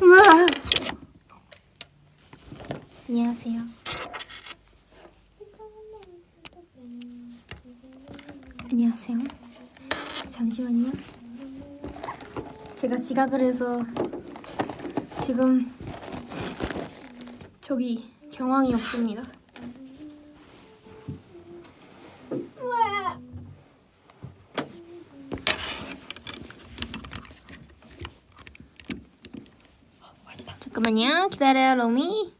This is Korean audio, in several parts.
우와. 안녕하세요. 안녕하세요. 잠시만요. 제가 지각을 해서 지금 저기 경황이 없습니다. 잠깐만요. 기다려요, 로미.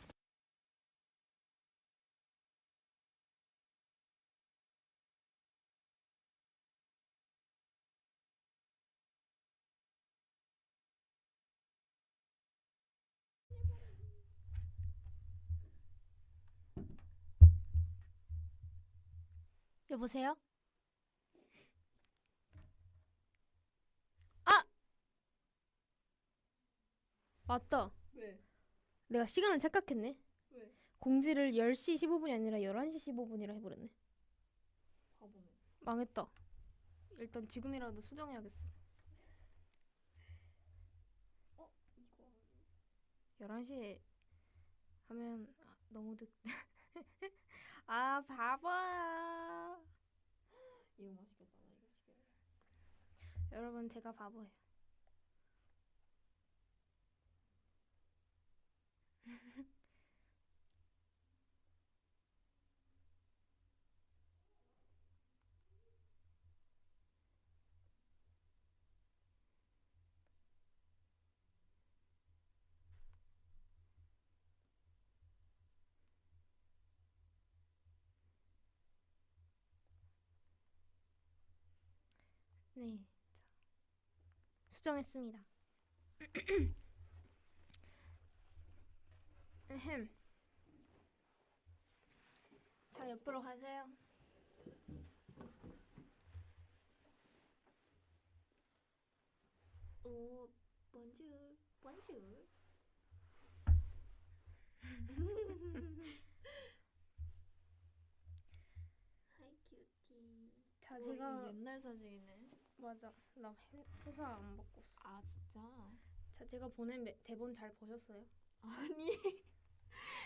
여보세요? 아! 맞다. 왜? 내가 시간을 착각했네. 왜? 공지를 10시 15분이 아니라 11시 15분이라 해버렸네. 바보네. 망했다. 일단 지금이라도 수정해야겠어. 이거 11시에 하면 너무 늦... 아, 바보야. 이거 맛있겠다. 나 이거 집에. 여러분, 제가 바보예요. 네, 수정했습니다. 에헴. 자, 옆으로 가세요. 오, bonjour, bonjour. 하이 큐티. 자, 오, 제가 이거 옛날 사진이네. 맞아. 나 회사 안 바꿨어. 아 진짜? 자, 제가 보낸 대본 잘 보셨어요? 아니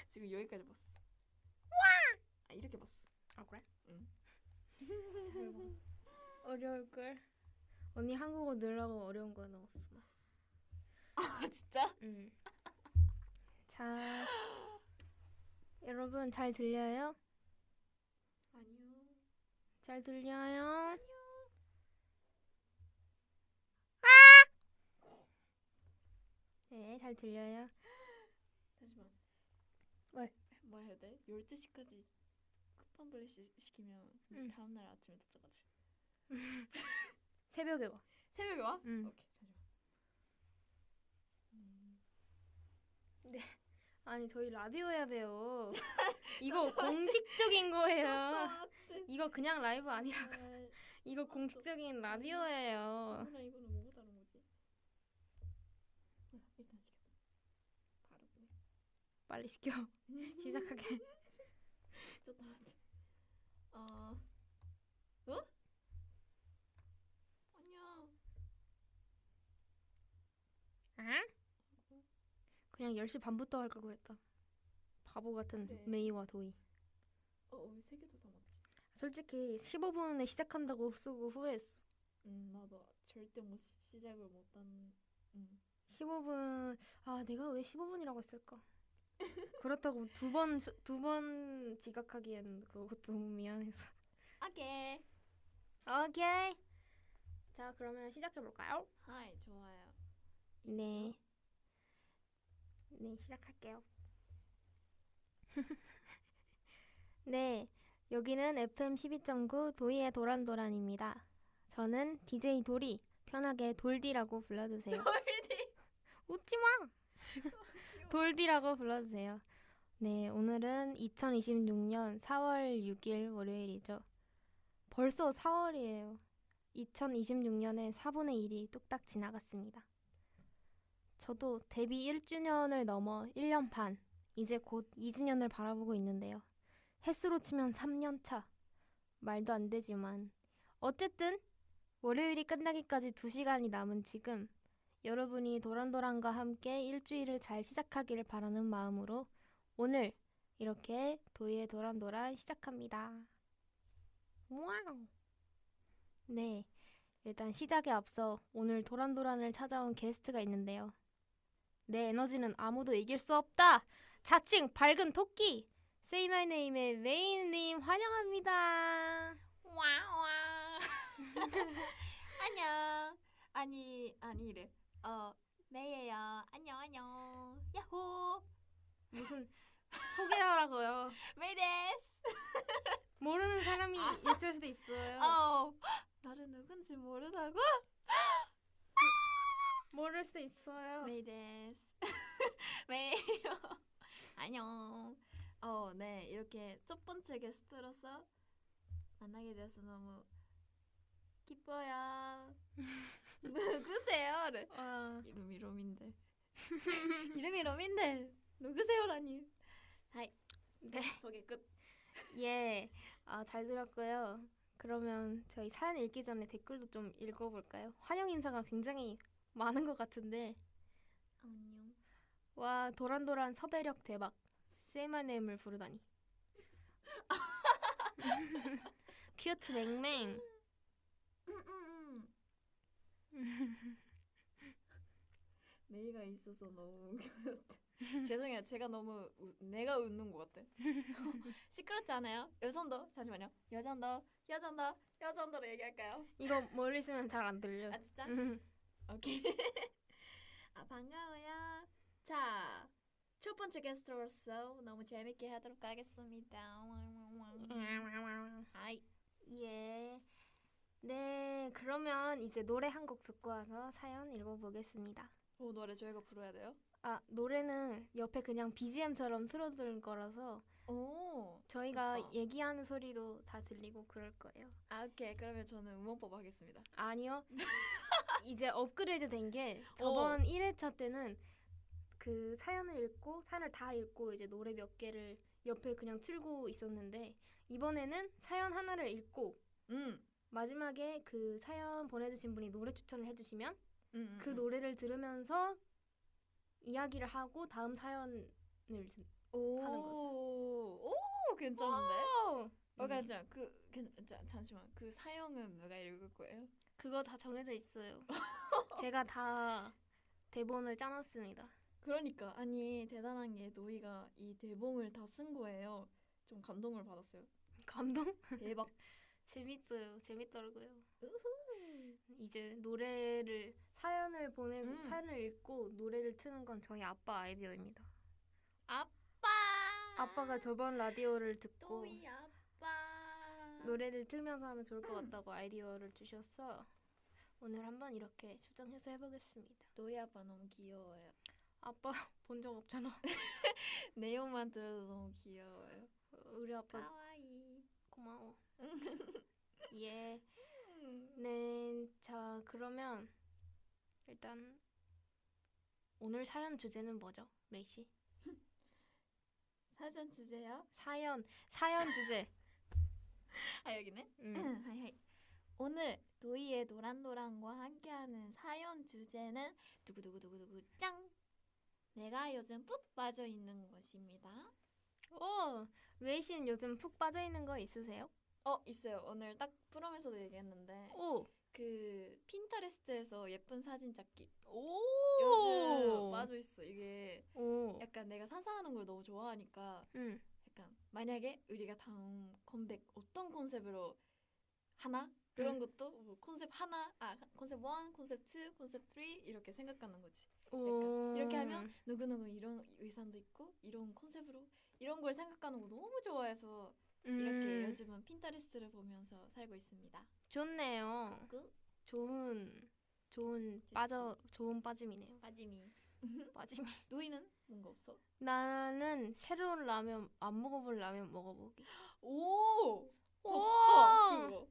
지금 여기까지 봤어. 아 이렇게 봤어. 아, 그래? 응. 잘 봐. 어려울 걸. 언니 한국어 늘라고 어려운 거 넣었어. 아 진짜? 응. 자, 여러분 잘 들려요? 아니요. 잘 들려요? 아니요. 네, 잘 들려요. 잠시만. 왜? 뭐 해야 돼? 12시까지 쿠팡 블리시 시키면 응. 다음날 아침에 도착하지. 새벽에 와. 새벽에 와? 응. 오케이 잠시만. 아니, 저희 라디오 해야 돼요. 이거 공식적인 거예요. 이거 그냥 라이브 아니라 이거 공식적인 라디오예요. 이거는 뭐가 다른 거지? 일단 시켜. 바로 보내. 빨리 시켜. 시작하게. 잠깐만. 어? 어? 아니야. 아? 그냥 10시 반부터 할까 그랬다. 바보 같은 그래. 메이와 도이. 왜 세 개도 다 맞지? 솔직히 15분에 시작한다고 쓰고 후회했어. 나도 절대 시작을 못한. 15분. 아, 내가 왜 15분이라고 했을까? 그렇다고 두 번 지각하기엔 그것도 너무 미안해서. 오케이. 오케이. 자, 그러면 시작해 볼까요? 하이, 좋아요. 네. 네, 시작할게요. 네, 여기는 FM 12.9 도이의 도란도란입니다. 저는 DJ 도리, 편하게 돌디라고 불러주세요. 돌디. 웃지 마! 돌디라고 불러주세요. 네, 오늘은 2026년 4월 6일 월요일이죠. 벌써 4월이에요. 2026년의 4분의 1이 뚝딱 지나갔습니다. 저도 데뷔 1주년을 넘어 1년 반, 이제 곧 2주년을 바라보고 있는데요. 횟수로 치면 3년 차. 말도 안 되지만 어쨌든 월요일이 끝나기까지 2시간이 남은 지금 여러분이 도란도란과 함께 일주일을 잘 시작하기를 바라는 마음으로 오늘 이렇게 도희의 도란도란 시작합니다. 와우. 네, 일단 시작에 앞서 오늘 도란도란을 찾아온 게스트가 있는데요. 내 에너지는 아무도 이길 수 없다. 자칭 밝은 토끼 Say My Name의 메인님 환영합니다. 와와. 안녕. 아니래. 메이예요. 안녕. 야호. 무슨 소개하라고요? 메이 데스. 모르는 사람이 있을 수도 있어요. 나를 누군지 모르다고? 모를 수도 있어요. 메이 데스. 메이요. 안녕. 네. 이렇게 첫 번째 게스트로서 만나게 돼서 너무 기뻐요. 누구세요? 네. 이름이 롬인데. 이름이 롬인데 누구세요라니. 하이. 네. 소개 끝. 예, 잘 들었고요. 그러면 저희 사연 읽기 전에 댓글도 좀 읽어볼까요? 환영 인사가 굉장히 많은 것 같은데. 안녕. 와, 도란도란 섭외력 대박. Say My Name을 부르다니. 큐트 맹맹. 메이가 있어서 너무 웃겼다. 죄송해요. 제가 너무 내가 웃는 것 같아. 시끄럽지 않아요? 여전더 잠시만요. 여전더로 얘기할까요? 이거 멀리 있으면 잘 안 들려. 아 진짜? 오케이. 반가워요. 자, 첫 번째 게스트로서 너무 재밌게 하도록 하겠습니다. 아이. 예. 네, 그러면 이제 노래 한 곡 듣고 와서 사연 읽어보겠습니다. 노래 저희가 부르야 돼요? 노래는 옆에 그냥 BGM처럼 틀어둔 거라서 저희가 좋다. 얘기하는 소리도 다 들리고 그럴 거예요. 오케이. 그러면 저는 음원법 하겠습니다. 아니요. 이제 업그레이드 된 게 저번 1회차 때는 그 사연을 다 읽고 이제 노래 몇 개를 옆에 그냥 틀고 있었는데 이번에는 사연 하나를 읽고 마지막에 그 사연 보내주신 분이 노래 추천을 해주시면 그 노래를 들으면서 이야기를 하고 다음 사연을 하는 거죠. 괜찮은데? 잠시만. 그 사연은 누가 읽을 거예요? 그거 다 정해져 있어요. 제가 다 대본을 짜놨습니다. 그러니까 아니 대단한 게 노이가 이 대본을 다 쓴 거예요. 좀 감동을 받았어요. 감동? 대박. 재밌어요. 재밌더라고요. 이제 노래를 사연을 보내고 사연을 읽고 노래를 트는 건 저희 아빠 아이디어입니다. 아빠가 저번 라디오를 듣고 노이 아빠 노래를 틀면서 하면 좋을 것 같다고 아이디어를 주셔서 오늘 한번 이렇게 수정해서 해보겠습니다. 노이 아빠 너무 귀여워요. 아빠 본 적 없잖아. 내용만 들어도 너무 귀여워요. 우리 아빠 가와이. 고마워. 예. 네, 자 그러면 일단 오늘 사연 주제는 뭐죠, 메이 씨? 사전 주제요? 사연 주제. 여기네. 하이. 오늘 도이의 도란도란과 함께하는 사연 주제는 두구두구두구두구 짱. 내가 요즘 푹 빠져 있는 것입니다. 메이 씨는 요즘 푹 빠져 있는 거 있으세요? 있어요. 오늘 딱 프롬에서도 얘기했는데 그 핀터레스트에서 예쁜 사진 찾기. 요즘 빠져 있어. 이게 약간 내가 상상하는 걸 너무 좋아하니까 약간 만약에 우리가 다음 컴백 어떤 컨셉으로 하나? 그런 것도 뭐 컨셉 하나, 컨셉 1, 컨셉 2, 컨셉 3 이렇게 생각하는 거지. 약간 이렇게 하면 누구누구 이런 의상도 있고 이런 컨셉으로 이런 걸 생각하는 거 너무 좋아해서 이렇게 요즘은 핀터레스트를 보면서 살고 있습니다. 좋네요. 좋은 빠짐이네요. 빠짐이. 노이는 뭔가 없어? 나는 새로운 라면 안 먹어볼 라면 먹어보기. 좋다. 그거.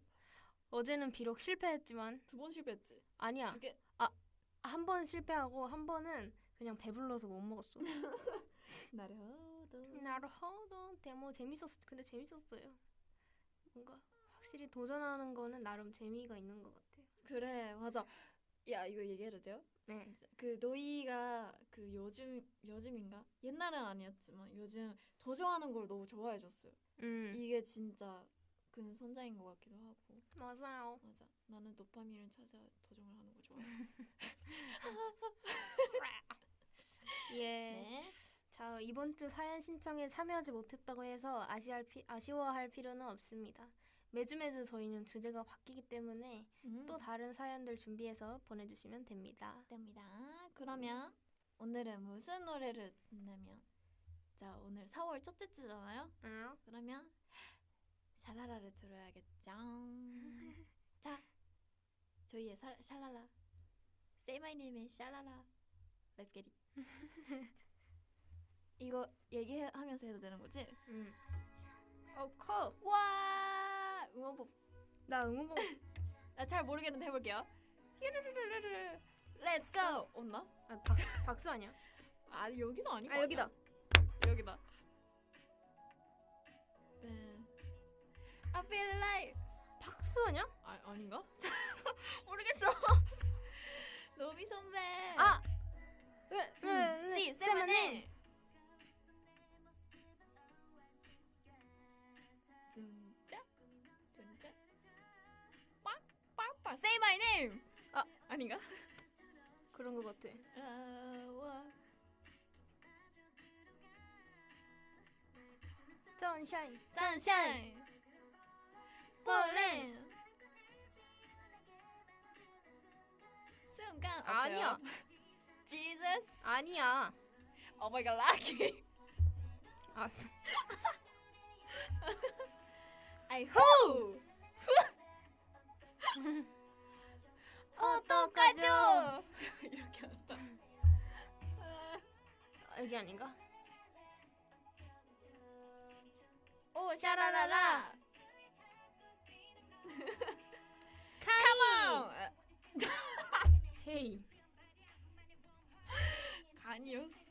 어제는 비록 실패했지만 2번 실패했지? 아니야. 2개. 한 번 실패하고 한 번은 그냥 배불러서 못 먹었어. 나르호도. 데모 재밌었어. 근데 재밌었어요. 뭔가 확실히 도전하는 거는 나름 재미가 있는 것 같아요. 그래, 맞아. 야, 이거 얘기해도 돼요? 네. 그 노이가 그 요즘인가? 옛날은 아니었지만 요즘 도전하는 걸 너무 좋아해줬어요. 이게 진짜 그 선자인 것 같기도 하고. 맞아요. 맞아. 나는 도파민을 찾아 도전을 하는 거 좋아해. 예. 네. 자, 이번 주 사연 신청에 참여하지 못했다고 해서 아쉬워할 필요는 없습니다. 매주 저희는 주제가 바뀌기 때문에 또 다른 사연들 준비해서 보내주시면 됩니다. 그러면 오늘은 무슨 노래를 듣냐면, 자, 오늘 4월 첫째 주잖아요. 그러면 샤라라를 들어야겠죠. 자, 저희의 샤라라, Say My Name의 샤라라, Let's get it. 이거 얘기하면서 해도 되는 거지? 커. 와, 응원법. 나 응원봉. 나 잘 모르겠는데 해볼게요. 히르르르르르. Let's go. 없나? 박수 아니야? 아, 여기도 아닌 거 여기다. 여기다. 네. I feel alive. 박수 아니야? 아닌가? 모르겠어. 노비 선배. C 세븐의 진짜 빡빡빡 Say my name. 아닌가? 그런 거 같아. Sunshine. Sunshine. Falling. 순간 아니야. Jesus. 아니야. Oh my god, lucky. I hope. 어떡하죠? 이렇게 왔다. 이게 아닌가? 오, 샤라라라. Come on. 헤이. 간이었어.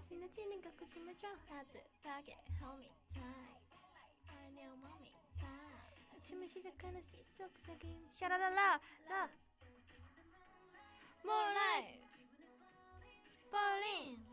지나치는 갖고 심어줘. 따뜻하게 homie time. I know mommy time. 아침을 시작하는 속삭임. 샤라라라 라. Moonlight. Falling.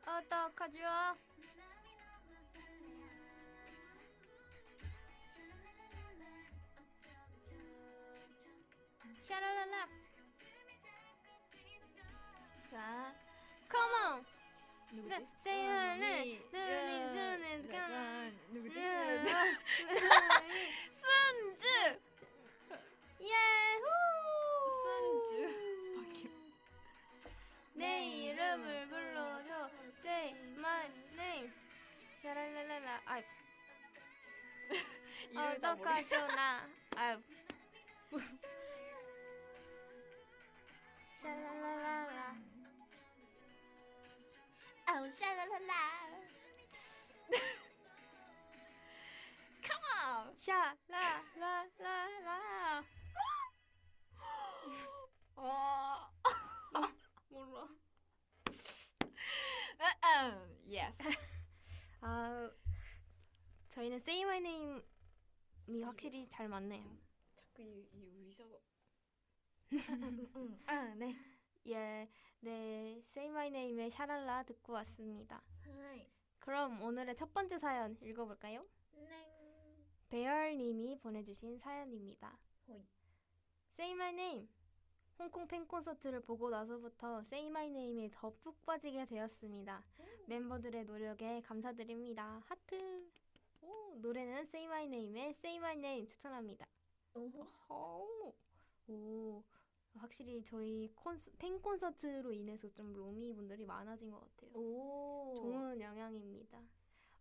어떡하죠? 샤라라라. 자, Come on. 누구지? 세연은 눈이 누구지? 눈이 순주. 예후. 순주. 바퀴. 내 이름을 불러줘. Say my name. 샤랄랄랄라. 아이. 이름을 다 모르겠어. 어떡하죠 나. 아유. 샤랄랄랄라. 아우 샤랄랄라. Come on. 샤라라라라. 몰라. Yes. 저희는 Say My Name이 확실히 잘 맞네요. 자꾸 이 의사가. 네. 예, 네, Say My Name의 샤랄라 듣고 왔습니다. 하이. 그럼 오늘의 첫 번째 사연 읽어볼까요? 네. 배열님이 보내주신 사연입니다. 호이. Say My Name. 홍콩 팬 콘서트를 보고 나서부터 Say My Name에 더 푹 빠지게 되었습니다. 멤버들의 노력에 감사드립니다. 하트. 노래는 Say My Name의 Say My Name 추천합니다. 오, 확실히 저희 팬 콘서트로 인해서 좀 로미 분들이 많아진 것 같아요. 좋은 영향입니다.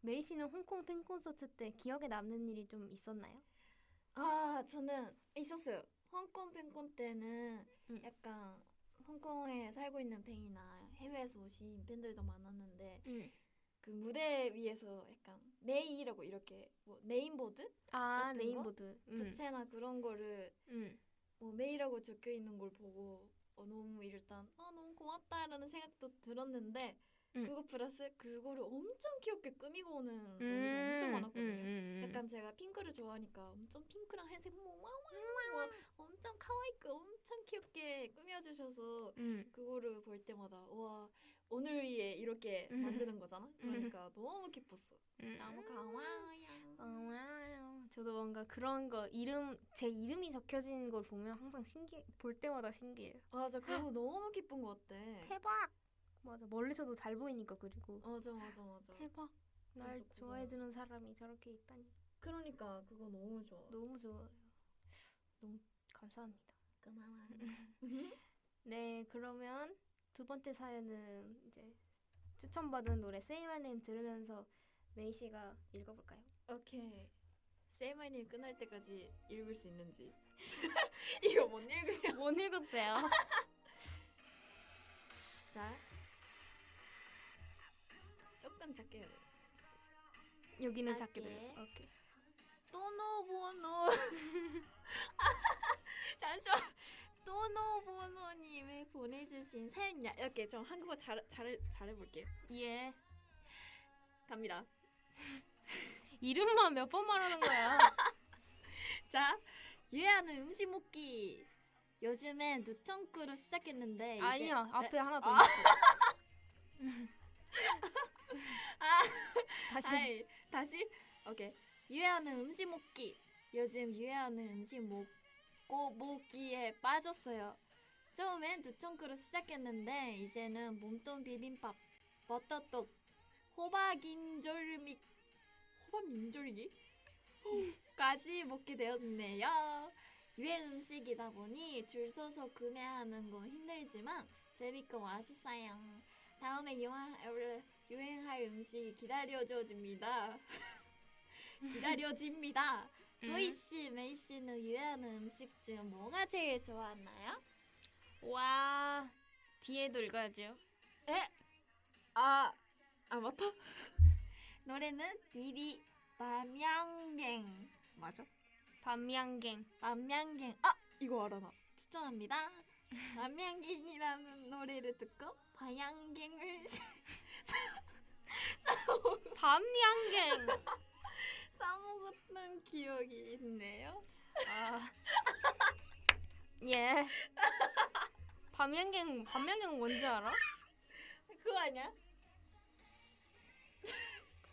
메이 씨는 홍콩 팬 콘서트 때 기억에 남는 일이 좀 있었나요? 저는 있었어요. 홍콩 팬콘 때는 약간 홍콩에 살고 있는 팬이나 해외에서 오신 팬들도 많았는데 그 무대 위에서 약간 네이라고 이렇게 뭐 네임보드 같은 네임보드. 부채나 그런 거를 뭐 메이라고 적혀 있는 걸 보고 너무 일단 너무 고맙다라는 생각도 들었는데 그거 플러스 그거를 엄청 귀엽게 꾸미고 오는 노래가 엄청 많았거든요. 약간 제가 핑크를 좋아하니까 엄청 핑크랑 회색 뭐 와와와 엄청 카와이크 엄청 귀엽게 꾸며주셔서 그거를 볼 때마다 와 오늘 위해 이렇게 만드는 거잖아. 그러니까 너무 기뻤어. 너무 고마워요. 저도 뭔가 그런 거 제 이름이 적혀진 걸 보면 항상 볼 때마다 신기해요. 맞아, 그거 너무 기쁜 것 같아. 대박. 맞아, 멀리서도 잘 보이니까. 그리고 맞아. 대박. 날 좋아해주는 사람이 저렇게 있다니. 그러니까 그거 너무 좋아. 너무 좋아요. 너무 감사합니다. 고마워. 네, 그러면 두 번째 사연은 이제 추천받은 노래 Say My Name 들으면서 메이 씨가 읽어볼까요? 오케이. Say My Name 끝날 때까지 읽을 수 있는지. 이거 못 읽어요. 못 읽었어요. 자, 조금 작게 해야 돼. 여기는 작게 들렸어. 오케이. 또노보노. 잠시만. 또노보노님이 보내주신 사연 이렇게 좀 한국어 잘해볼게요. 예. 갑니다. 이름만 몇 번 말하는 거야. 자, 유해하는 음식 먹기. 요즘엔 누청크로 시작했는데 아니야, 이제... 앞에 하나 더 있어. 다시. 오케이. 유해하는 음식 먹기. 요즘 유해하는 음식 먹기에 빠졌어요. 처음엔 누청크로 시작했는데 이제는 몸통 비빔밥, 버터떡, 호박인절미 까지 먹게 되었네요. 유행 음식이다 보니 줄 서서 구매하는 건 힘들지만 재밌고 맛있어요. 다음에 유행할 음식이 기다려집니다. 도희씨, 메이씨는 유행하는 음식 중 뭐가 제일 좋아하나요? 와, 뒤에도 읽어야죠. 맞다. 노래는 비비 밤양갱 맞아? 밤양갱. 이거 알아 나. 추천합니다. 밤양갱이라는 노래를 듣고 밤양갱을 밤양갱. 싸먹었던 기억이 있네요. 예. 밤양갱 뭔지 알아? 그거 아니야?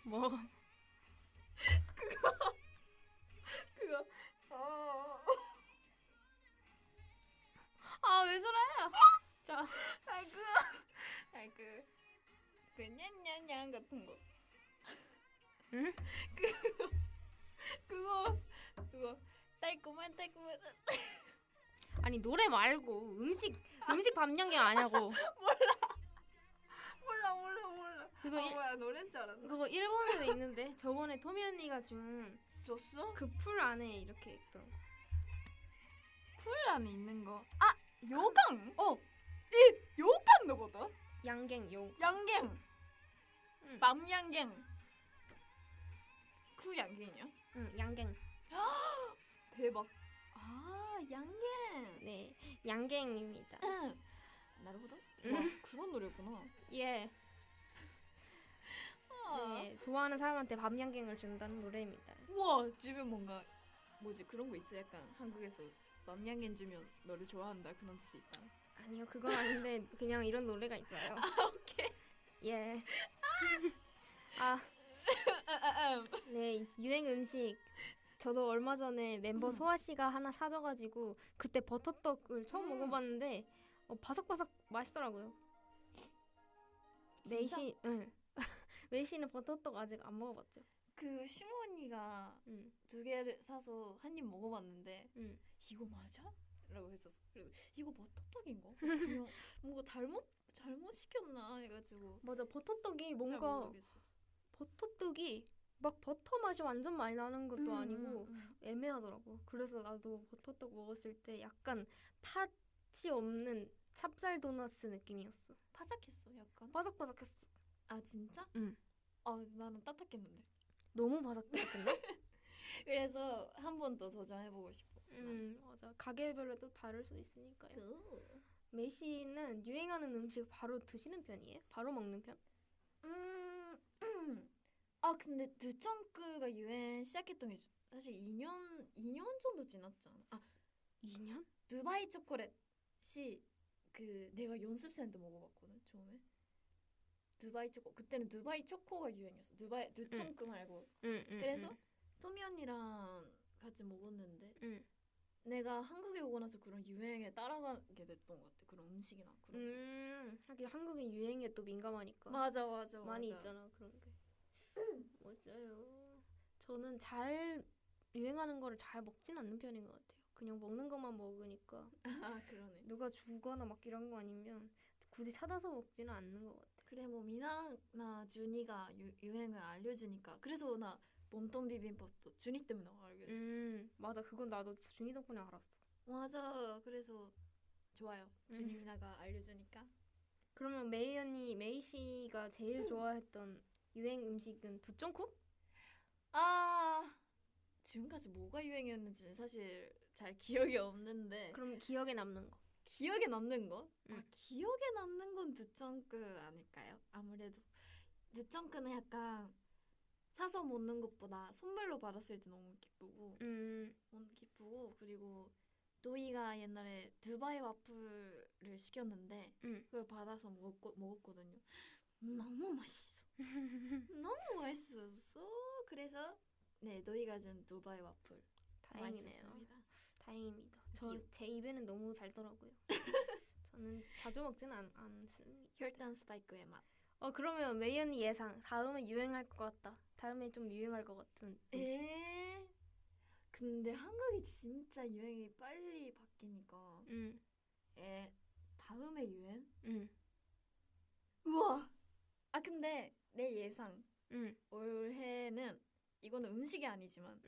뭐? 그거. 왜 저래? 자. 그 냥냥냥 같은 거. 응? 그거 달콤한. 아니, 노래 말고 음식 밤양갱 아냐고. 몰라. 그거 뭐야, 노래인 줄 알았네. 그거 일본어도 있는데 저번에 토미 언니가 줬어? 그 풀 안에 이렇게 있던 풀 안에 있는 거. 요강. 이 요강 너거든. 양갱. 양갱. 응. 밤양갱. 그 양갱이냐? 응, 양갱. 대박. 양갱. 네, 양갱입니다. 나르호도? 응. 와, 그런 노래구나. 예. 네, 좋아하는 사람한테 밤양갱을 준다는 노래입니다. 우와, 집에 뭔가 그런 거 있어? 약간 한국에서 밤양갱 주면 너를 좋아한다 그런 뜻이 있다. 아니요, 그건 아닌데 그냥 이런 노래가 있어요. 오케이. 예. 네, 유행 음식. 저도 얼마 전에 멤버 소아 씨가 하나 사줘가지고 그때 버터떡을 처음 먹어봤는데 바삭바삭 맛있더라고요. 진짜? 메이 씨는 버터떡 아직 안 먹어봤죠? 그 시모 언니가 2개를 사서 한 입 먹어봤는데 이거 맞아? 라고 했었어. 그리고 이거 버터떡인가? 그냥 뭔가 잘못 시켰나 해가지고. 맞아, 버터떡이 잘 뭔가 모르겠었어. 버터떡이 막 버터 맛이 완전 많이 나는 것도 아니고 애매하더라고. 그래서 나도 버터떡 먹었을 때 약간 팥이 없는 찹쌀 도너스 느낌이었어. 바삭했어 약간? 바삭바삭했어. 진짜? 응. 나는 따뜻했는데. 너무 바삭바삭했나? 그래서 한 번 더 도전해보고 싶어. 맞아. 가게별로 또 다를 수 있으니까요. 메이씨는 유행하는 음식 바로 드시는 편이에요? 바로 먹는 편? 근데 두청크가 유행 시작했던 게 사실 2년 정도 지났잖아. 2년? 두바이 초콜릿이 내가 연습생 때 먹어봤거든 처음에. 두바이 초코, 그때는 두바이 초코가 유행이었어. 두청크 말고. 그래서 토미 언니랑 같이 먹었는데 내가 한국에 오고 나서 그런 유행에 따라가게 됐던 것 같아. 그런 음식이나 그런 거. 하긴 한국인 유행에 또 민감하니까. 맞아. 많이 있잖아 그런 게. 맞아요. 저는 잘 유행하는 거를 잘 먹진 않는 편인 것 같아요. 그냥 먹는 것만 먹으니까. 그러네. 누가 주거나 막 이런 거 아니면 굳이 찾아서 먹지는 않는 것 같아. 그래, 뭐 미나나 준이가 유행을 알려주니까. 그래서 나 봄동 비빔밥도 준이 때문에 알게 됐어. 맞아. 그건 나도 준이 덕분에 알았어. 맞아. 그래서 좋아요. 준이 미나가 알려주니까. 그러면 메이 씨가 제일 좋아했던 유행 음식은 두쫑쿠? 지금까지 뭐가 유행이었는지는 사실 잘 기억이 없는데. 그럼 기억에 남는 거. 기억에 남는 거? 기억에 남는 건 두청크 아닐까요? 아무래도 두청크는 약간 사서 먹는 것보다 선물로 받았을 때 너무 기쁘고 그리고 도희가 옛날에 두바이 와플을 시켰는데 그걸 받아서 먹었거든요. 너무 맛있어. 너무 맛있었어. 그래서 도희가 준 두바이 와플 다행이네요. 맛있었습니다. 다행입니다. 제 입에는 너무 달더라고요. 저는 자주 먹지는 않습니다. 혈당 스파이크의 맛. 그러면 메이 언니 예상 다음에 유행할 것 같다. 다음에 좀 유행할 것 같은 음식. 근데 한국이 진짜 유행이 빨리 바뀌니까. 다음에 유행? 우와. 근데 내 예상. 올해는 이거는 음식이 아니지만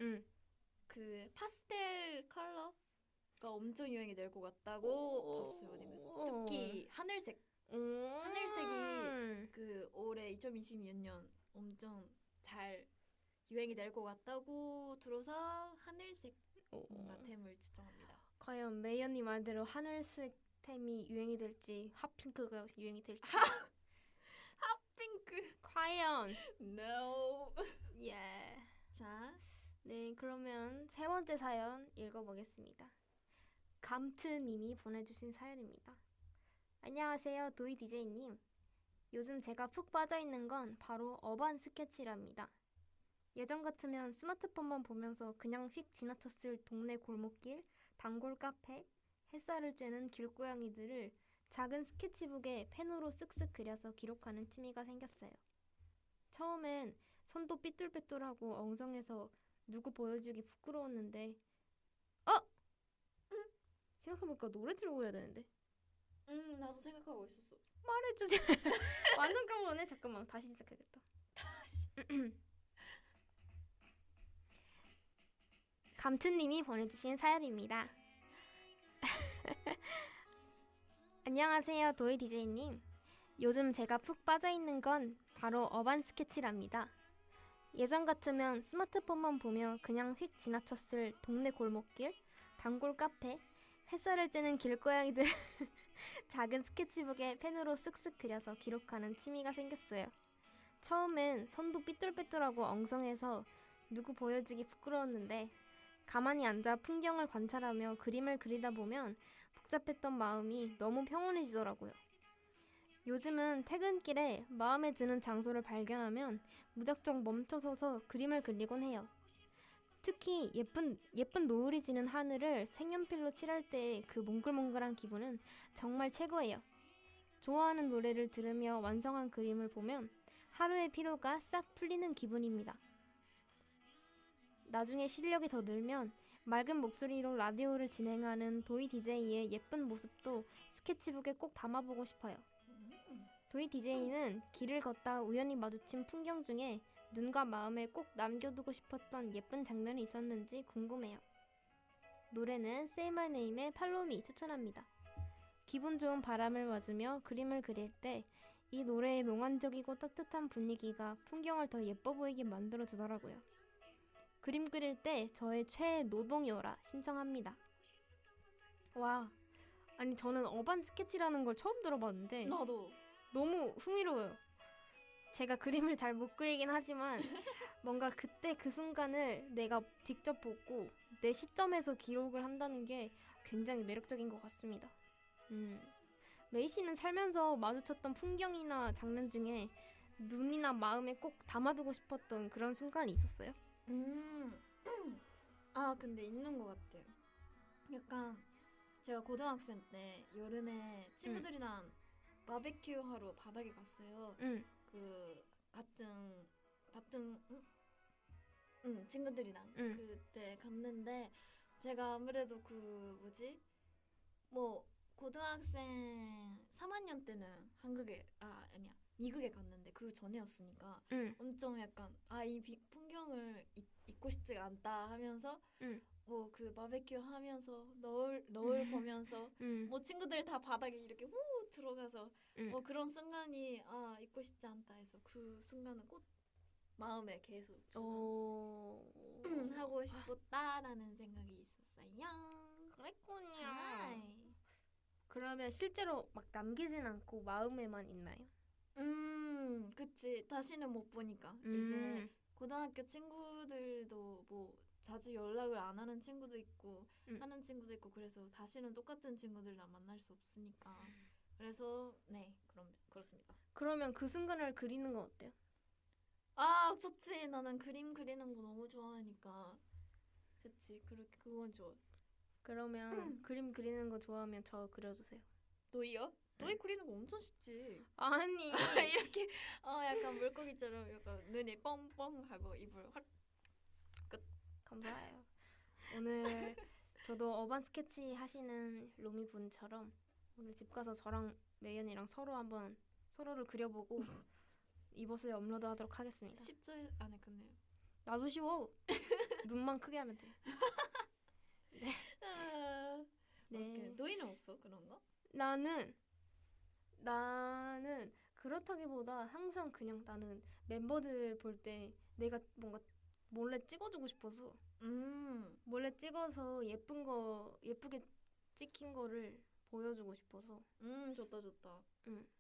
그 파스텔 컬러가 엄청 유행이 될 것 같다고 봤어요. 어디면서. 특히 하늘색. 하늘색이 올해 2026년 엄청 잘 유행이 될 것 같다고 들어서 하늘색 뭔가 템을 추천합니다. 과연 메이 언니 말대로 하늘색 템이 유행이 될지 핫핑크가 유행이 될지. 핫핑크. 과연. No. 자, 네, 그러면 세 번째 사연 읽어보겠습니다. 감트님이 보내주신 사연입니다. 안녕하세요, 도희 DJ님. 요즘 제가 푹 빠져있는 건 바로 어반 스케치랍니다. 예전 같으면 스마트폰만 보면서 그냥 휙 지나쳤을 동네 골목길, 단골 카페, 햇살을 쬐는 길고양이들을 작은 스케치북에 펜으로 쓱쓱 그려서 기록하는 취미가 생겼어요. 처음엔 손도 삐뚤빼뚤하고 엉성해서 누구 보여주기 부끄러웠는데 생각해보니까 노래 틀고 해야 되는데. 나도 생각하고 있었어. 말해주지. 완전 까먹었네. 잠깐만 다시 시작해야겠다. 감트님이 보내주신 사연입니다. 안녕하세요, 도희 DJ님. 요즘 제가 푹 빠져있는 건 바로 어반 스케치랍니다. 예전 같으면 스마트폰만 보며 그냥 휙 지나쳤을 동네 골목길, 단골 카페, 햇살을 쬐는 길고양이들 작은 스케치북에 펜으로 쓱쓱 그려서 기록하는 취미가 생겼어요. 처음엔 손도 삐뚤빼뚤하고 엉성해서 누구 보여주기 부끄러웠는데 가만히 앉아 풍경을 관찰하며 그림을 그리다 보면 복잡했던 마음이 너무 평온해지더라고요. 요즘은 퇴근길에 마음에 드는 장소를 발견하면 무작정 멈춰서서 그림을 그리곤 해요. 특히 예쁜 노을이 지는 하늘을 색연필로 칠할 때의 그 몽글몽글한 기분은 정말 최고예요. 좋아하는 노래를 들으며 완성한 그림을 보면 하루의 피로가 싹 풀리는 기분입니다. 나중에 실력이 더 늘면 맑은 목소리로 라디오를 진행하는 도희 DJ의 예쁜 모습도 스케치북에 꼭 담아보고 싶어요. 도희 DJ는 길을 걷다 우연히 마주친 풍경 중에 눈과 마음에 꼭 남겨두고 싶었던 예쁜 장면이 있었는지 궁금해요. 노래는 Say My Name의 Follow Me 추천합니다. 기분 좋은 바람을 맞으며 그림을 그릴 때 이 노래의 몽환적이고 따뜻한 분위기가 풍경을 더 예뻐 보이게 만들어주더라고요. 그림 그릴 때 저의 최애 노동요라 신청합니다. 와, 아니 저는 어반 스케치라는 걸 처음 들어봤는데 나도 너무 흥미로워요. 제가 그림을 잘 못 그리긴 하지만 뭔가 그때 그 순간을 내가 직접 보고 내 시점에서 기록을 한다는 게 굉장히 매력적인 것 같습니다. 메이 씨는 살면서 마주쳤던 풍경이나 장면 중에 눈이나 마음에 꼭 담아두고 싶었던 그런 순간이 있었어요? 근데 있는 것 같아요. 약간 제가 고등학생 때 여름에 친구들이랑 바베큐 하러 바다에 갔어요. 그 같은 친구들이랑 그때 갔는데 제가 아무래도 고등학생 3학년 때는 미국에 갔는데 그 전이었으니까 엄청 약간 이 풍경을 잊고 싶지가 않다 하면서 그 바베큐 하면서 너울 보면서 친구들 다 바닥에 이렇게 후 들어가서 그런 순간이 잊고 싶지 않다 해서 그 순간은 꼭 마음에 계속 하고 싶었다라는 생각이 있었어요. 그랬군요. 그러면 실제로 막 남기진 않고 마음에만 있나요? 그치. 다시는 못 보니까 이제 고등학교 친구들도 자주 연락을 안 하는 친구도 있고 하는 친구도 있고 그래서 다시는 똑같은 친구들이랑 만날 수 없으니까 그래서 그렇습니다. 그러면 그 순간을 그리는 건 어때요? 좋지. 나는 그림 그리는 거 너무 좋아하니까 좋지. 그건 좋아. 그러면 그림 그리는 거 좋아하면 저 그려주세요. 너희요? 너희 그리는 거 엄청 쉽지. 아니 이렇게 약간 물고기처럼 약간 눈이 뻥뻥 하고 입을 확 끝. 감사해요. 오늘 저도 어반 스케치 하시는 로미 분처럼 오늘 집 가서 저랑 매연이랑 서로를 그려보고 이버스에 업로드하도록 하겠습니다. 10초 안에 끝내요. 나도 쉬워. 눈만 크게 하면 돼. 네. 너희는 없어 그런 거? 나는 그렇다기보다 항상 그냥 나는 멤버들 볼 때 내가 뭔가 몰래 찍어주고 싶어서 몰래 찍어서 예쁘게 찍힌 거를 보여주고 싶어서 좋다.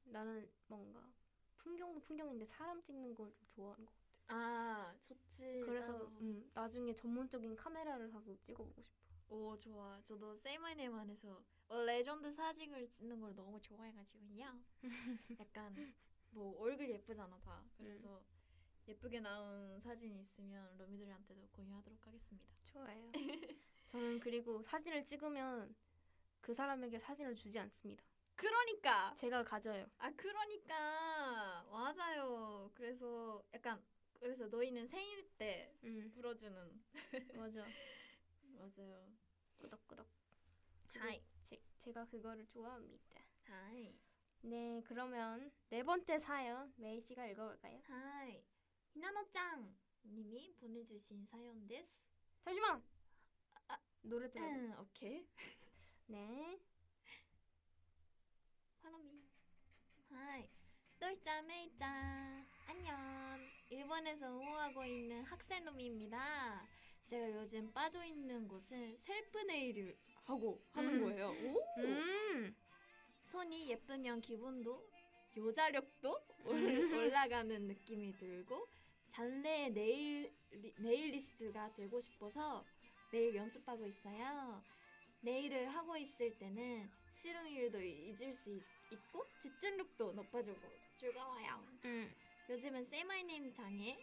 나는 뭔가 풍경도 풍경인데 사람 찍는 걸 좀 좋아하는 것 같아. 좋지. 그래서 나중에 전문적인 카메라를 사서 찍어보고 싶어. 오, 좋아. 저도 Say My Name 안에서 레전드 사진을 찍는 걸 너무 좋아해가지고요. 약간 얼굴 예쁘잖아 다. 그래서 예쁘게 나온 사진이 있으면 러미들한테도 공유하도록 하겠습니다. 좋아요. 저는 그리고 사진을 찍으면 그 사람에게 사진을 주지 않습니다. 그러니까 제가 가져요. 그러니까 맞아요. 그래서 너희는 생일 때 불어주는 맞아. 맞아요. 끄덕끄덕. 하이. 제가 그거를 좋아합니다. 하이. 네, 그러면 네 번째 사연 메이 씨가 읽어볼까요? 하이. 히나노짱 님이 보내주신 사연 데스. 잠시만. 노래 들어. 오케이. 네. 파로미. 하이. 또이짱 메이짱 안녕. 일본에서 응원하고 있는 학생 로미입니다. 제가 요즘 빠져있는 곳은 셀프 네일을 하는 거예요. 오! 손이 예쁘면 기분도 요자력도 올라가는 느낌이 들고 장래의 네일리스트가 되고 싶어서 매일 연습하고 있어요. 네일을 하고 있을 때는 싫은 일도 잊을 수 있고 집중력도 높아지고 즐거워요. 요즘은 Say My Name 장에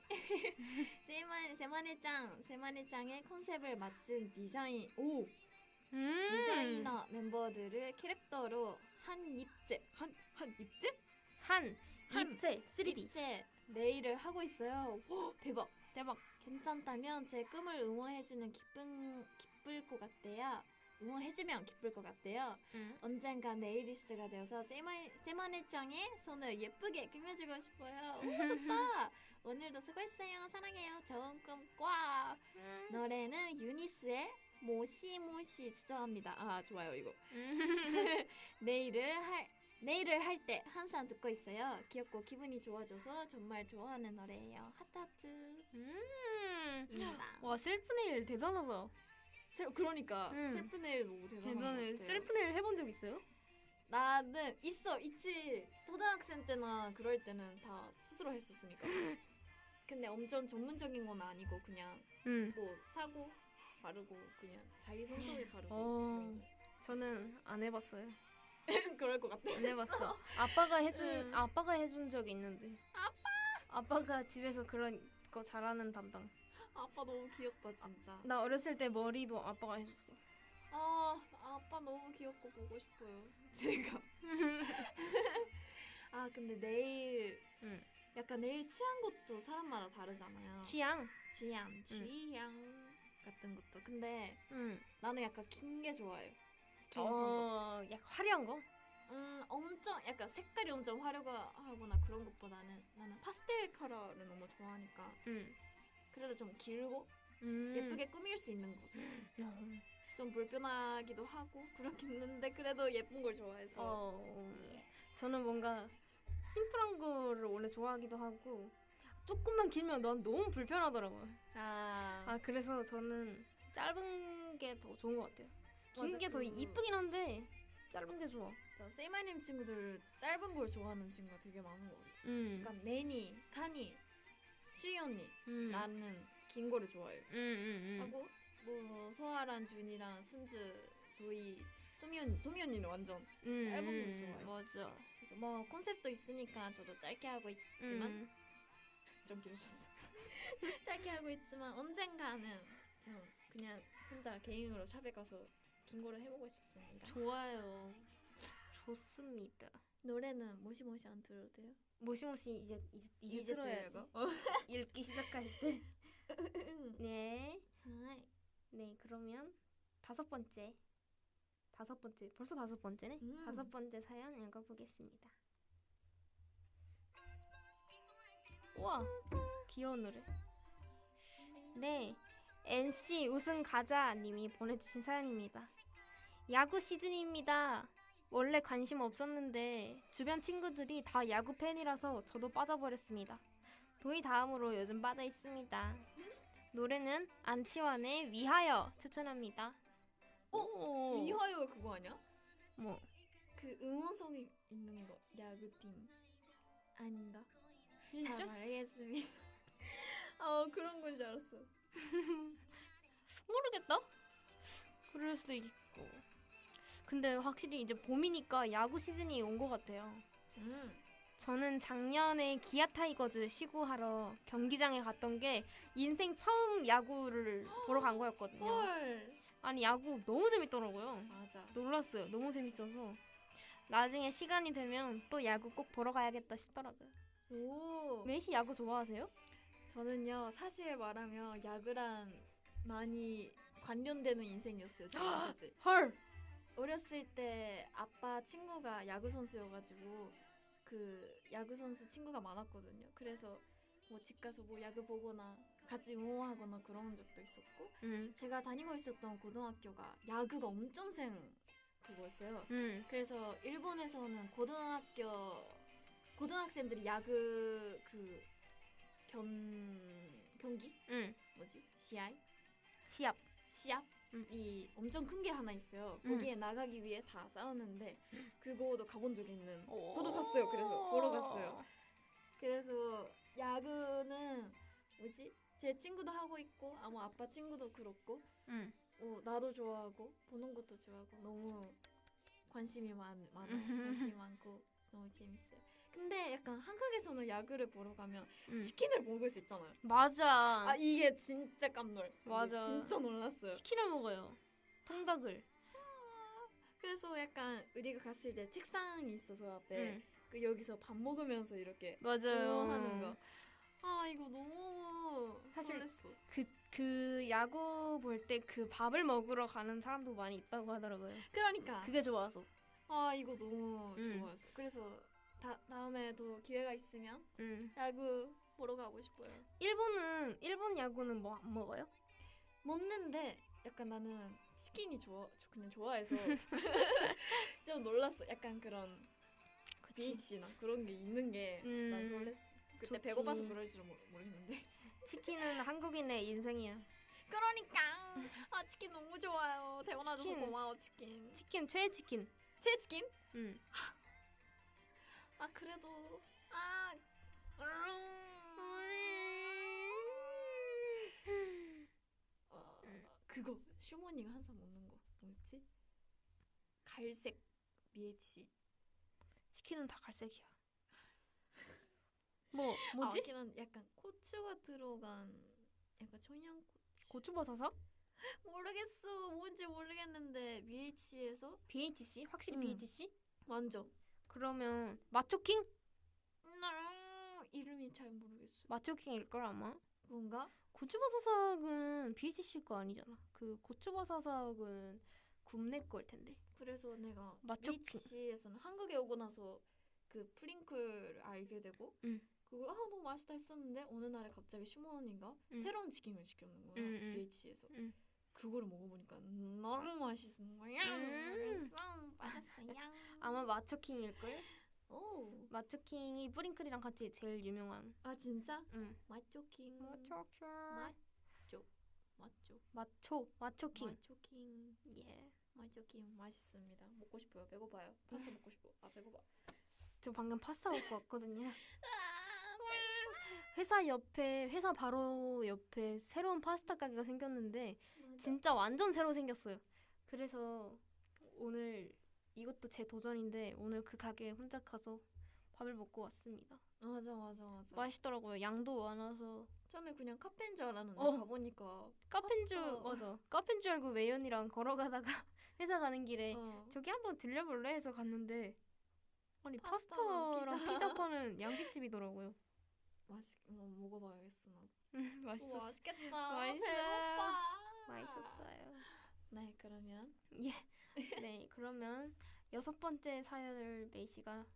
세마네짱의 컨셉을 맞춘 디자이너 멤버들을 캐릭터로 한 입체 3D 네일을 하고 있어요. 오, 대박. 괜찮다면 제 꿈을 응원해주면 기쁠 것 같아요. 언젠가 네일리스트가 되어서 세마네짱의 손을 예쁘게 꾸며주고 싶어요. 오, 좋다. 오늘도 수고했어요. 사랑해요. 좋은 꿈 꽉. 노래는 유니스의 모시모시 추천합니다. 좋아요 이거. 내일을 할 때 항상 듣고 있어요. 귀엽고 기분이 좋아져서 정말 좋아하는 노래예요. 하트하트. 입니다. 와, 셀프네일 대단하다. 그러니까 셀프네일 너무 대단한 것 대단해. 같아요. 셀프네일 해본 적 있어요? 나는 있지. 초등학생 때나 그럴 때는 다 스스로 했었으니까. 근데 엄청 전문적인 건 아니고 그냥 뭐 사고 바르고 그냥 자기 손톱에 바르고. 저는 안 해봤어요. 그럴 것 같아. 안 해봤어. 아빠가 해준 적이 있는데. 아빠가 집에서 그런 거 잘하는 담당. 아빠 너무 귀엽다 진짜. 나 어렸을 때 머리도 아빠가 해줬어. 아빠 너무 귀엽고 보고 싶어요. 제가. 근데 내일 약간 내일 취한 것도 사람마다 다르잖아요. 취향 같은 것도. 근데 나는 약간 긴 게 좋아요. 긴 손톱. 약간 화려한 거? 엄청 약간 색깔이 엄청 화려하거나 그런 것보다는 나는 파스텔 컬러를 너무 좋아하니까. 그래도 좀 길고 예쁘게 꾸밀 수 있는 거 좋아해요. 좀 불편하기도 하고 그렇긴 했는데 그래도 예쁜 걸 좋아해서. 저는 뭔가 심플한 거를 원래 좋아하기도 하고 조금만 길면 난 너무 불편하더라고요. 그래서 저는 짧은 게 더 좋은 것 같아요. 긴 게 더 이쁘긴 한데 짧은 게 좋아. 세이마님 친구들 짧은 걸 좋아하는 친구가 되게 많은 것 같아요. 약간 네니, 카니, 슈이 언니 나는 긴 거를 좋아해요. 하고 뭐 소아랑 준이랑 순주, 도희, 토미 언니는 완전 짧은 걸 좋아해요. 맞아. 그래서 뭐 콘셉트도 있으니까 저도 짧게 하고 있지만 좀 길으셨어. 짧게 하고 있지만 언젠가는 좀 그냥 혼자 개인으로 샵에 가서 긴 거를 해보고 싶습니다. 좋아요. 좋습니다. 노래는 모시모시 안 들어도 돼요? 모시모시 이제 들어야지. 읽기 시작할 때. 네. 네, 그러면 다섯 번째. 벌써 다섯 번째네? 다섯 번째 사연 읽어보겠습니다. 우와, 귀여운 노래. 네, NC 우승 가자 님이 보내주신 사연입니다. 야구 시즌입니다. 원래 관심 없었는데 주변 친구들이 다 야구 팬이라서 저도 빠져버렸습니다. 도희 다음으로 요즘 빠져 있습니다. 노래는 안치환의 위하여 추천합니다. 위하여 그거 아니야? 뭐? 그 응원송이 있는 거 야구팀 아닌가? 진짜? 잘 알겠습니다. 그런 건 줄 알았어. 모르겠다. 그럴 수도 있고. 근데 확실히 이제 봄이니까 야구 시즌이 온 것 같아요. 저는 작년에 기아 타이거즈 시구하러 경기장에 갔던 게 인생 처음 야구를 보러 간 거였거든요. 헐. 아니 야구 너무 재밌더라고요. 맞아. 놀랐어요. 너무 재밌어서 나중에 시간이 되면 또 야구 꼭 보러 가야겠다 싶더라고요. 메이씨 야구 좋아하세요? 저는요 사실 말하면 야구랑 많이 관련되는 인생이었어요 지금까지. 헐. 어렸을 때 아빠 친구가 야구 선수여가지고 그 야구 선수 친구가 많았거든요. 그래서 뭐 집 가서 뭐 야구 보거나 같이 응원하거나 그런 적도 있었고 제가 다니고 있었던 고등학교가 야구가 엄청 센 그거였어요. 그래서 일본에서는 고등학생들이 야구 그 경기? 뭐지? 시합이 엄청 큰 게 하나 있어요. 거기에 나가기 위해 다 싸우는데 그거도 가본 적이 있는. 저도 갔어요. 그래서 보러 갔어요. 그래서 야구는 뭐지? 제 친구도 하고 있고 아마 아빠 친구도 그렇고 나도 좋아하고 보는 것도 좋아하고 너무 관심이 많아요. 관심이 많고 너무 재밌어요. 근데 약간 한국에서는 야구를 보러 가면 치킨을 먹을 수 있잖아요. 맞아. 이게 진짜 깜놀. 맞아. 진짜 놀랐어요. 치킨을 먹어요. 통닭을. 그래서 약간 우리가 갔을 때 책상이 있어서 앞에 그 여기서 밥 먹으면서 이렇게 맞아요. 하는 거. 이거 너무 사실 설렜어. 그 야구 볼 때 그 밥을 먹으러 가는 사람도 많이 있다고 하더라고요. 그러니까. 그게 좋아서. 이거 너무 좋아했어. 그래서 다음에도 기회가 있으면 야구 보러 가고 싶어요. 일본 야구는 뭐 안 먹어요? 먹는데 약간 나는 치킨이 그냥 좋아해서 좀 놀랐어. 약간 그런 BH나 그런 게 있는 게 난 설렜어. 그때 좋지. 배고파서 그럴 줄은 모르겠는데. 치킨은 한국인의 인생이야. 그러니까 아 치킨 너무 좋아요. 태어나줘서 치킨. 고마워 치킨. 치킨 최애 치킨. 제 치킨? 응. 아 그래도 그거 슈머니가 항상 먹는 거 뭐였지? 갈색 BH. 치킨은 다 갈색이야. 뭐지? 걔는 약간 고추가 들어간 약간 청양고추. 고추버섯서? 모르겠어. 뭔지 모르겠는데 BH에서 BHC? 확실히 응. BHC? 완전 그러면 마초킹? 이름이 잘 모르겠어. 마초킹일 걸 아마. 뭔가? 고추버섯은 BHC 거 아니잖아. 그 고추버섯은 굽네 거일 텐데. 그래서 내가 마초킹. BH에서는 한국에 오고 나서 그 프링클 알게 되고 그걸 너무 맛있다 했었는데 어느 날에 갑자기 슈머니가 새로운 치킨을 시켰는 거야. BH에서. 그거를 먹어보니까 너무 맛있는 거야. 그래서 맛있어요. 아마 마초킹일 걸. 오. 마초킹이 뿌링클이랑 같이 제일 유명한. 아 진짜? 응. 마초킹. 마초킹. 마초킹. 마초킹. 예. 마초킹 맛있습니다. 먹고 싶어요. 배고파요. 파스타 먹고 싶어. 배고파. 저 방금 파스타 먹고 왔거든요. 회사 바로 옆에 새로운 파스타 가게가 생겼는데 맞아. 진짜 완전 새로 생겼어요. 그래서 오늘 이것도 제 도전인데 오늘 그 가게에 혼자 가서 밥을 먹고 왔습니다. 맞아. 맛있더라고요. 양도 많아서. 처음에 그냥 카페인 줄 알았는데 가보니까 카페인 줄 맞아. 카페인 줄 알고 외연이랑 걸어가다가 회사 가는 길에 저기 한번 들려볼래 해서 갔는데 아니 파스타랑 피자 파는 양식집이더라고요. 먹어봐야겠어 나. 맛있었어. 맛있겠다. 맛있어요. 배고파. 맛있었어요. 네 그러면 네 그러면 6번째 사연을 메이 씨가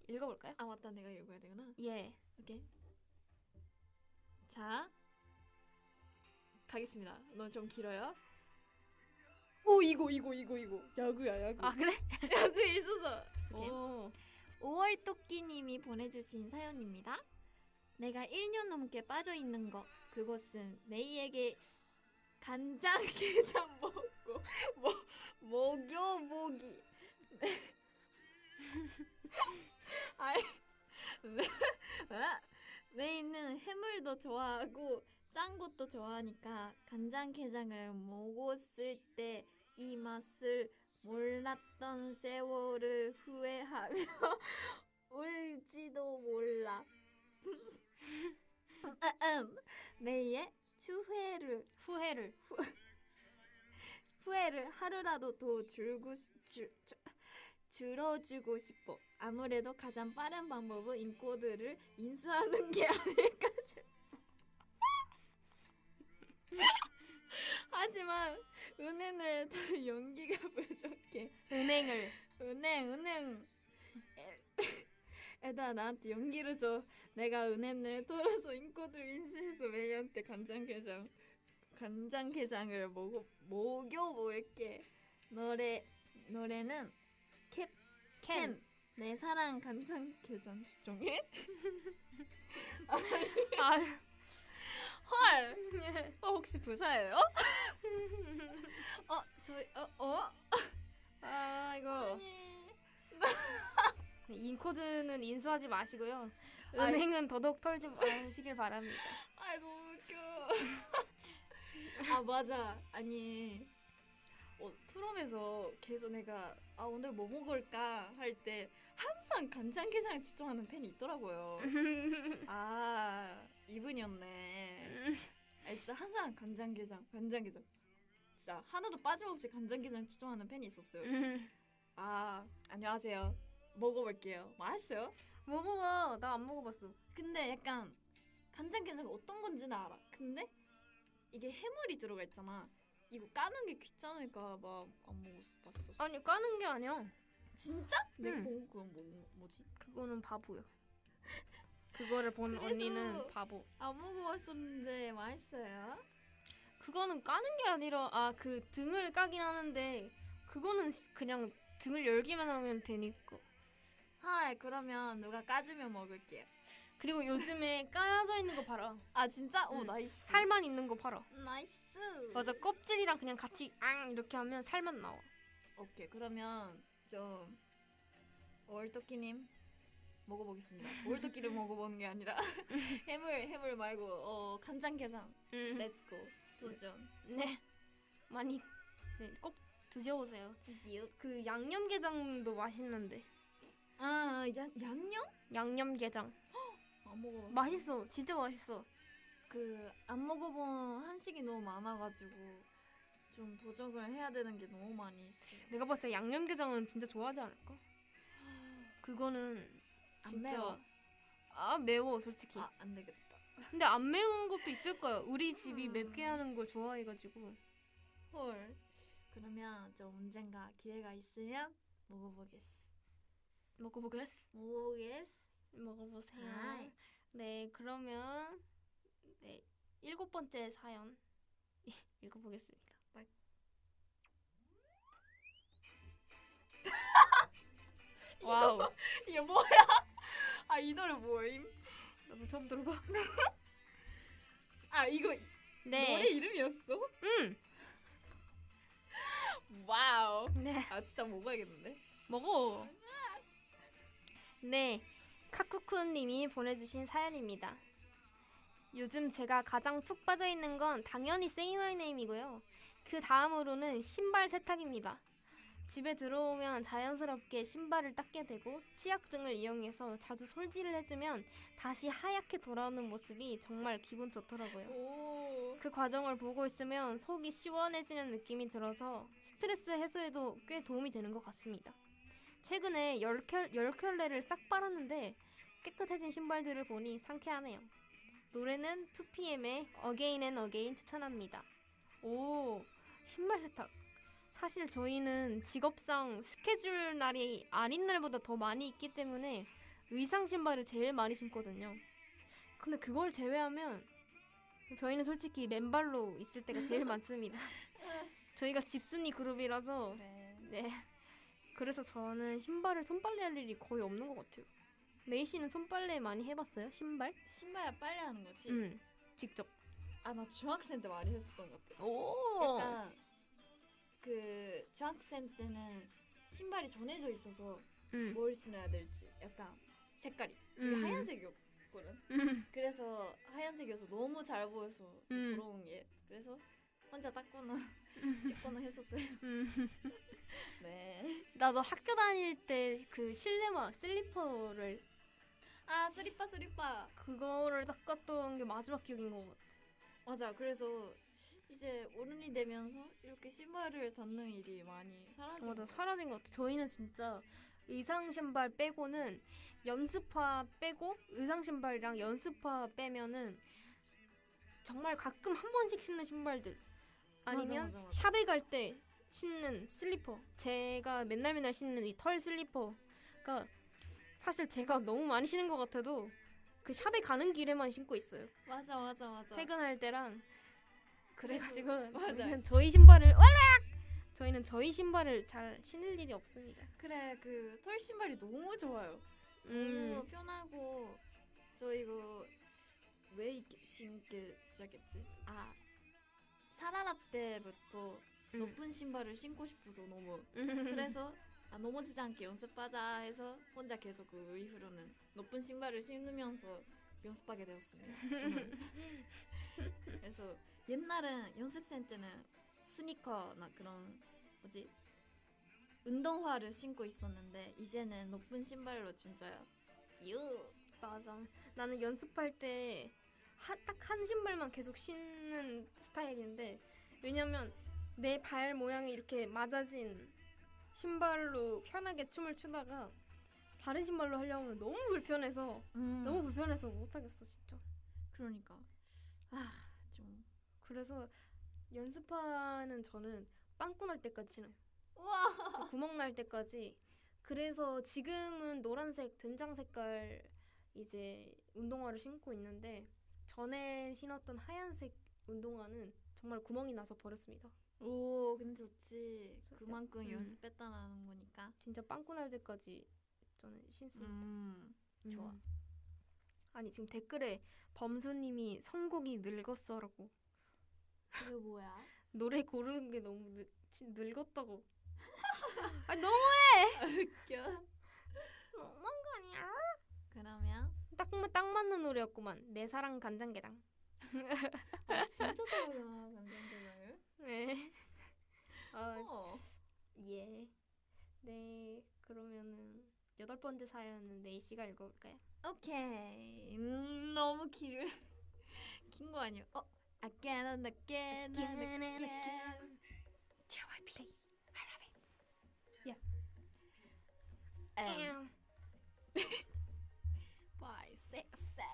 읽어볼까요? 맞다 내가 읽어야 되구나. 예. 오케이. 자 가겠습니다. 너 좀 길어요. 오 이거 야구야 야구. 아 그래? 야구에 있어서. 오케이. 오. 5월 토끼님이 보내주신 사연입니다. 내가 1년 넘게 빠져있는 것 그것은 메이에게 간장게장 먹고 먹여보기. 메이는 해물도 좋아하고 짠 것도 좋아하니까 간장게장을 먹었을 때 이 맛을 몰랐던 세월을 후회하며 울지도 몰라. 메이의 후회를 하루라도 더 줄여주고 싶어. 아무래도 가장 빠른 방법은 인코드를 인수하는 게 아닐까 싶어. 하지만 은행을 더 용기가 부족해. 은행을. 은행. 애들아 나한테 용기를 줘. 내가 은행을 털어서 인코드를 인수해서 메이한테 간장게장을 먹여볼게. 노래는 캔. 내 사랑 간장게장 추종해. 헐. 혹시 부사예요? 이거 아니. 인코드는 인수하지 마시고요. 은행은 더더욱 털지 마시길 바랍니다. 너무 웃겨. 맞아. 아니 프롬에서 계속 내가 오늘 뭐 먹을까 할 때 항상 간장게장 추천하는 팬이 있더라고요. 이분이었네. 진짜 항상 간장게장 진짜 하나도 빠짐없이 간장게장 추천하는 팬이 있었어요. 안녕하세요. 먹어볼게요. 맛있어요? 먹어봐. 나 안 먹어봤어. 근데 약간 간장게장 어떤 건지는 알아. 근데 이게 해물이 들어가 있잖아. 이거 까는 게 귀찮으니까 막 안 먹어봤었어. 아니 까는 게 아니야. 진짜? 내가 응. 먹은 그건 뭐지? 그거는 바보야. 그거를 본 언니는 바보. 안 먹어봤었는데 맛있어요? 그거는 까는 게 아니라 그 등을 까긴 하는데 그거는 그냥 등을 열기만 하면 되니까. 그러면 누가 까주면 먹을게요. 그리고 요즘에 까져 있는 거 팔아. 아 진짜? 오 나이스. 살만 있는 거 팔아. 나이스. 맞아, 껍질이랑 그냥 같이 앙 이렇게 하면 살만 나와. 오케이, 그러면 좀 월토끼님 먹어보겠습니다. 월토끼를 먹어보는 게 아니라 해물 말고 간장게장. 렛츠고 도전. 네, 많이 꼭 드셔보세요. 그 양념게장도 맛있는데. 아 양념? 양념게장 안 먹어봤어. 맛있어, 진짜 맛있어. 그 안 먹어본 한식이 너무 많아가지고 좀 도전을 해야 되는 게 너무 많이 있어. 내가 봤을 때 양념게장은 진짜 좋아하지 않을까? 그거는 안 진짜 매워. 매워 솔직히. 안 되겠다. 근데 안 매운 것도 있을 거야. 우리 집이 음. 맵게 하는 걸 좋아해가지고. 헐. 그러면 좀 언젠가 기회가 있으면 먹어보겠어. 먹어보세요. 아이. 네, 그러면 7번째 사연 읽어보겠습니다. 와우, 이게 뭐야? 이 노래 뭐임? 나도 처음 들어봐. 이거 네. 노래 이름이었어? 와우. 네. 진짜 먹어야겠는데? 먹어. 네, 카쿠쿤님이 보내주신 사연입니다. 요즘 제가 가장 푹 빠져있는 건 당연히 Say My Name이고요. 그 다음으로는 신발 세탁입니다. 집에 들어오면 자연스럽게 신발을 닦게 되고 치약 등을 이용해서 자주 솔질을 해주면 다시 하얗게 돌아오는 모습이 정말 기분 좋더라고요. 오. 그 과정을 보고 있으면 속이 시원해지는 느낌이 들어서 스트레스 해소에도 꽤 도움이 되는 것 같습니다. 최근에 10켤레를 싹 빨았는데 깨끗해진 신발들을 보니 상쾌하네요. 노래는 2PM의 Again and Again 추천합니다. 오, 신발 세탁. 사실 저희는 직업상 스케줄 날이 아닌 날보다 더 많이 있기 때문에 의상 신발을 제일 많이 신거든요. 근데 그걸 제외하면 저희는 솔직히 맨발로 있을 때가 제일 많습니다. 저희가 집순이 그룹이라서 네. 그래서 저는 신발을 손빨래할 일이 거의 없는 것 같아요. 메이 씨는 손빨래 많이 해봤어요? 신발? 신발 빨래하는 거지? 직접. 나 중학생 때 많이 했었던 것 같아. 오. 약간 그 중학생 때는 신발이 정해져 있어서 뭘 신어야 될지 약간 색깔이 이게 하얀색이었거든. 그래서 하얀색이어서 너무 잘 보여서 더러운 게 그래서 혼자 닦거나 씻거나 했었어요. 네. 나도 학교 다닐 때 그 실내화 슬리퍼를 스리빠 그거를 닦았던 게 마지막 기억인 것 같아. 맞아. 그래서 이제 어른이 되면서 이렇게 신발을 닦는 일이 많이 사라진 것 같아. 사라진 것 같아. 저희는 진짜 의상 신발 빼고는 연습화 빼고 의상 신발이랑 연습화 빼면은 정말 가끔 한 번씩 신는 신발들 아니면 맞아. 샵에 갈 때 신는 슬리퍼. 제가 맨날 신는 이 털 슬리퍼가 사실 제가 너무 많이 신는 것 같아도 그 샵에 가는 길에만 신고 있어요. 맞아. 퇴근할 때랑 그래가지고 맞아. 저희는 저희 신발을 잘 신을 일이 없습니다. 그래, 그 털 신발이 너무 좋아요. 너무 편하고 저 이거 왜 신게 시작했지? 샤라라 때부터 높은 신발을 신고 싶어서 너무 그래서 넘어지지 않게 연습하자 해서 혼자 계속 그 이후로는 높은 신발을 신으면서 연습하게 되었습니다. 그래서 옛날은 연습생 때는 스니커나 그런 운동화를 신고 있었는데 이제는 높은 신발로 진짜 맞아. 나는 연습할 때 딱 한 신발만 계속 신는 스타일인데 왜냐면 내 발 모양이 이렇게 맞아진 신발로 편하게 춤을 추다가 다른 신발로 하려면 너무 불편해서 못하겠어 진짜. 그러니까 좀 그래서 연습하는 저는 빵꾸 날 때까지 신어요. 우와. 구멍 날 때까지. 그래서 지금은 노란색 된장 색깔 이제 운동화를 신고 있는데 전에 신었던 하얀색 운동화는 정말 구멍이 나서 버렸습니다. 오, 근데 좋지. 그만큼 연습했다는 거니까. 진짜 빵꾸 날 때까지 저는 신습니다. 좋아. 아니 지금 댓글에 범수님이 선곡이 늙었어라고. 그게 뭐야? 노래 고르는 게 너무 늙었다고. 아니 너무해. 웃겨. 너무한 거 아니야? 그러면 딱 맞는 노래였구만. 내 사랑 간장게장. 진짜 좋아요 간장게장을. 네. 예. 네. 그러면은 8번째 사연은 네이씨가 읽어볼까요? 오케이. 너무 긴 거 아니야? Again and again and again. JYP. I love it. Yeah. 5, 6, 7.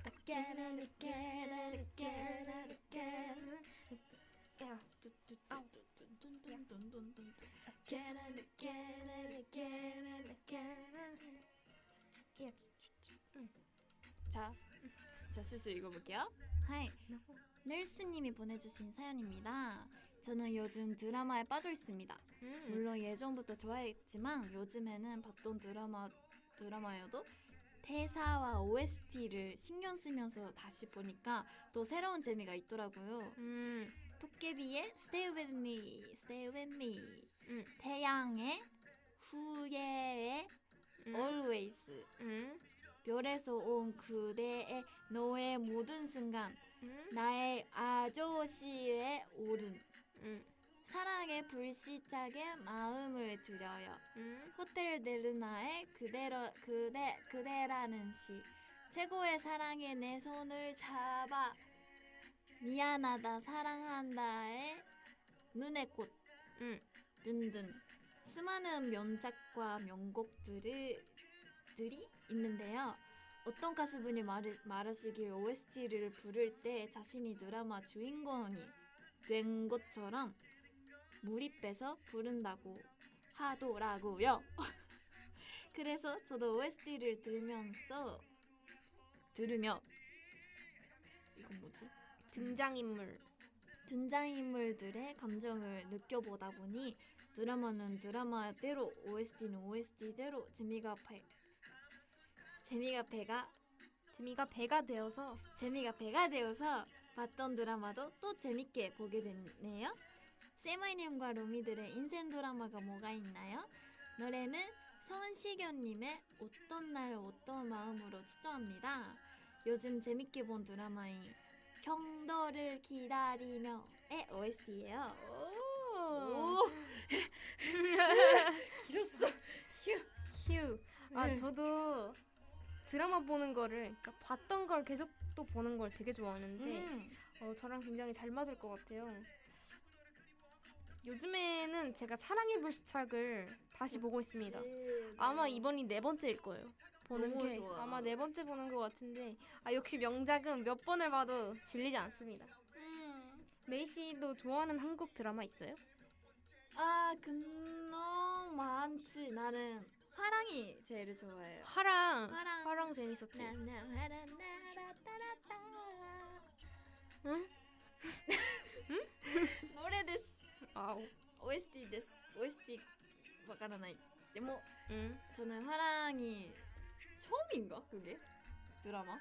Again and again and again and again. Yeah. Again and again and again and again. 자, 슬슬 읽어볼게요. 하이, 넬스님이 보내주신 사연입니다. 저는 요즘 드라마에 빠져 있습니다. 물론 예전부터 좋아했지만 요즘에는 봤던 드라마여도 대사와 OST를 신경 쓰면서 다시 보니까 또 새로운 재미가 있더라고요. 도깨비의 Stay With Me, Stay With Me, 태양의 후예의 Always, 별에서 온 그대의 너의 모든 순간, 나의 아저씨의 오른, 사랑의 불시착에 마음을 들여요. 호텔 델루나의 그대라는 시, 최고의 사랑에 내 손을 잡아, 미안하다 사랑한다의 눈의 꽃 등등 수많은 명작과 명곡들이 있는데요. 어떤 가수분이 말하시길 OST를 부를 때 자신이 드라마 주인공이 된 것처럼 몰입해서 부른다고 하더라고요. 그래서 저도 OST를 들으며 이건 뭐지? 등장인물들의 감정을 느껴보다 보니 드라마는 드라마대로 OST는 OST대로 재미가 배가 되어서 봤던 드라마도 또 재밌게 보게 됐네요. 세마이님과 로미들의 인생 드라마가 뭐가 있나요? 노래는 성시경님의 어떤 날 어떤 마음으로 추천합니다. 요즘 재밌게 본 드라마인 경도를 기다리며의 OST예요. 오. 길었어. 휴. 저도 드라마 보는 거를, 그러니까 봤던 걸 계속 또 보는 걸 되게 좋아하는데 저랑 굉장히 잘 맞을 것 같아요. 요즘에는 제가 사랑의 불시착을 다시 보고 있습니다. 아마 이번이 4번째일 거예요. 보는 게 좋아. 아마 4번째 보는 것 같은데 역시 명작은 몇 번을 봐도 질리지 않습니다. 메이 씨도 좋아하는 한국 드라마 있어요? 너무 많지. 나는 화랑이 제일 좋아해요. 화랑 재밌었지. 응? 노래 데스. 아우. OST 데스. OST わからない. 뭐 저는 화랑이 처음인가 그게 드라마?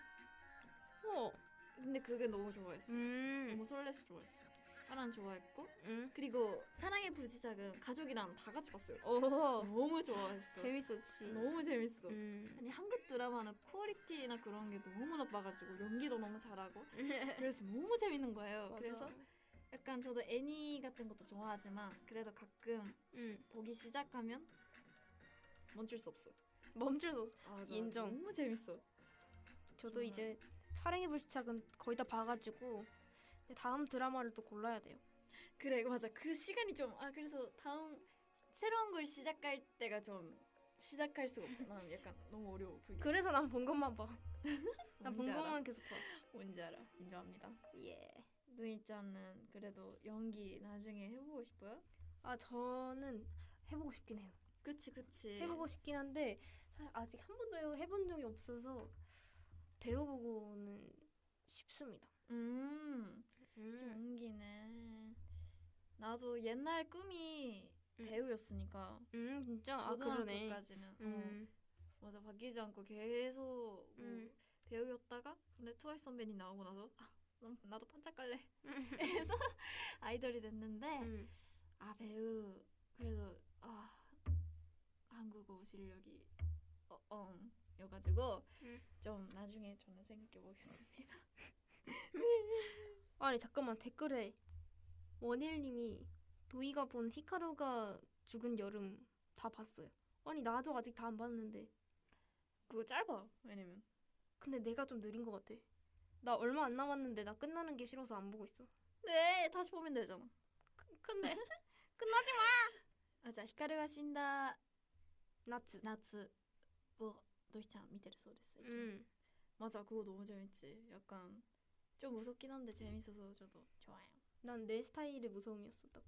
근데 그게 너무 좋아했어. 너무 설레서 좋아했어. 화랑 좋아했고 그리고 사랑의 불시착은 가족이랑 다 같이 봤어요. 너무 좋아했어. 재밌었지. 너무 재밌어. 아니 한국 드라마는 퀄리티나 그런 게 너무 높아가지고 연기도 너무 잘하고 그래서 너무 재밌는 거예요. 맞아. 그래서 약간 저도 애니 같은 것도 좋아하지만 그래도 가끔 보기 시작하면 멈출 수 없어. 인정. 너무 재밌어. 저도 이제 사랑의 불시착은 거의 다 봐가지고 다음 드라마를 또 골라야 돼요. 그래 맞아. 그 시간이 좀 그래서 다음 새로운 걸 시작할 때가 좀 시작할 수가 없어. 나는 약간 너무 어려워 그게. 그래서 난 본 것만 봐. 난 본 것만 계속 봐. 뭔지 알아. 인정합니다. 예. 누이짱은 그래도 연기 나중에 해보고 싶어요? 저는 해보고 싶긴 해요. 그치. 해보고 싶긴 한데 사실 아직 한 번도 해본 적이 없어서 배워보고는 싶습니다. 연기는 나도 옛날 꿈이 배우였으니까. 진짜? 초등학교까지는 맞아, 바뀌지 않고 계속 뭐 배우였다가 근데 트와이스 선배님 나오고 나서 나도 반짝갈래 해서 아이돌이 됐는데 배우 그래도 한국어 실력이 여가지고 좀 나중에 저는 생각해 보겠습니다. 아니 잠깐만, 댓글에 원일님이 도희가 본 히카루가 죽은 여름 다 봤어요. 아니 나도 아직 다 안 봤는데. 그거 짧아. 왜냐면 근데 내가 좀 느린 것 같아. 나 얼마 안 남았는데 나 끝나는 게 싫어서 안 보고 있어. 네, 다시 보면 되잖아. 근데 끝나지 마. 맞아, 히카루가 신다 나츠. 뭐 도희짱見てるそうです. 맞아, 그거 너무 재밌지. 약간 좀 무섭긴 한데 재밌어서 저도 좋아요. 난 내 스타일의 무서움이었어. 딱.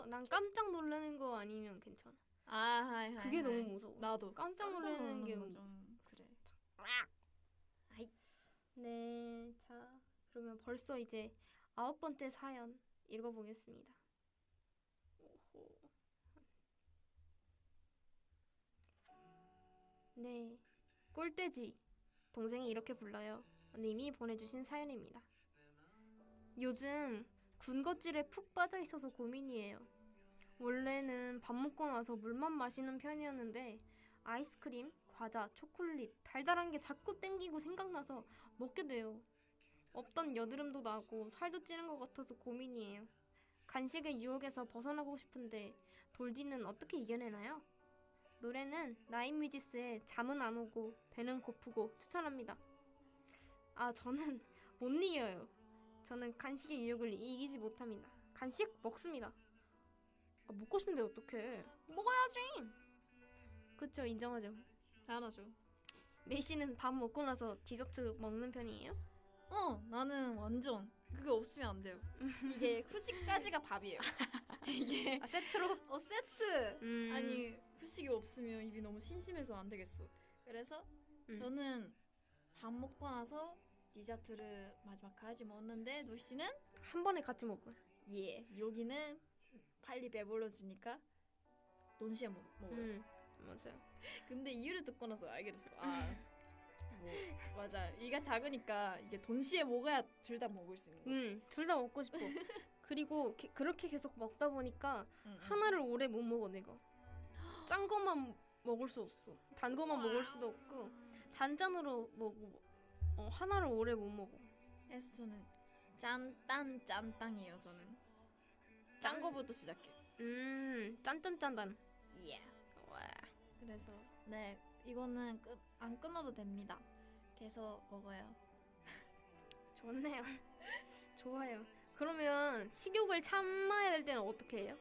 난 깜짝 놀라는 거 아니면 괜찮아. 하이. 그게 너무 무서워. 나도 깜짝 놀라는 게 좀 그래. 네, 자 그러면 벌써 이제 9번째 사연 읽어보겠습니다. 네, 꿀돼지 동생이 이렇게 불러요. 님이 보내주신 사연입니다. 요즘 군것질에 푹 빠져 있어서 고민이에요. 원래는 밥 먹고 나서 물만 마시는 편이었는데 아이스크림, 과자, 초콜릿, 달달한 게 자꾸 땡기고 생각나서 먹게 돼요. 없던 여드름도 나고 살도 찌는 것 같아서 고민이에요. 간식의 유혹에서 벗어나고 싶은데 돌디는 어떻게 이겨내나요? 노래는 나인뮤지스의 잠은 안 오고 배는 고프고 추천합니다. 저는 못 이겨요. 저는 간식의 유혹을 이기지 못합니다. 간식 먹습니다. 먹고 싶은데 어떡해. 먹어야지. 그쵸, 인정하죠. 잘하죠. 메이씨는 밥 먹고 나서 디저트 먹는 편이에요? 나는 완전 그거 없으면 안 돼요. 이게 후식까지가 밥이에요. 이게 세트로? 세트. 아니 후식이 없으면 입이 너무 심심해서 안 되겠어. 그래서 저는 밥 먹고 나서 디저트를 마지막까지 먹는데 노씨는 한 번에 같이 먹어요. 예. 여기는 빨리 배불러지니까 동시에 먹어요. 맞아요. 근데 이유를 듣고 나서 알게 됐어. 맞아. 이가 작으니까 이게 동시에 먹어야 둘 다 먹을 수 있는 거지. 둘 다 먹고 싶어. 그리고 그렇게 계속 먹다 보니까 하나를 오래 못 먹어 내가. 짠 거만 먹을 수 없어. 단 거만 먹을 수도 없고 단짠으로 하나를 오래 못 먹어. 그래서 저는 짠땅이에요. 저는 짠 거부터 시작해. 짠짠짠단. 예. 와. 그래서 네, 이거는 안 끊어도 됩니다. 계속 먹어요. 좋네요. 좋아요. 그러면 식욕을 참아야 될 때는 어떻게 해요?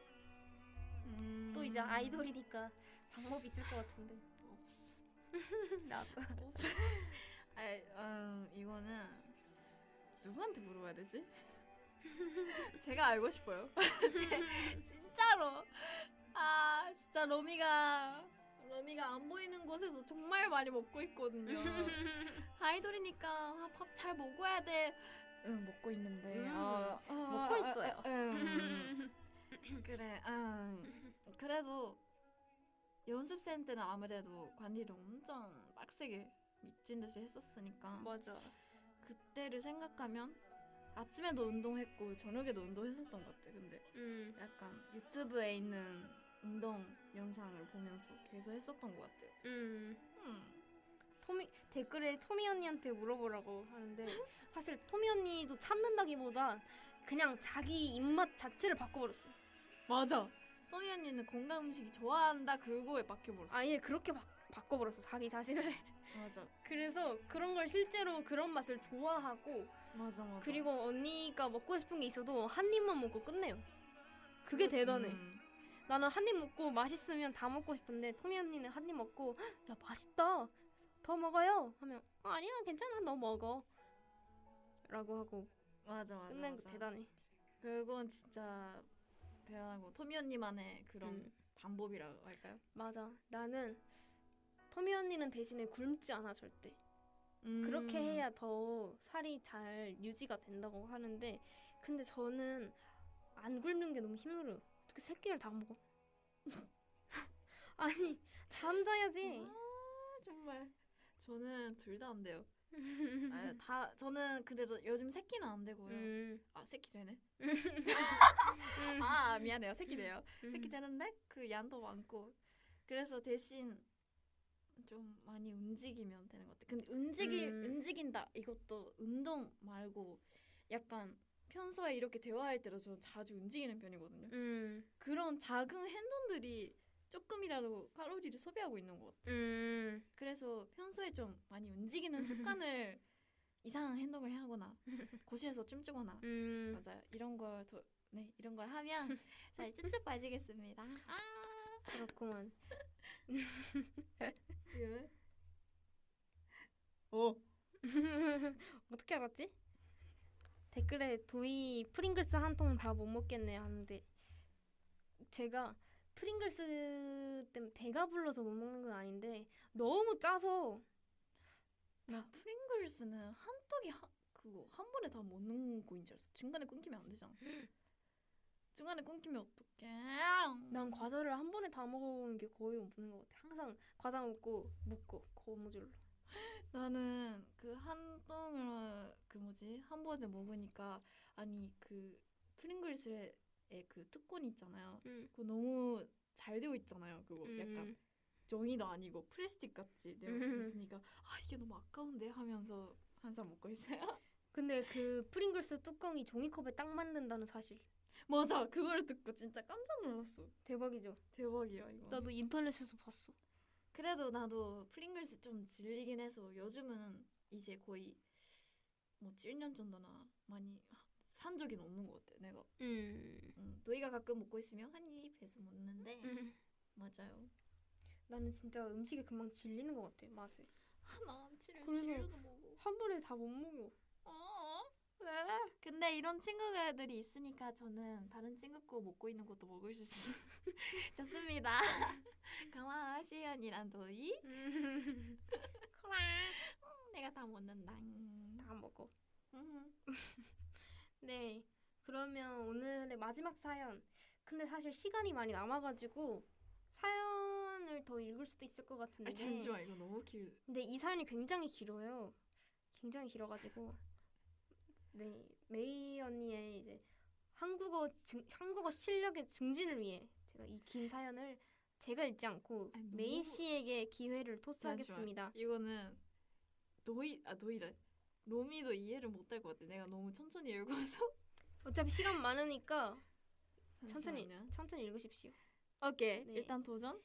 또 이제 아이돌이니까 방법이 있을 것 같은데. 나도. 이거는 누구한테 물어봐야 되지? 제가 알고 싶어요. 진짜로. 진짜 러미가 안 보이는 곳에서 정말 많이 먹고 있거든요. 아이돌이니까 밥 잘 먹어야 돼. 먹고 있는데. 먹고 있어요. 그래. 그래도 연습생 때는 아무래도 관리를 엄청 빡세게 미친 듯이 했었으니까. 맞아. 그때를 생각하면 아침에도 운동했고 저녁에도 운동했었던 것 같아. 근데 약간 유튜브에 있는 운동 영상을 보면서 계속 했었던 것 같아. 댓글에 토미 언니한테 물어보라고 하는데 사실 토미 언니도 참는다기보다 그냥 자기 입맛 자체를 바꿔버렸어. 맞아. 토미 언니는 건강 음식이 좋아한다 그거에 바뀌어버렸어. 아예 그렇게 바꿔버렸어 자기 자신을. 맞아. 그래서 그런 걸 실제로 그런 맛을 좋아하고. 맞아. 그리고 언니가 먹고 싶은 게 있어도 한 입만 먹고 끝내요. 그게 대단해. 나는 한 입 먹고 맛있으면 다 먹고 싶은데 토미 언니는 한 입 먹고 야 맛있다 더 먹어요 하면 아니야 괜찮아 너 먹어 라고 하고. 맞아. 끝낸 거 대단해. 그건 진짜 대단하고 토미 언니만의 그런 방법이라고 할까요? 맞아. 나는 토미 언니는 대신에 굶지 않아 절대. 그렇게 해야 더 살이 잘 유지가 된다고 하는데 근데 저는 안 굶는 게 너무 힘들어요. 어떻게 3끼를 다 먹어? 아니 잠자야지. 정말 저는 둘 다 안 돼요. 저는 그래도 요즘 새끼는 안 되고요. 새끼 되네. 미안해요. 새끼 돼요. 새끼 되는데 그 양도 많고 그래서 대신 좀 많이 움직이면 되는 것 같아. 근데 움직인다 이것도 운동 말고 약간 평소에 이렇게 대화할 때도 저 자주 움직이는 편이거든요. 그런 작은 행동들이 조금이라도 칼로리를 소비하고 있는 것 같아요. 그래서 평소에 좀 많이 움직이는 습관을 이상한 행동을 하거나 거실에서 춤추거나 맞아요. 이런 걸 하면 살 쭉쭉 빠지겠습니다. 그렇구만. 예? 어떻게 알았지? 댓글에 도희 프링글스 한 통 다 못 먹겠네 하는데 제가 프링글스 때문에 배가 불러서 못 먹는 건 아닌데 너무 짜서 나 프링글스는 한 떡이 그거 한 번에 다 먹는 거인 줄 알았어. 중간에 끊기면 안 되잖아. 중간에 끊기면 어떡해. 난 과자를 한 번에 다 먹어보는 게 거의 없는 것 같아. 항상 과자 먹고 거무줄로. 나는 그 한 덩을 한 번에 먹으니까 아니 그 프링글스의 그 뚜껑 있잖아요. 그거 너무 잘 되어 있잖아요. 그거 약간 종이도 아니고 플라스틱 같이 되어 있으니까 이게 너무 아까운데 하면서 항상 먹고 있어요. 근데 그 프링글스 뚜껑이 종이컵에 딱 맞는다는 사실. 맞아. 그걸 듣고 진짜 깜짝 놀랐어. 대박이죠. 대박이야 이거. 나도 인터넷에서 봤어. 그래도 나도 프링글스 좀 질리긴 해서 요즘은 이제 거의 7년 정도나 많이 산 적이 없는 것 같아. 내가. 너희가 가끔 먹고 있으면 한 입 해서 먹는데 맞아요. 나는 진짜 음식에 금방 질리는 것 같아. 맛에. 나 질려도 먹어. 한 번에 다 못 먹어. 왜? 근데 이런 친구들이 있으니까 저는 다른 친구 거 먹고 있는 것도 먹을 수 있어. 좋습니다. 고마워 시연이랑 도희. 내가 다 먹는다. 다 먹어. 네, 그러면 오늘의 마지막 사연. 근데 사실 시간이 많이 남아가지고 사연을 더 읽을 수도 있을 것 같은데. 잠시만 이거 너무 근데 이 사연이 굉장히 길어요. 굉장히 길어가지고. 네, 메이 언니의 이제 한국어 실력의 증진을 위해 제가 이 긴 사연을 제가 읽지 않고 메이 씨에게 기회를 토스하겠습니다. 잠시만. 이거는 도희래. 로미도 이해를 못할 것 같아. 내가 너무 천천히 읽어서. 어차피 시간 많으니까 잠시만요. 천천히 읽으십시오. 오케이. 네. 일단 도전.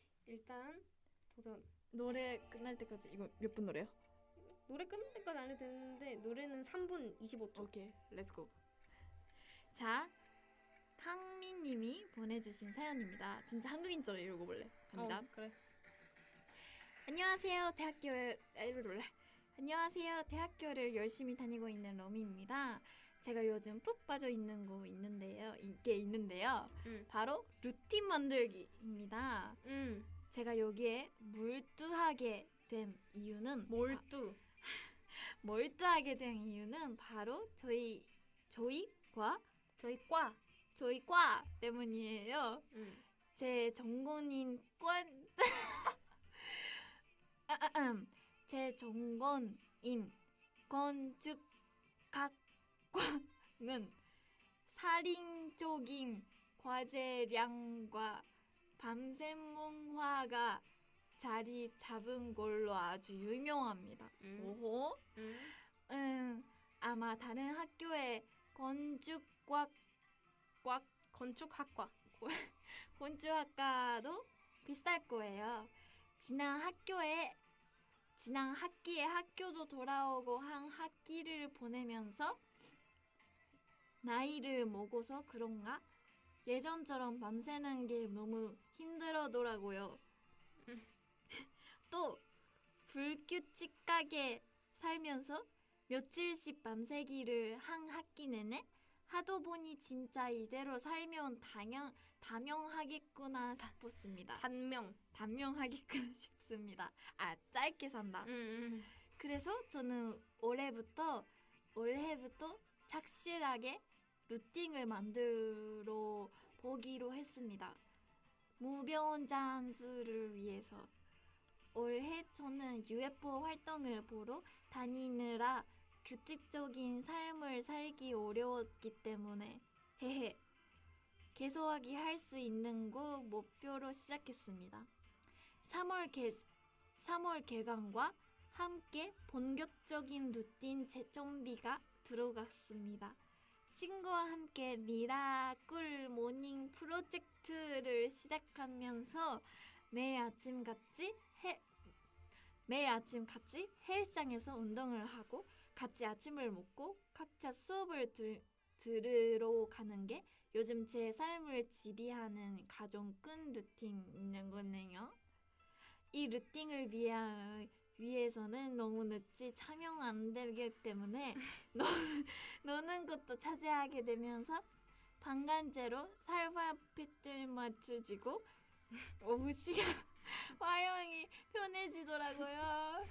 노래 끝날 때까지 이거 몇 분 노래야? 노래 끝날 때까지 안 해도 되는데 노래는 3분 25초. 오케이. 렛츠고. 자, 강민님이 보내주신 사연입니다. 진짜 한국인처럼 읽어볼래? 갑니다. 그래. 안녕하세요. 대학교를 열심히 다니고 있는 러미입니다. 제가 요즘 푹 빠져 있는 게 있는데요. 바로 루틴 만들기입니다. 제가 여기에 몰두하게 된 이유는 바로 저희 과 때문이에요. 제 전공인 건축학과는 살인적인 과제량과 밤샘문화가 자리 잡은 걸로 아주 유명합니다. 아마 다른 학교의 건축학과도 비슷할 거예요. 지난 학기에 학교도 돌아오고 한 학기를 보내면서 나이를 먹어서 그런가 예전처럼 밤새는 게 너무 힘들더라고요. 또 불규칙하게 살면서 며칠씩 밤새기를 한 학기 내내 하다 보니 진짜 이대로 살면 단명하겠구나 싶었습니다. 단명하겠구나 싶습니다. 짧게 산다. 그래서 저는 올해부터 착실하게 루틴을 만들어 보기로 했습니다. 무병장수를 위해서. 올해 저는 UFO 활동을 보러 다니느라 규칙적인 삶을 살기 어려웠기 때문에 헤헤 개소하기 할 수 있는 거 목표로 시작했습니다. 3월 개강과 함께 본격적인 루틴 재정비가 들어갔습니다. 친구와 함께 미라클 모닝 프로젝트를 시작하면서 매일 아침 같이 헬스장에서 운동을 하고 같이 아침을 먹고 각자 수업을 들으러 가는 게 요즘 제 삶을 지배하는 가장 큰 루틴인 거네요. 이 루틴을 위해서는 너무 늦지 참여 안 되기 때문에 노는 것도 자제하게 되면서 방간제로 살밥빛을 맞춰지고 오후시간 화영이 편해지더라고요.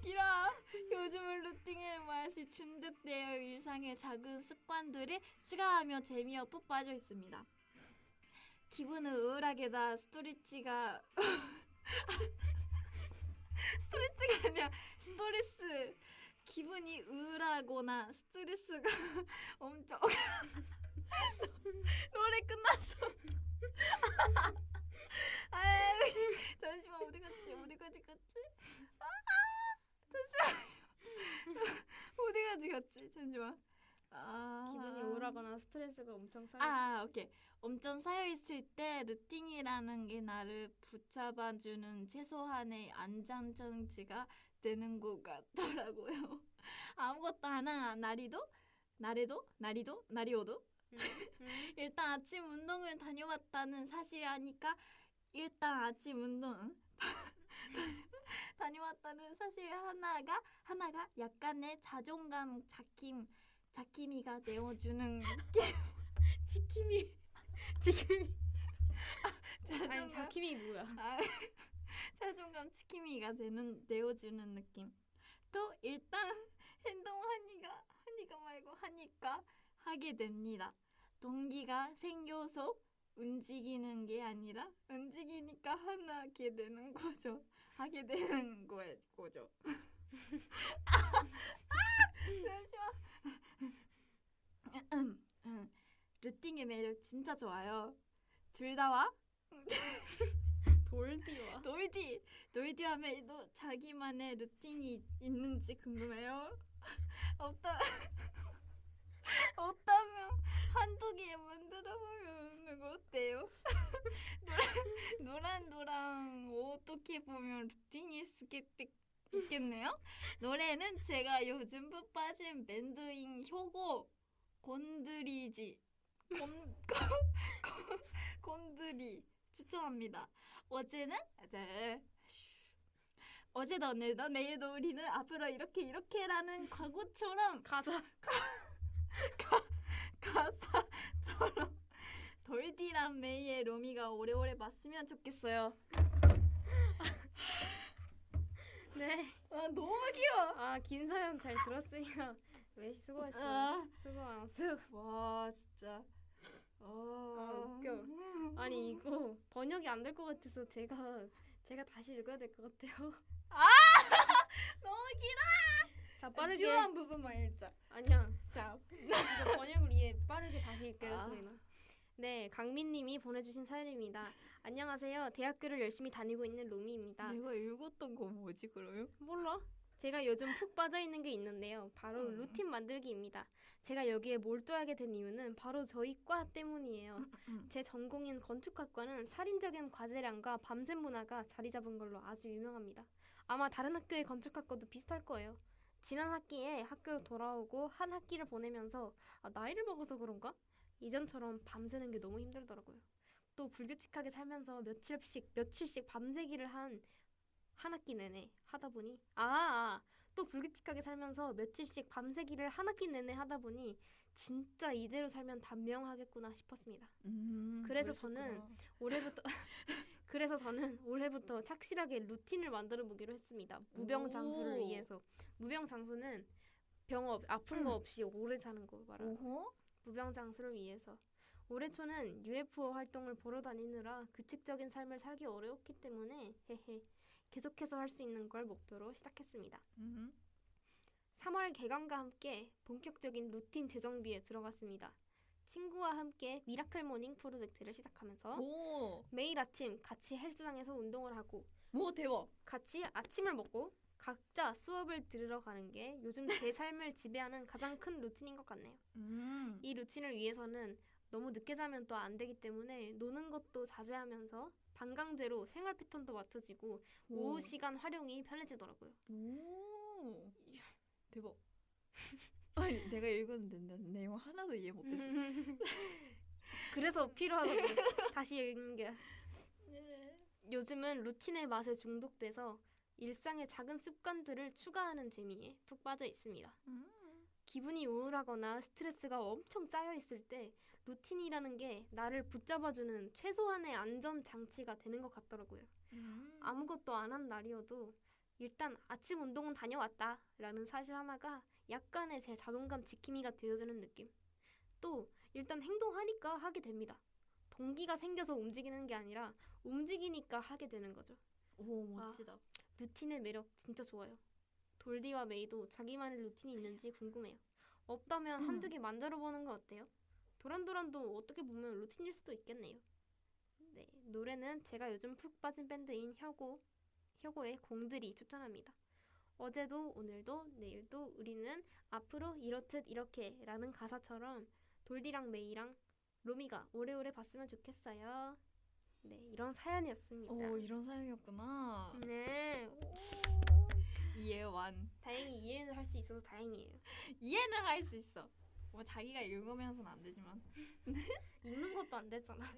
기라 요즘은 루틴의 맛이 중독되어 일상의 작은 습관들을 추가하며 재미어 푹 빠져 있습니다. 기분은 우울하게다 스트레치가 아니야 스트레스 기분이 우울하거나 스트레스가 엄청 노래 끝났어. 잠시만 어디까지 갔지? 어디까지 갔지? 잠시만. 기분이 우울하거나 스트레스가 엄청 쌓여. 오케이. 엄청 쌓여있을 때 루틴이라는 게 나를 붙잡아주는 최소한의 안전장치가 되는 것 같더라고요. 아무것도 하나 날이오도 일단 아침 운동을 다녀왔다는 사실을 아니까 일단 아침 운동 다녀왔다는 사실 하나가 약간의 자존감 자킴이가 되어주는 게 지킴이 아니 자킴이 뭐야? 자존감 지킴이가 되어주는 느낌. 또 일단 하니까 하게 됩니다. 동기가 생겨서 움직이는 게 아니라 움직이니까 하게 되는 거죠. 잠시만. 루틴의 매력 진짜 좋아요. 둘 다 와? 돌디와 매도 자기만의 루틴이 있는지 궁금해요. 없다면 한두 개 만들어보면 어때요? 노란 어떻게 보면 루틴일 수 있겠네요. 노래는 제가 요즘 푹 빠진 밴드인 효고 곤드리 추천합니다. 어제도 오늘도 내일도 우리는 앞으로 이렇게라는 과거처럼 가사처럼 돌디랑 메이의 로미가 오래오래 봤으면 좋겠어요. 네. 너무 길어. 긴 사연 잘 들었으니까 왜 수고했어. 수고왕수. 와 진짜. 웃겨. 아니 이거 번역이 안 될 것 같아서 제가 다시 읽어야 될 것 같아요. 너무 길어. 자 빠르게. 중요한 부분만 읽자. 아니야. 자 이거 번역을 위해 빠르게 다시 읽게요, 소희나. 네, 강민님이 보내주신 사연입니다. 안녕하세요. 대학교를 열심히 다니고 있는 로미입니다. 내가 읽었던 거 뭐지 그러면? 몰라. 제가 요즘 푹 빠져있는 게 있는데요. 바로 루틴 만들기입니다. 제가 여기에 몰두하게 된 이유는 바로 저희 과 때문이에요. 제 전공인 건축학과는 살인적인 과제량과 밤샘 문화가 자리 잡은 걸로 아주 유명합니다. 아마 다른 학교의 건축학과도 비슷할 거예요. 지난 학기에 학교로 돌아오고 한 학기를 보내면서 나이를 먹어서 그런가? 이전처럼 밤새는 게 너무 힘들더라고요. 또 불규칙하게 살면서 며칠씩 밤새기를 한 학기 내내 하다 보니 또 불규칙하게 살면서 며칠씩 밤새기를 한 학기 내내 하다 보니 진짜 이대로 살면 단명하겠구나 싶었습니다. 그래서 저는 올해부터 착실하게 루틴을 만들어 보기로 했습니다. 무병장수를 위해서. 무병장수는 아픈 거 없이 오래 사는 거 말하는. 무병장수를 위해서. 올해 초는 UFO 활동을 보러 다니느라 규칙적인 삶을 살기 어려웠기 때문에 계속해서 할 수 있는 걸 목표로 시작했습니다. 3월 개강과 함께 본격적인 루틴 재정비에 들어갔습니다. 친구와 함께 미라클 모닝 프로젝트를 시작하면서 매일 아침 같이 헬스장에서 운동을 하고 대박! 같이 아침을 먹고 각자 수업을 들으러 가는 게 요즘 제 삶을 지배하는 가장 큰 루틴인 것 같네요. 이 루틴을 위해서는 너무 늦게 자면 또 안 되기 때문에 노는 것도 자제하면서 반강제로 생활 패턴도 맞춰지고 오후 시간 활용이 편해지더라고요. 대박. 아니 내가 읽었는데 내용 하나도 이해 못했어. 그래서 필요하다고 다시 읽는 게. 요즘은 루틴의 맛에 중독돼서 일상의 작은 습관들을 추가하는 재미에 푹 빠져 있습니다. 기분이 우울하거나 스트레스가 엄청 쌓여 있을 때 루틴이라는 게 나를 붙잡아주는 최소한의 안전 장치가 되는 것 같더라고요. 아무것도 안 한 날이어도 일단 아침 운동은 다녀왔다 라는 사실 하나가 약간의 제 자존감 지킴이가 되어주는 느낌. 또 일단 행동하니까 하게 됩니다. 동기가 생겨서 움직이는 게 아니라 움직이니까 하게 되는 거죠. 오 멋지다. 루틴의 매력 진짜 좋아요. 돌디와 메이도 자기만의 루틴이 있는지 궁금해요. 없다면 한두 개 만들어보는 거 어때요? 도란도란도 어떻게 보면 루틴일 수도 있겠네요. 네, 노래는 제가 요즘 푹 빠진 밴드인 혁오의 공들이 추천합니다. 어제도 오늘도 내일도 우리는 앞으로 이렇듯 이렇게 라는 가사처럼 돌디랑 메이랑 로미가 오래오래 봤으면 좋겠어요. 네, 이런 사연이었습니다. 오 이런 사연이었구나. 네. 이해 완. 다행히 이해는 할 수 있어서 다행이에요. 이해는 할 수 있어. 뭐 자기가 읽으면서는 안 되지만. 읽는 것도 안 됐잖아.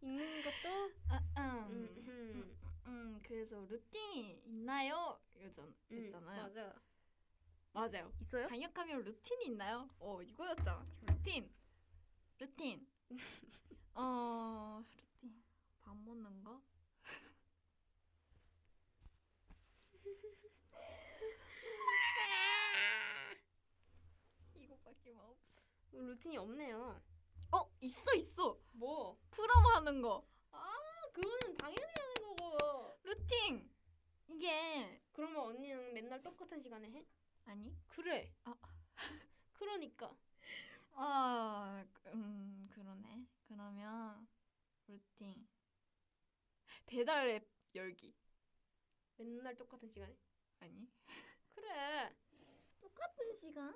읽는 것도 그래서 루틴이 있나요? 였잖아요. 맞아요. 있어요? 강력하면 루틴이 있나요? 이거였잖아. 루틴. 루틴. 밥 먹는 거? 이거밖에 없어. 루틴이 없네요. 있어. 뭐? 프롬 하는 거. 그거는 당연히 하는 거고. 루틴. 이게 그러면 언니는 맨날 똑같은 시간에 해? 아니? 그래. 그러니까. 그러네. 그러면 루틴. 배달 앱 열기. 맨날 똑같은 시간에? 아니? 그래. 똑같은 시간?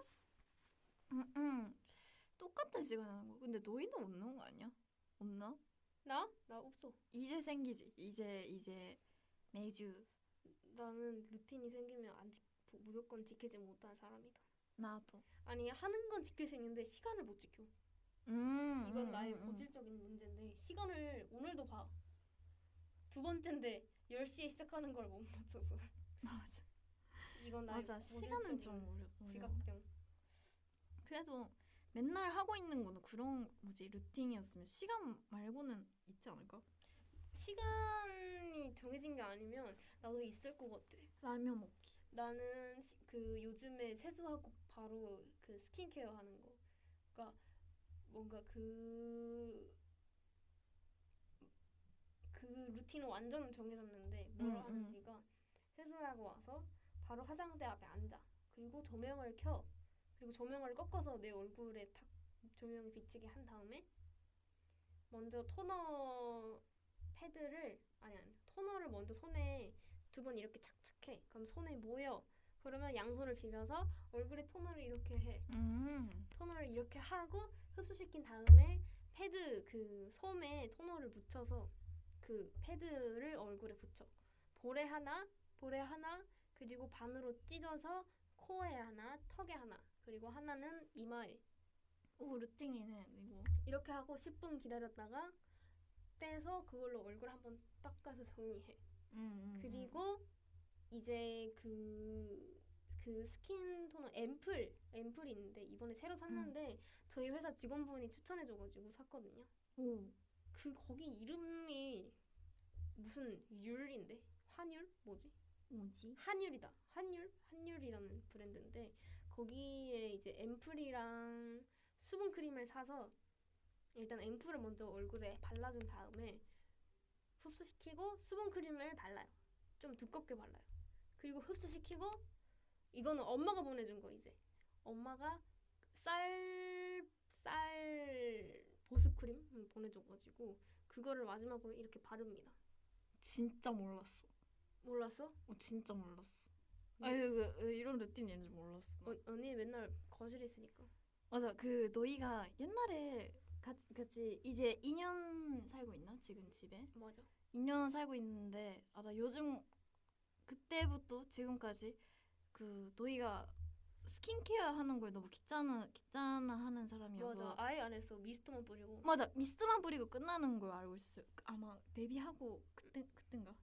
똑같은 시간에 하는 거. 근데 너희는 없는 거 아니야? 없나? 나? 나 없어. 이제 생기지. 이제 매주. 나는 루틴이 생기면 무조건 지키지 못하는 사람이다. 나도. 아니 하는 건 지킬 수 있는데 시간을 못 지켜. 이건 나의 본질적인 문제인데 시간을 오늘도 봐. 두 번째인데 10시에 시작하는 걸 못 맞춰서. 맞아. 이건 나의 맞아. 시간은 좀 어려워. 지각병. 그래도 맨날 하고 있는 거는 그런 루틴이었으면 시간 말고는 있지 않을까? 시간이 정해진 게 아니면 나도 있을 것 같아. 라면 먹기. 나는 그 요즘에 세수하고 바로 그 스킨케어 하는 거. 그러니까 뭔가 그 루틴은 완전 정해졌는데 뭘 하는지가 세수하고 와서 바로 화장대 앞에 앉아. 그리고 조명을 켜. 그리고 조명을 꺾어서 내 얼굴에 탁 조명이 비치게 한 다음에 먼저 토너를 먼저 손에 두 번 이렇게 착착해. 그럼 손에 모여. 그러면 양손을 비벼서 얼굴에 토너를 이렇게 해. 토너를 이렇게 하고 흡수시킨 다음에 패드 그 솜에 토너를 묻혀서 그 패드를 얼굴에 붙여. 볼에 하나, 그리고 반으로 찢어서 코에 하나, 턱에 하나, 그리고 하나는 이마에. 오 루틴이네 이거. 이렇게 하고 10분 기다렸다가 떼서 그걸로 얼굴 한번 닦아서 정리해. 그리고 이제 그 스킨 토너 앰플이 있는데 이번에 새로 샀는데 저희 회사 직원분이 추천해줘가지고 샀거든요. 거기 이름이 무슨 율인데? 환율? 뭐지? 한율이다. 한율이라는 브랜드인데 거기에 이제 앰플이랑 수분 크림을 사서 일단 앰플을 먼저 얼굴에 발라준 다음에 흡수시키고 수분 크림을 발라요. 좀 두껍게 발라요. 그리고 흡수시키고 이거는 엄마가 보내준 거 이제. 엄마가 쌀 보습 크림 보내줘가지고 그거를 마지막으로 이렇게 바릅니다. 진짜 몰랐어. 몰랐어? 진짜 몰랐어. 네. 아유 이런 루틴이 있는지 몰랐어. 언니 맨날 거실에 있으니까. 맞아. 그 너희가 옛날에 같이 이제 2년 살고 있나? 지금 집에? 맞아. 2년 살고 있는데 나 요즘 그때부터 지금까지 그 너희가 스킨케어 하는 걸 너무 귀찮아하는 사람이어서. 맞아. 아예 안 했어. 미스트만 뿌리고. 맞아. 미스트만 뿌리고 끝나는 걸 알고 있었어요. 아마 데뷔하고 그땐가.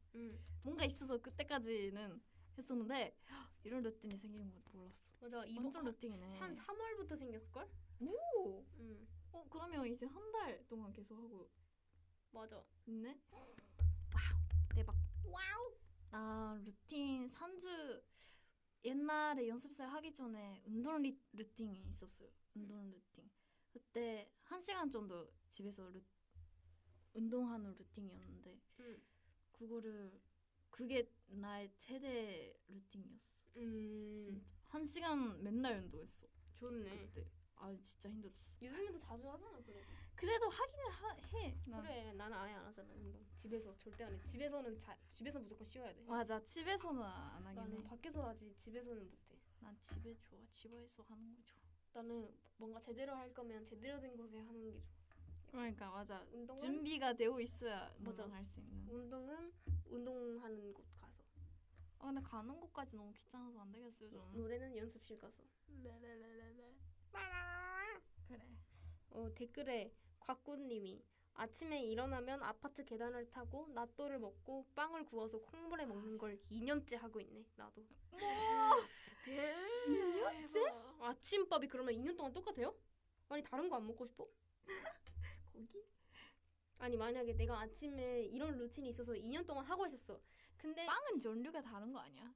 뭔가 있어서 그때까지는 했었는데 이런 루틴이 생긴 거 몰랐어. 맞아. 완전 루틴이네. 한 3월부터 생겼을걸? 오. 그러면 이제 한 달 동안 계속 하고. 맞아. 있네. 와우. 대박. 와우. 나 루틴 3주 옛날에 연습생 하기 전에 운동 루틴이 있었어요. 운동 루틴. 그때 1시간 정도 집에서 운동하는 루틴이었는데 그게 나의 최대 루틴이었어. 진짜 1시간 맨날 운동했어. 좋네. 그때 진짜 힘들었어. 요즘에도 자주 하잖아. 그래도 하기는 해. 그래, 나는 아예 안 하잖아. 운동. 집에서 절대 안 해. 집에서 무조건 쉬어야 돼. 맞아. 집에서는 안 하긴 나는 해. 밖에서 하지 집에서는 못해. 난 집에 좋아. 집에서 하는 거 좋아. 나는 뭔가 제대로 할 거면 제대로 된 곳에 하는 게 좋아. 그러니까 맞아. 운동은 준비가 되어 있어야 맞아. 할 수 있는. 운동은 운동하는 곳 가서. 근데 가는 곳까지 너무 귀찮아서 안 되겠어요 저는. 노래는 연습실 가서. 그래. 댓글에 곽구님이 아침에 일어나면 아파트 계단을 타고 낫또를 먹고 빵을 구워서 콩물에 먹는 걸 2년째 하고 있네. 나도. 2년째? 아침밥이 그러면 2년 동안 똑같아요? 아니 다른 거 안 먹고 싶어? 거기? 아니 만약에 내가 아침에 이런 루틴이 있어서 2년 동안 하고 있었어. 근데 빵은 종류가 다른 거 아니야?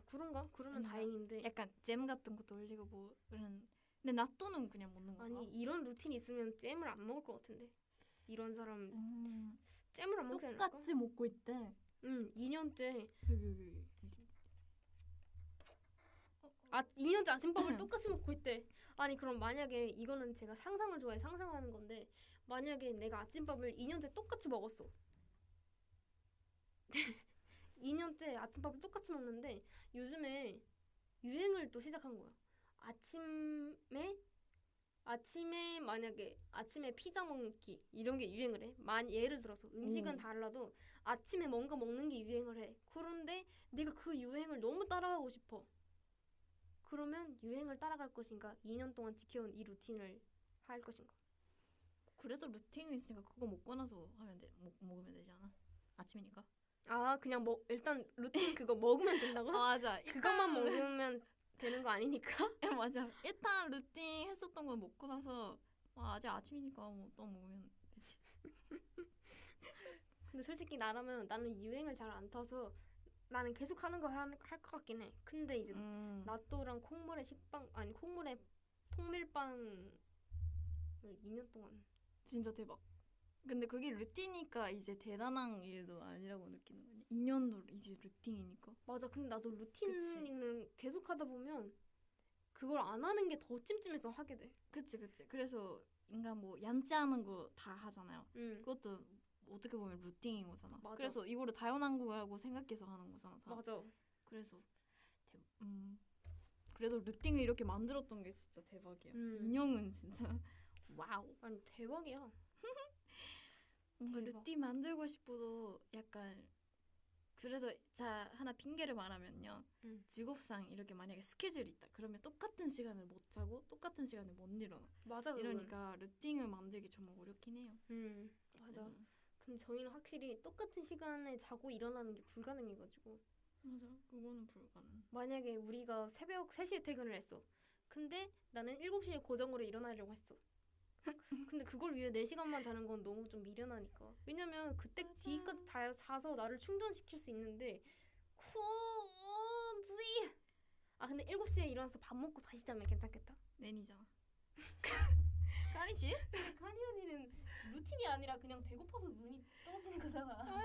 그런가? 그러면 다행인데. 약간 잼 같은 것도 올리고 뭐 그런. 근데 낫또는 그냥 먹는 건가? 아니 이런 루틴이 있으면 잼을 안 먹을 것 같은데. 이런 사람 잼을 안 먹지 않을까? 똑같이 먹고 있대. 2년째. 여기. 2년째 아침밥을 똑같이 먹고 있대. 아니 그럼 만약에 이거는 제가 상상을 좋아해 상상하는 건데 만약에 내가 아침밥을 2년째 똑같이 먹었어. 2년째 아침밥을 똑같이 먹는데 요즘에 유행을 또 시작한 거야. 아침에 만약에 아침에 피자 먹기 이런 게 유행을 해. 예를 들어서 음식은 달라도 아침에 뭔가 먹는 게 유행을 해. 그런데 내가 그 유행을 너무 따라가고 싶어. 그러면 유행을 따라갈 것인가? 2년 동안 지켜온 이 루틴을 할 것인가? 그래도 루틴이 있으니까 그거 먹고 나서 먹으면 되지 않아? 아침이니까. 그냥 일단 루틴 그거 먹으면 된다고? 맞아. 그것만 먹으면 되는 거 아니니까? 맞아. 일단 루틴 했었던 거 먹고 나서 아직 아침이니까 또 먹으면 되지. 근데 솔직히 나라면 나는 유행을 잘 안 타서 나는 계속 하는 거 할 것 같긴 해. 근데 이제 낫또랑 콩물에 통밀빵을 2년 동안. 진짜 대박. 근데 그게 루틴이니까 이제 대단한 일도 아니라고 느끼는 거냐? 2년도 이제 루틴이니까. 맞아. 근데 나도 루틴을 계속 하다 보면 그걸 안 하는 게 더 찜찜해서 하게 돼. 그치. 그래서 인간 뭐 얌찌하는 거 다 하잖아요. 그것도 어떻게 보면 루틴인 거잖아. 맞아. 그래서 이거를 당연한 거라고 생각해서 하는 거잖아. 다. 맞아. 그래서 그래도 루틴을 이렇게 만들었던 게 진짜 대박이야. 인형은 진짜 와우. 아니 대박이야. 루틴 만들고 싶어도 약간 그래도 자 하나 핑계를 말하면요. 직업상 이렇게 만약에 스케줄이 있다. 그러면 똑같은 시간을 못 자고 똑같은 시간에 못 일어나. 맞아. 이러니까 루틴을 만들기 정말 어렵긴 해요. 맞아. 근데 저희는 확실히 똑같은 시간에 자고 일어나는 게 불가능해가지고. 맞아. 그거는 불가능. 만약에 우리가 새벽 3시에 퇴근을 했어. 근데 나는 7시에 고정으로 일어나려고 했어. 근데 그걸 위해 4시간만 자는 건 너무 좀 미련하니까. 왜냐면 그때 맞아. 뒤까지 자서 나를 충전시킬 수 있는데 근데 7시에 일어나서 밥 먹고 다시 자면 괜찮겠다. 내니잖아. 아니지? 카니 언니는 루틴이 아니라 그냥 배고파서 눈이 떠지는 거잖아.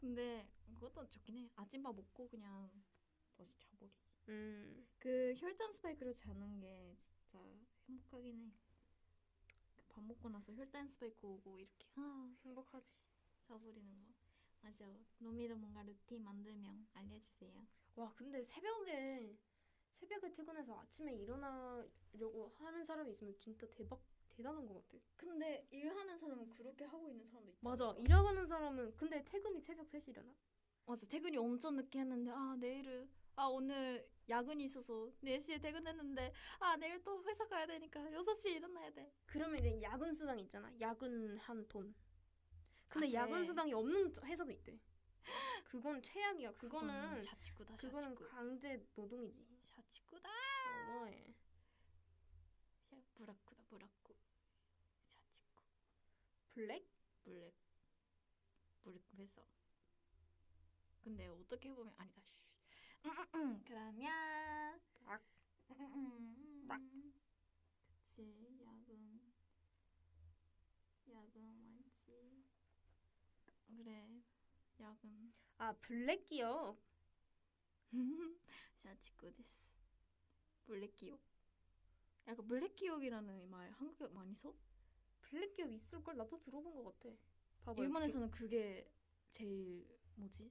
근데 그것도 좋긴 해. 아침밥 먹고 그냥 다시 자버리기. 그 혈당 스파이크로 자는 게 진짜 행복하긴 해. 밥 먹고 나서 혈당 스파이크 오고 이렇게 행복하지. 자버리는 거. 맞아. 로미도 뭔가 루틴 만들면 알려주세요. 와, 근데 새벽에 퇴근해서 아침에 일어나려고 하는 사람이 있으면 진짜 대단한 것 같아. 근데 일하는 사람은 그렇게 하고 있는 사람도 있잖아. 맞아. 일하는 사람은 근데 퇴근이 새벽 3시려나? 맞아. 퇴근이 엄청 늦게 했는데 내일은 오늘 야근이 있어서 4시에 퇴근했는데 내일 또 회사 가야 되니까 6시에 일어나야 돼. 그러면 이제 야근 수당 있잖아. 야근한 돈. 근데 그래. 야근 수당이 없는 회사도 있대. 그건 최악이야. 그거는 샤치꾸다. 그거는 강제 노동이지. 샤치꾸다. 너무해. 브라쿠다. 브라쿠. 샤치꾸. 블랙 회사. 근데 어떻게 보면 아니다. 그러면 그치. 야근 많지. 그래. 야근. 블랙 기업. 샤치꾸 데스. 블랙 기업. 약간 블랙 기업이라는 말 한국에 많이 써? 블랙 기업 있을걸? 나도 들어본 것 같아. 봐봐, 일본에서는 그게 제일 뭐지?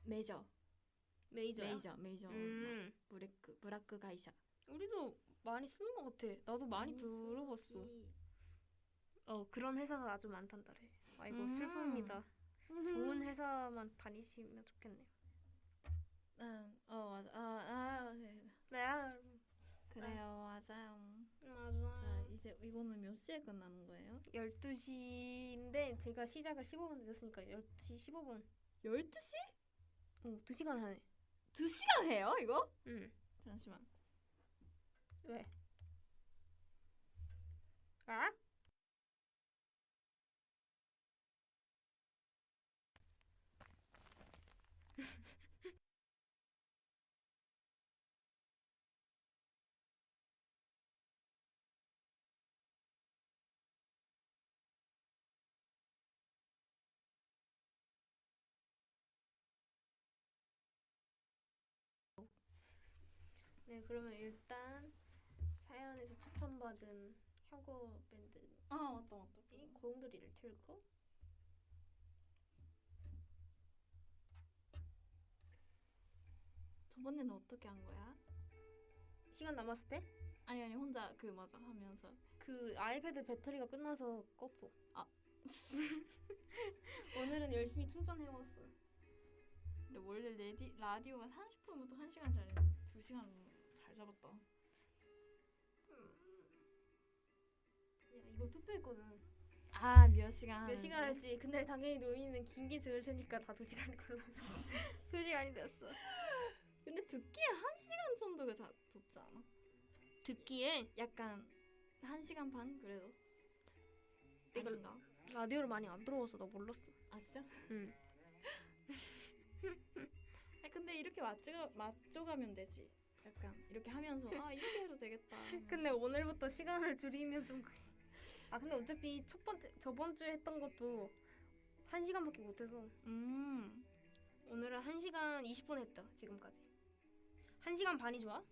메이저. 브라크 가이샤. 우리도 많이 쓰는 것 같아. 나도 많이 들어봤어. 그런 회사가 아주 많단다래. 아이고 슬픕니다. 좋은 회사만 다니시면 좋겠네요. 맞아. 네. 그래요, 맞아요. 맞아. 자, 이제 이거는 몇 시에 끝나는 거예요? 12시인데 제가 시작을 15분 늦었으니까 12시 15분. 12시? 2시간 하네. 2시간 해요, 이거? 응. 잠시만. 왜? 네, 그러면 일단 사연에서 추천받은 혁오 밴드 맞다. 이 고용돌이를 틀고 저번에는 어떻게 한 거야? 시간 남았을 때 아니 혼자 맞아 하면서 그 아이패드 배터리가 끝나서 껐어. 오늘은 열심히 충전해왔어. 근데 원래 라디오가 30분부터 1시간짜리 2시간 잘 잡았다. 야, 이거 투표했거든. 몇 시간 몇 시간 할지. 근데 당연히 노이는 긴 게 들을 테니까 다 2시간 걸렸어. 2시간이 됐어. 근데 듣기에 1시간 정도가 다 좋지 않아? 듣기에 약간 1시간 반 그래도. 내가 라디오를 많이 안 들어봐서 나 몰랐어. 진짜? 응. 근데 이렇게 맞춰가면 되지. 약간 이렇게 하면서 이렇게 해도 되겠다 하면서. 근데 오늘부터 시간을 줄이면 좀 근데 어차피 저번 주에 했던 것도 1시간밖에 못해서 오늘은 1시간 20분 했다. 지금까지 1시간 반이 좋아?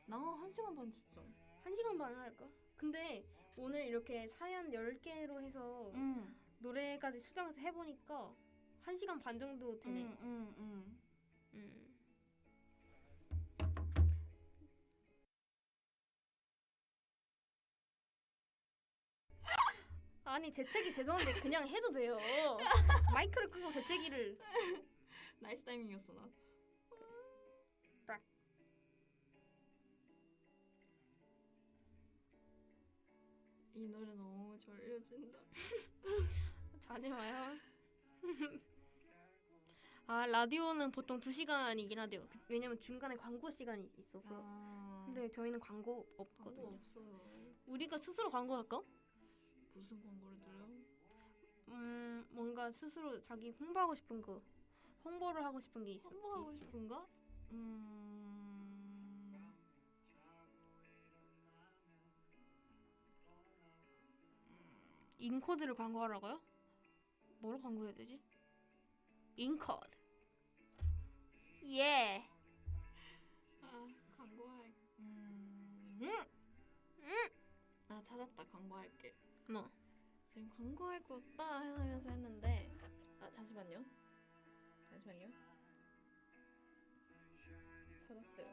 나 1시간 반 진짜. 1시간 반 할까? 근데 오늘 이렇게 사연 10개로 해서 노래까지 수정해서 해보니까 1시간 반 정도 되네. 아니 재채기 죄송한데 그냥 해도 돼요. 마이크를 끄고 재채기를. 나이스 타이밍이었어 나. 이 노래 너무 졸려진다. 자지 마요. 라디오는 보통 2시간이긴 하대요. 왜냐면 중간에 광고 시간이 있어서. 근데 저희는 광고 없거든요. 광고 없어요. 우리가 스스로 광고를 할까? 무슨 광고를 들어요? 뭔가 스스로 자기 홍보하고 싶은 거, 홍보를 하고 싶은 게 있어. 홍보하고 싶은 거? 인코드를 광고하라고요? 뭐로 광고해야 되지? 인코드. 예. 광고할. 찾았다. 광고할게. 뭐? 지금 광고할 거 없다 하면서 했는데 잠시만요. 찾았어요.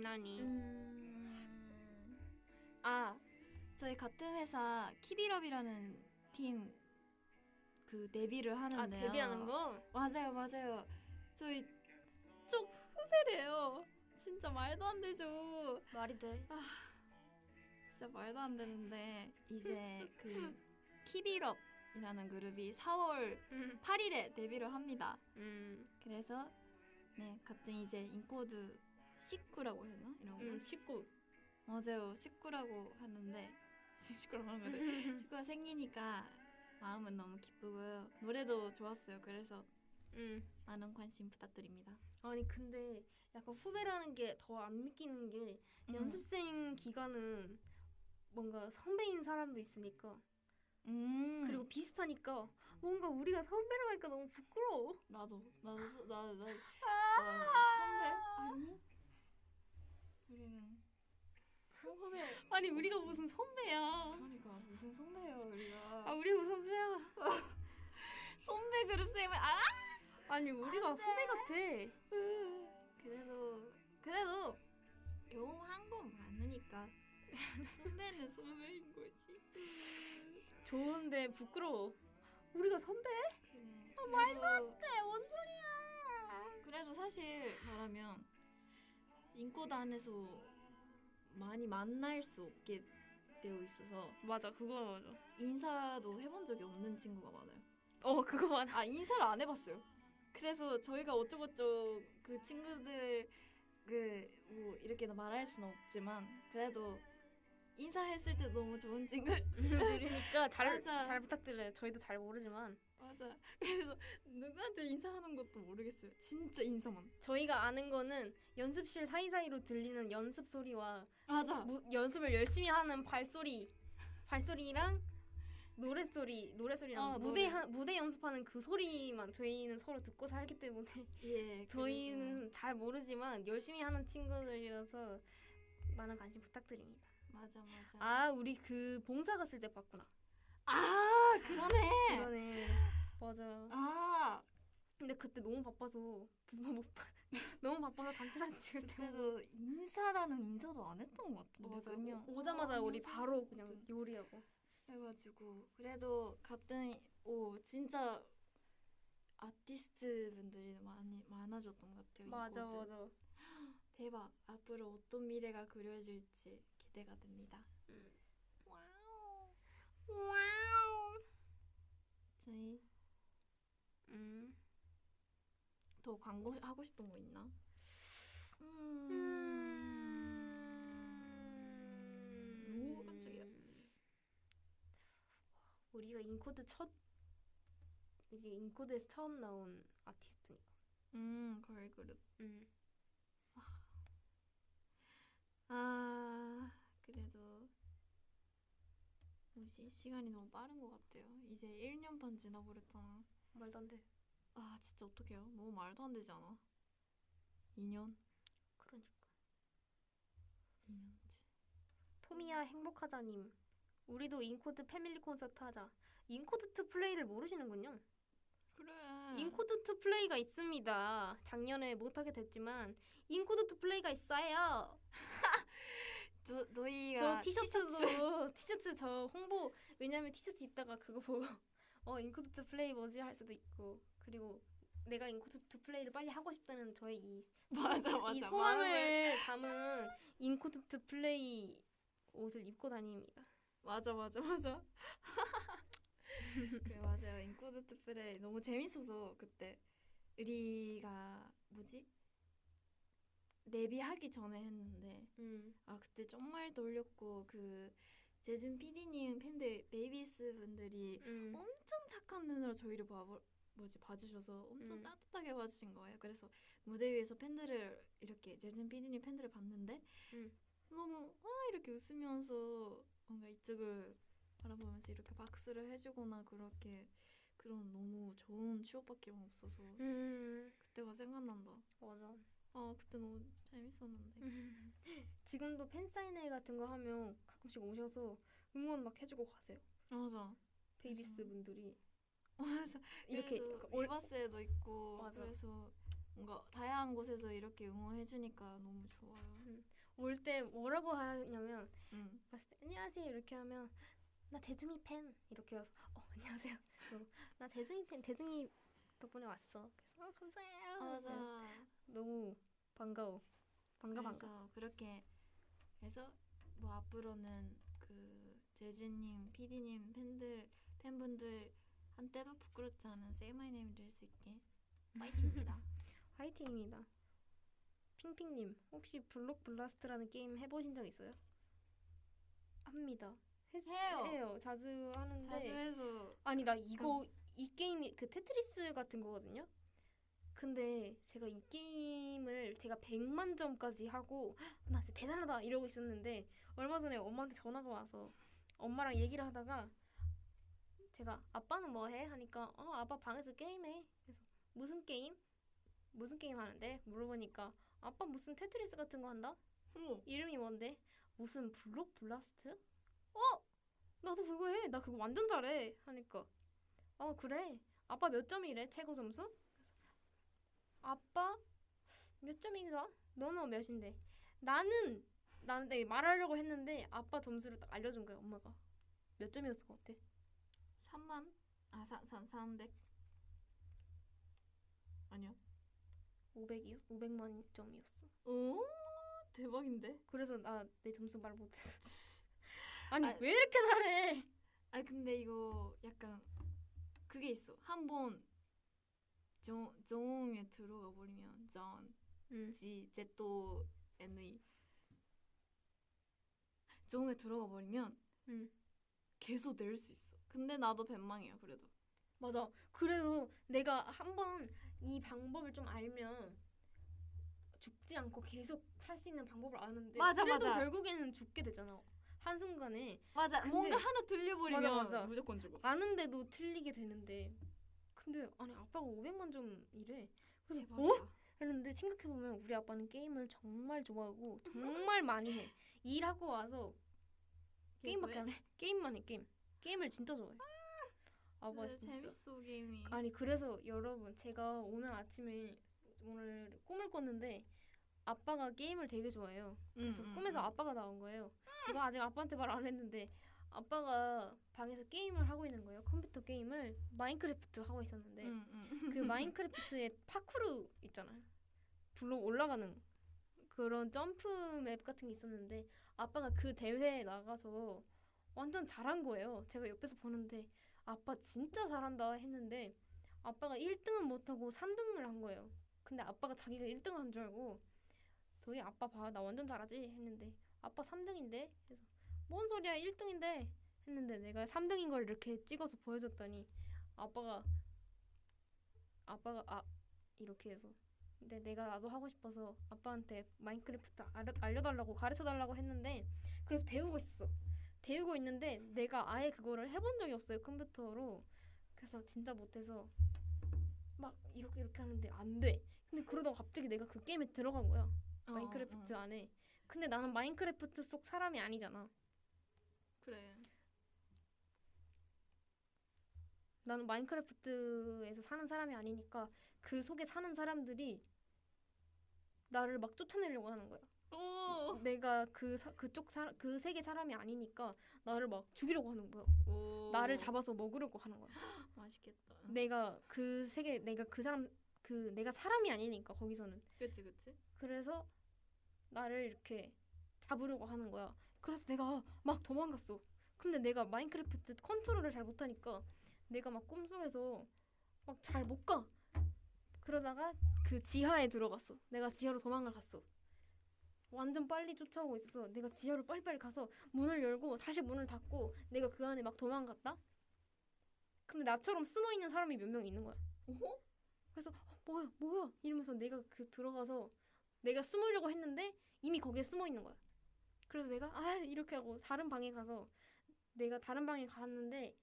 나니? 저희 같은 회사 키비럽이라는 팀 그 데뷔를 하는데요. 데뷔하는 거? 맞아요. 저희 쪽 후배래요. 진짜 말도 안 되죠. 말이 돼. 진짜 말도 안 되는데 이제 그 키비럽이라는 그룹이 4월 8일에 데뷔를 합니다. 그래서 네, 같은 이제 인코드 19라고 했나? 이런 거. 19. 맞아요. 19라고 하는데 19라고 하는 건데 19가 생기니까 마음은 너무 기쁘고요. 노래도 좋았어요. 그래서 많은 관심 부탁드립니다. 아니 근데 약간 후배라는 게 더 안 믿기는 게 연습생 기간은 뭔가 선배인 사람도 있으니까 그리고 비슷하니까 뭔가 우리가 선배라고 하니까 너무 부끄러워. 나도 선배 아니 우리는 선후배 아니 우리가 무슨 선배야. 그러니까 무슨 선배예요 우리가. 우리 무슨 선배야. 선배 그룹생을 아니 우리가 후배 같아. 그래도 경험한 건 많으니까 선배는 선배인 거지. 좋은데 부끄러워. 우리가 선배? 그래. 말도 안 돼. 뭔 소리야. 그래도 사실 말하면 인코드 안에서 많이 만날 수 없게 되어 있어서 맞아 그거 맞아. 인사도 해본 적이 없는 친구가 많아요. 그거 맞아. 인사를 안 해봤어요. 그래서 저희가 어쩌고저쩌고 그 친구들 뭐 이렇게 말할 수는 없지만 그래도 인사했을 때 너무 좋은 친구를 들으니까 잘 맞아. 부탁드려요. 저희도 잘 모르지만 맞아. 그래서 누구한테 인사하는 것도 모르겠어요. 진짜 인사만. 저희가 아는 거는 연습실 사이사이로 들리는 연습 소리와 맞아. 연습을 열심히 하는 발소리랑 노래소리랑 무대 연습하는 그 소리만 저희는 서로 듣고 살기 때문에 예. 저희는 잘 모르지만 열심히 하는 친구들이라서 많은 관심 부탁드립니다. 맞아. 우리 그 봉사 갔을 때 봤구나. 그러네. 맞아. 근데 그때 너무 바빠서 단체 사진 찍을 때 그때도 인사라는 인사도 안 했던 것 같은데. 맞아. 그냥 오자마자 우리 바로 그냥 요리하고 해가지고 그래도 같은 진짜 아티스트 분들이 많아졌던 것 같아요. 맞아. 대박. 앞으로 어떤 미래가 그려질지 기대가 됩니다. 와우. 저희 더 광고 하고 싶은 거 있나? 오, 깜짝이야. 우리가 인코드에서 처음 나온 아티스트니까. 걸그룹. 그래도 뭐지? 시간이 너무 빠른 것 같아요. 이제 1년 반 지나버렸잖아. 말도 안 돼. 진짜 어떡해요? 너무 말도 안 되지 않아? 2년? 그러니까. 2년치. 토미야 행복하자님. 우리도 인코드 패밀리 콘서트 하자. 인코드 투 플레이를 모르시는군요. 그래. 인코드 투 플레이가 있습니다. 작년에 못하게 됐지만 인코드 투 플레이가 있어요. 너희가 티셔츠 저 홍보 왜냐면 티셔츠 입다가 그거 보고 인코드 투 플레이 뭐지 할 수도 있고 그리고 내가 인코드 투 플레이를 빨리 하고 싶다는 저의 이 소망을 담은 인코드 투 플레이 옷을 입고 다닙니다. 맞아. 그래 맞아요. 인코드 투 플레이 너무 재밌어서 그때 우리가 뭐지? 데뷔하기 전에 했는데 그때 정말 떨렸고 그 재준 PD님 팬들 베이비스 분들이 엄청 착한 눈으로 저희를 봐주셔서 엄청 따뜻하게 봐주신 거예요. 그래서 무대 위에서 팬들을 이렇게 재준 PD님 팬들을 봤는데 너무 이렇게 웃으면서 뭔가 이쪽을 바라보면서 이렇게 박수를 해주거나 그렇게 그런 너무 좋은 추억밖에 없어서 그때가 생각난다. 맞아. 그때 너무 재밌었는데. 지금도 팬사인회 같은 거 하면 가끔씩 오셔서 응원 막 해주고 가세요. 맞아. 베이비스 분들이. 맞아. 이렇게 그래서 위버스에도 있고 맞아. 그래서 뭔가 다양한 곳에서 이렇게 응원해주니까 너무 좋아요. 올 때 뭐라고 하냐면 응. 봤을 때 안녕하세요 이렇게 하면 나 대중이 팬 이렇게 해서 안녕하세요. 그리고 나 대중이 팬 대중이 덕분에 왔어. 그래서 감사해요. 맞아. 너무 반가워. 반가. 그래서 그렇게 해서 뭐 앞으로는 그 제주님, PD님 팬분들한테도 부끄럽지 않은 Say My Name 될 수 있게 파이팅입니다. 화이팅입니다. 핑핑님 혹시 블록 블라스트라는 게임 해보신 적 있어요? 합니다. 해요. 자주 하는데. 자주 해서. 아니 나 이 게임이 그 테트리스 같은 거거든요. 근데 제가 이 게임을 제가 100만 점까지 하고 나 진짜 대단하다 이러고 있었는데 얼마 전에 엄마한테 전화가 와서 엄마랑 얘기를 하다가 제가 아빠는 뭐 해? 하니까 아빠 방에서 게임해. 그래서 무슨 게임? 무슨 게임 하는데? 물어보니까 아빠 무슨 테트리스 같은 거 한다? 이름이 뭔데? 무슨 블록 블라스트? 나도 그거 해. 나 그거 완전 잘해. 하니까 그래. 아빠 몇 점이래? 최고 점수? 그래서 아빠 몇 점인가? 너는 몇인데? 나는 네, 말하려고 했는데 아빠 점수를 딱 알려준 거야. 엄마가 몇 점이었을 것 같아? 300? 아니야. 500이요? 500만 점이었어. 오, 대박인데? 그래서 나 내 점수 말 못했어. 아니 왜 이렇게 잘해? 근데 이거 약간 그게 있어. 한번 정에 들어가 버리면 ZONE 정에 들어가 버리면 계속 낼 수 있어. 근데 나도 벤망이야 그래도. 맞아. 그래도 내가 한번 이 방법을 좀 알면 죽지 않고 계속 살 수 있는 방법을 아는데 그래도 결국에는 죽게 되잖아. 한순간에. 맞아. 뭔가 하나 들려버리면 맞아. 무조건 죽어. 아는데도 틀리게 되는데 근데 아니 아빠가 500만 점이래. 그래서 대박이야. 했는데 생각해보면 우리 아빠는 게임을 정말 좋아하고 정말 많이 해. 일하고 와서 게임밖에 안 해. 게임만 해. 게임을 진짜 좋아해. 아빠 진짜 재밌어 게임이. 아니 그래서 여러분 제가 오늘 아침에 오늘 꿈을 꿨는데 아빠가 게임을 되게 좋아해요. 그래서 꿈에서 아빠가 나온 거예요. 이거 아직 아빠한테 말 안 했는데 아빠가 방에서 게임을 하고 있는 거예요. 컴퓨터 게임을 마인크래프트 하고 있었는데 그 마인크래프트에 파쿠르 있잖아요. 블록 올라가는 그런 점프 맵 같은 게 있었는데 아빠가 그 대회에 나가서 완전 잘한 거예요. 제가 옆에서 보는데 아빠 진짜 잘한다 했는데 아빠가 1등은 못하고 3등을 한 거예요. 근데 아빠가 자기가 1등 한 줄 알고 도희 아빠 봐 나 완전 잘하지 했는데 아빠 3등인데 그래서 뭔 소리야 1등인데 했는데 내가 3등인 걸 이렇게 찍어서 보여줬더니 아빠가 이렇게 해서 근데 내가 나도 하고 싶어서 아빠한테 마인크래프트 알려달라고 가르쳐달라고 했는데 그래서 배우고 있어. 배우고 있는데 내가 아예 그거를 해본 적이 없어요. 컴퓨터로. 그래서 진짜 못해서 막 이렇게 하는데 안 돼. 근데 그러다가 갑자기 내가 그 게임에 들어간 거야. 마인크래프트 안에. 근데 나는 마인크래프트 속 사람이 아니잖아. 그래. 나는 마인크래프트에서 사는 사람이 아니니까 그 속에 사는 사람들이 나를 막 쫓아내려고 하는 거야. 내가 그 세계 사람이 아니니까 나를 막 죽이려고 하는 거야. 나를 잡아서 먹으려고 하는 거야. 맛있겠다. 내가 그 세계 내가 사람이 아니니까 거기서는. 그치. 그래서 나를 이렇게 잡으려고 하는 거야. 그래서 내가 막 도망갔어. 근데 내가 마인크래프트 컨트롤을 잘 못하니까 내가 막 꿈속에서 막 잘 못 가. 그러다가 그 지하에 들어갔어. 내가 지하로 도망을 갔어. 완전 빨리 쫓아오고 있어서 내가 지하로 빨리빨리 가서 문을 열고 다시 문을 닫고 내가 그 안에 막 도망갔다. 근데 나처럼 숨어있는 사람이 몇 명 있는 거야. 그래서 뭐야 이러면서 내가 들어가서 내가 숨으려고 했는데 이미 거기에 숨어있는 거야. 그래서 내가 이렇게 하고 다른 방에 가서 내가 다른 방에 갔는데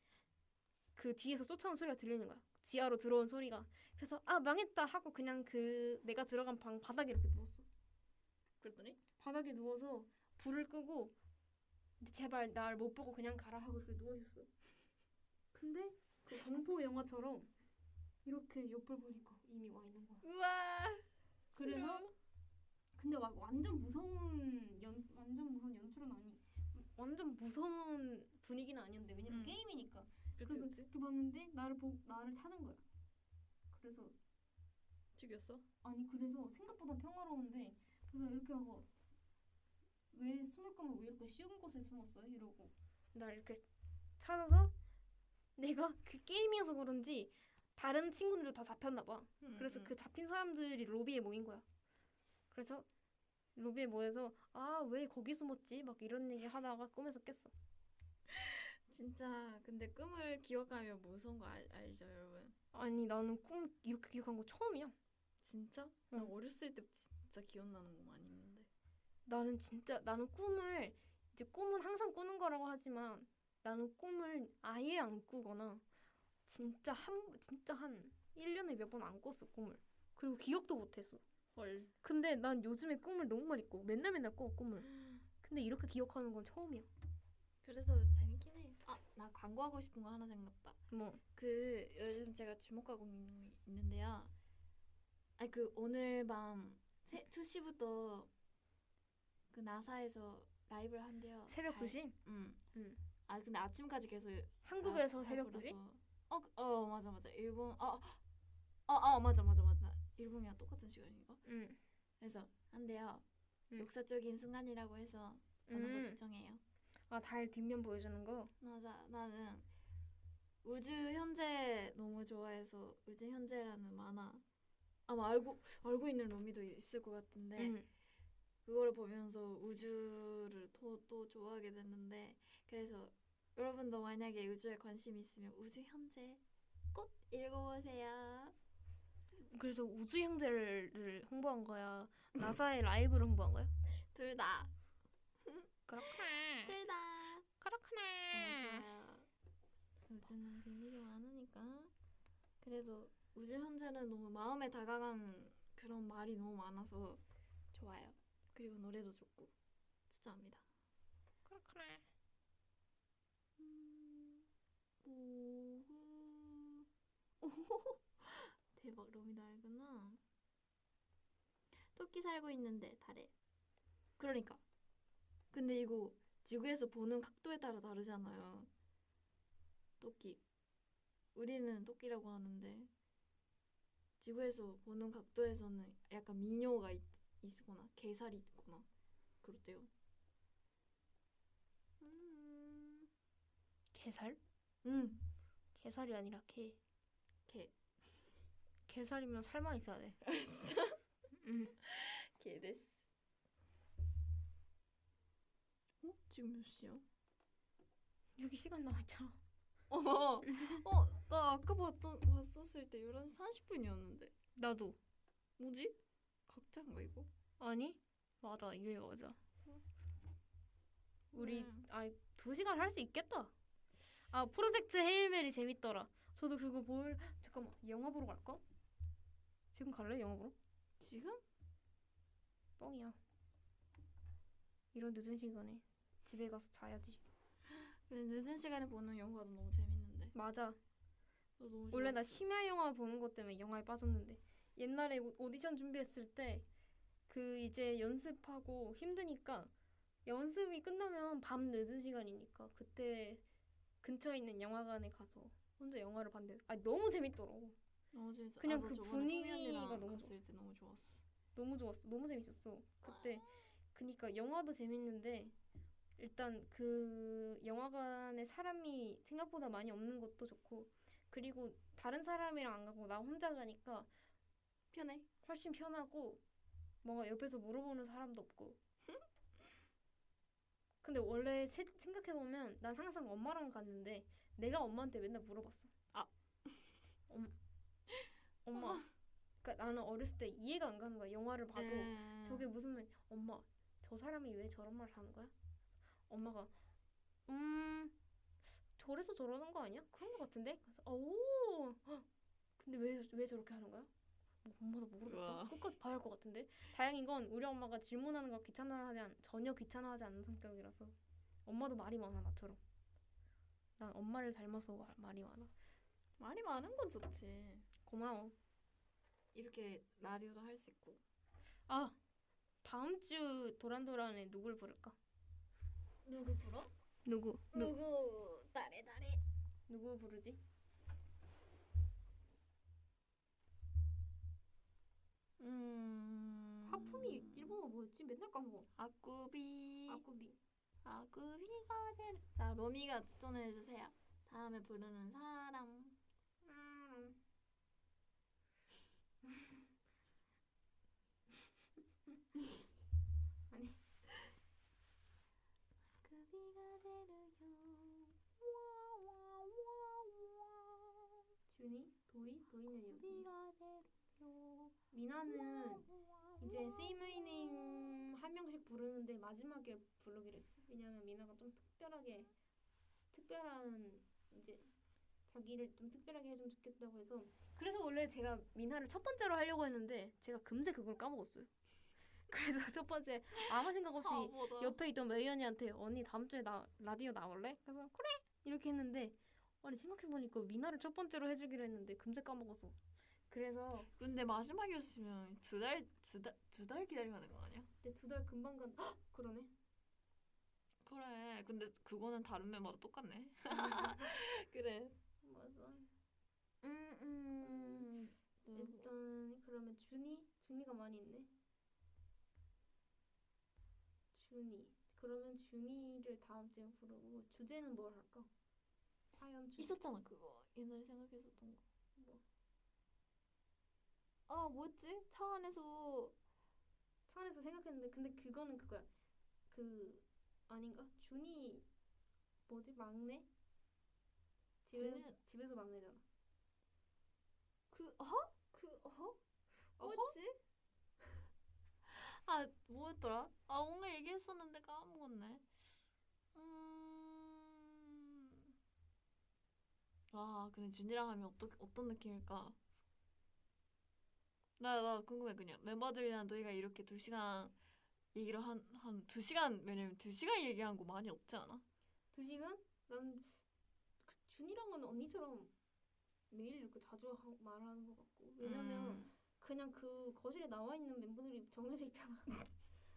그 뒤에서 쫓아오는 소리가 들리는 거야. 지하로 들어온 소리가. 그래서 아 망했다 하고 그냥 그 내가 들어간 방 바닥에 이렇게 누웠어. 그랬더니 바닥에 누워서 불을 끄고 제발 날 못 보고 그냥 가라 하고 이렇게 누워있었어. 근데 그 공포 영화처럼 이렇게 옆을 보니까 이미 와 있는 거야. 우와. 그래서 싫어. 근데 막 완전 무서운 연출은 아니. 완전 무서운 분위기는 아니었는데 왜냐면 게임이니까. 그래서 그치. 이렇게 봤는데 나를 찾은 거야. 그래서 죽였어? 아니 그래서 생각보다 평화로운데 그래서 이렇게 하고 왜 숨을 거면 왜 이렇게 쉬운 곳에 숨었어요? 이러고 날 이렇게 찾아서 내가 그 게임이어서 그런지 다른 친구들 다 잡혔나 봐. 그래서 그 잡힌 사람들이 로비에 모인 거야. 그래서 로비에 모여서 아 왜 거기 숨었지? 막 이런 얘기 하다가 꿈에서 깼어. 진짜 근데 꿈을 기억하면 무서운 거 알죠 여러분? 아니 나는 꿈 이렇게 기억한 거 처음이야. 진짜? 나 어렸을 때 진짜 기억나는 거 많이 있는데. 나는 꿈을 이제 꿈은 항상 꾸는 거라고 하지만 나는 꿈을 아예 안 꾸거나 진짜 한 1년에 몇 번 안 꿨어 꿈을. 그리고 기억도 못 했어. 헐. 근데 난 요즘에 꿈을 너무 많이 꿔. 맨날 꿔 꿈을. 근데 이렇게 기억하는 건 처음이야. 그래서 재밌긴 해. 아, 나 광고하고 싶은 거 하나 생각났다. 뭐? 그 요즘 제가 주목하고 있는데요. 아니 그 오늘 밤 2시부터 그 나사에서 라이브를 한대요. 새벽 2시? 응. 아 근데 아침까지 계속 한국에서 새벽 2시? 맞아. 일본 맞아. 일본이랑 똑같은 시간인가? 그래서 한대요. 역사적인 순간이라고 해서 가는 거 추천해요. 아, 달 뒷면 보여주는 거? 맞아. 나는 우주 현재 너무 좋아해서 우주 현재라는 만화 아마 알고 있는 로미도 있을 것 같은데 그거를 보면서 우주를 또 좋아하게 됐는데 그래서 여러분도 만약에 우주에 관심이 있으면 우주 현재 꼭 읽어보세요. 그래서 우주 형제를 홍보한 거야? 나사의 라이브를 홍보한 거야? 둘 다. 그렇구나. 둘 다. 그렇구나. 맞아. 우주는 비밀이 많으니까. 그래서 우주 현재는 너무 마음에 다가간 그런 말이 너무 많아서 좋아요. 그리고 노래도 좋고 추천합니다. 그렇구나. 대박 로미도 알구나. 토끼 살고 있는데 달에. 그러니까. 근데 이거 지구에서 보는 각도에 따라 다르잖아요. 토끼. 우리는 토끼라고 하는데 지구에서 보는 각도에서는 약간 미녀가 있거나 개살이 있거나 그렇대요. 개살? 응. 개살이 아니라 개. 개. 개살이면 살만 있어야 돼. 진짜? 응. 개 데스. 지금 몇 시야? 여기 시간 남았잖아. 나 아까 봤었을 때 11시 30분이었는데. 나도. 뭐지? 각자인가 이거? 아니? 맞아. 이게 맞아. 우리 2시간 할 수 있겠다. 아, 프로젝트 헤일 메리 재밌더라. 저도 그거 잠깐만. 영화 보러 갈까? 지금 갈래? 영화 보러? 지금? 뻥이야. 이런 늦은 시간에 집에 가서 자야지. 늦은 시간에 보는 영화도 너무 재밌는데. 맞아. 너무 원래 나 좋았어. 심야 영화 보는 것 때문에 영화에 빠졌는데 옛날에 오디션 준비했을 때 그 이제 연습하고 힘드니까 연습이 끝나면 밤 늦은 시간이니까 그때 근처에 있는 영화관에 가서 혼자 영화를 봤는데 너무 재밌더라고. 너무 재밌어. 그냥 그 분위기가 너무 갔을 때 너무 좋았어. 너무 좋았어. 너무 재밌었어. 그때 그니까 영화도 재밌는데 일단 그 영화관에 사람이 생각보다 많이 없는 것도 좋고 그리고 다른 사람이랑 안 가고 나 혼자 가니까 편해. 훨씬 편하고 뭔가 옆에서 물어보는 사람도 없고 근데 원래 생각해보면 난 항상 엄마랑 갔는데 내가 엄마한테 맨날 물어봤어. 엄마. 그러니까 나는 어렸을 때 이해가 안 가는 거야. 영화를 봐도 저게 무슨 말 엄마 저 사람이 왜 저런 말을 하는 거야? 엄마가 저래서 저러는 거 아니야? 그런 거 같은데? 그래서 오 근데 왜 저렇게 하는 거야? 뭐 엄마도 모르겠다. 우와. 끝까지 봐야 할 것 같은데. 다행인 건 우리 엄마가 질문하는 거 전혀 귀찮아하지 않는 성격이라서. 엄마도 말이 많아 나처럼. 난 엄마를 닮아서 말이 많아. 말이 많은 건 좋지. 고마워. 이렇게 라디오도 할 수 있고. 아 다음 주 도란도란에 누굴 부를까? 누구 불어? 누구 나래. 누구 부르지? 하품이 일본어 뭐였지? 맨날 까먹어. 아꾸비. 아꾸비. 아꾸비가 되는. 자, 로미가 추천해 주세요. 다음에 부르는 사람. 아니. 아꾸비가 되려요. 준이? 도희는 여기. 아꾸비가 되려요. 미나는 이제 Say My Name 한 명씩 부르는데 마지막에 부르기로 했어. 왜냐면 미나가 좀 특별한 이제 자기를 좀 특별하게 해주면 좋겠다고 해서. 그래서 원래 제가 미나를 첫 번째로 하려고 했는데 제가 금세 그걸 까먹었어요. 그래서 첫 번째 아무 생각 없이 옆에 있던 메이언니한테 언니 다음 주에 라디오 나올래? 그래서 그래 이렇게 했는데 아니 생각해보니까 미나를 첫 번째로 해주기로 했는데 금세 까먹어서. 그래서 근데 마지막이었으면 두 달 기다리면 되는 거 아니야? 근데 2달 금방 헉! 그러네. 그래. 근데 그거는 다른 멤버도 똑같네. 맞아. 그래. 맞아. 누구? 일단 그러면 준이가 많이 있네. 그러면 준이를 다음 주에 부르고 주제는 뭘 할까? 사연 주제. 있었잖아 그거. 옛날에 생각했었던 거. 뭐? 아 뭐였지? 차 안에서 생각했는데 근데 그거는 그거야. 그 아닌가? 준이 뭐지? 막내? 집에서 막내잖아. 뭐였지? 아 뭐였더라? 아 뭔가 얘기했었는데 까먹었네. 아 근데 준이랑 하면 어떤 느낌일까? 나 궁금해. 그냥 멤버들이랑 너희가 이렇게 2시간 얘기를 한 2시간. 왜냐면 2시간 얘기한 거 많이 없지 않아? 2시간? 난 준이랑은 언니처럼 매일 이렇게 자주 말하는 것 같고. 왜냐면 그냥 그 거실에 나와 있는 멤버들이 정해져 있잖아.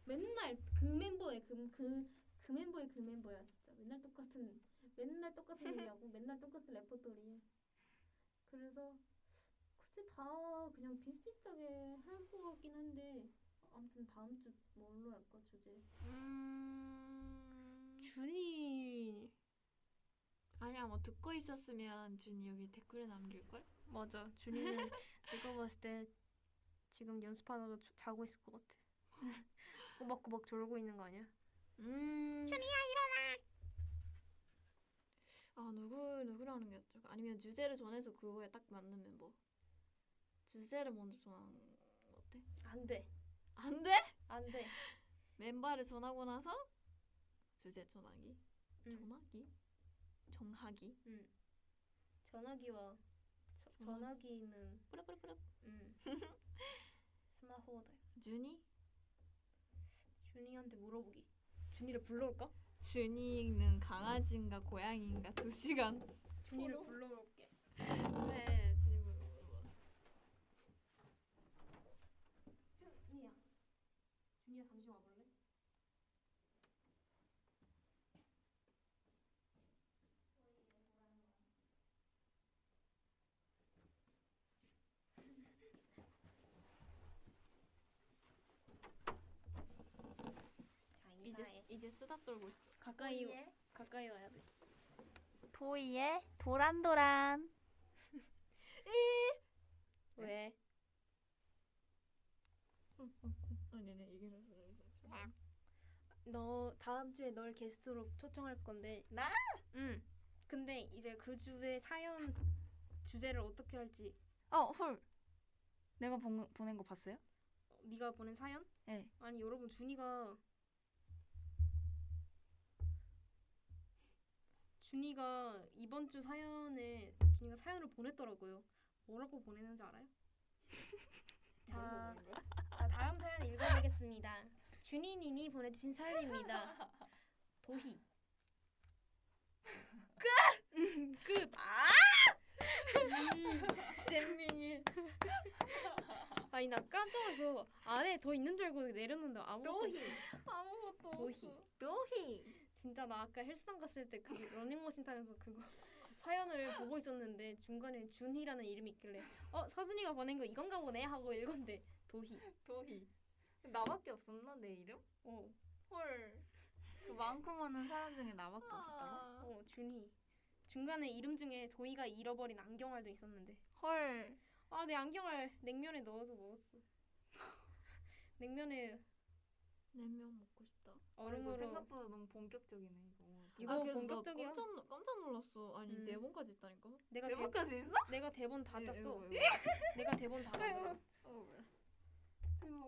맨날 그 멤버의 그 멤버야 진짜. 맨날 똑같은 얘기하고 맨날 똑같은 레퍼토리. 그래서 굳이 다 그냥 비슷비슷하게 할 것 같긴 한데 아무튼 다음 주 뭘로 할까 주제? 준이 아니야 뭐 듣고 있었으면 준이 여기 댓글에 남길걸? 맞아. 준이는 내가 봤을 때 지금 연습하다가 자고 있을 것 같아. 꼬박꼬박 졸고 있는 거 아니야? 준이야 일어나. 아 누구라는 게 낫죠? 아니면 주제를 정해서 그거에 딱 맞는 멤버. 주제를 먼저 정하는 거 어때? 안 돼. 안 돼? 안 돼. 멤버를 정하고 나서 주제 전하기. 응. 정하기. 응. 전화기와 전화기는 뿌려뿌려. 스마호다. 준이한테 물어보기. 준이를 불러올까? 준이는 강아지인가 고양이인가 2시간. 준이를 불러올게. 그래 준이 물어봐. 준이야 잠시 와볼래? 이제 수다 떨고 있어. 가까이 와야 돼. 도이의 도란도란. 왜? 아니 얘기를 했어. 너 다음 주에 널 게스트로 초청할 건데. 나? 응. 근데 이제 그 주에 사연 주제를 어떻게 할지. 헐. 내가 보낸 거 봤어요? 네가 보낸 사연? 네. 아니 여러분 준이가 이번 주 사연에 준이가 사연을 보냈더라고요. 뭐라고 보내는지 알아요? 자, 다음 사연 읽어보겠습니다. 준이님이 보내주신 사연입니다. 도희. 끝. 잼민이. 아니 나 깜짝 놀라서 안에 더 있는 줄 알고 내렸는데 아무것도 아무것도 도희. 없어. 도희. 진짜 나 아까 헬스장 갔을 때 그 러닝머신 타면서 그거 사연을 보고 있었는데 중간에 준희라는 이름이 있길래 서준이가 보낸 거 이건가 보네 하고 읽었는데 도희. 도희. 나밖에 없었나 내 이름? 헐. 그 많고 많은 사람 중에 나밖에 없었다고? 준희. 중간에 이름 중에 도희가 잃어버린 안경알도 있었는데. 헐. 아, 내 안경알 냉면에 넣어서 먹었어. 냉면에 냉면 먹고 싶다. 얼음으로. 생각보다 너무 본격적이네 이거 그래서 본격적이야. 나 깜짝 놀랐어. 아니 대본까지 있다니까. 대본까지 있어? 내가 대본 다 짰어. 이거. 내가 대본 다 짰어.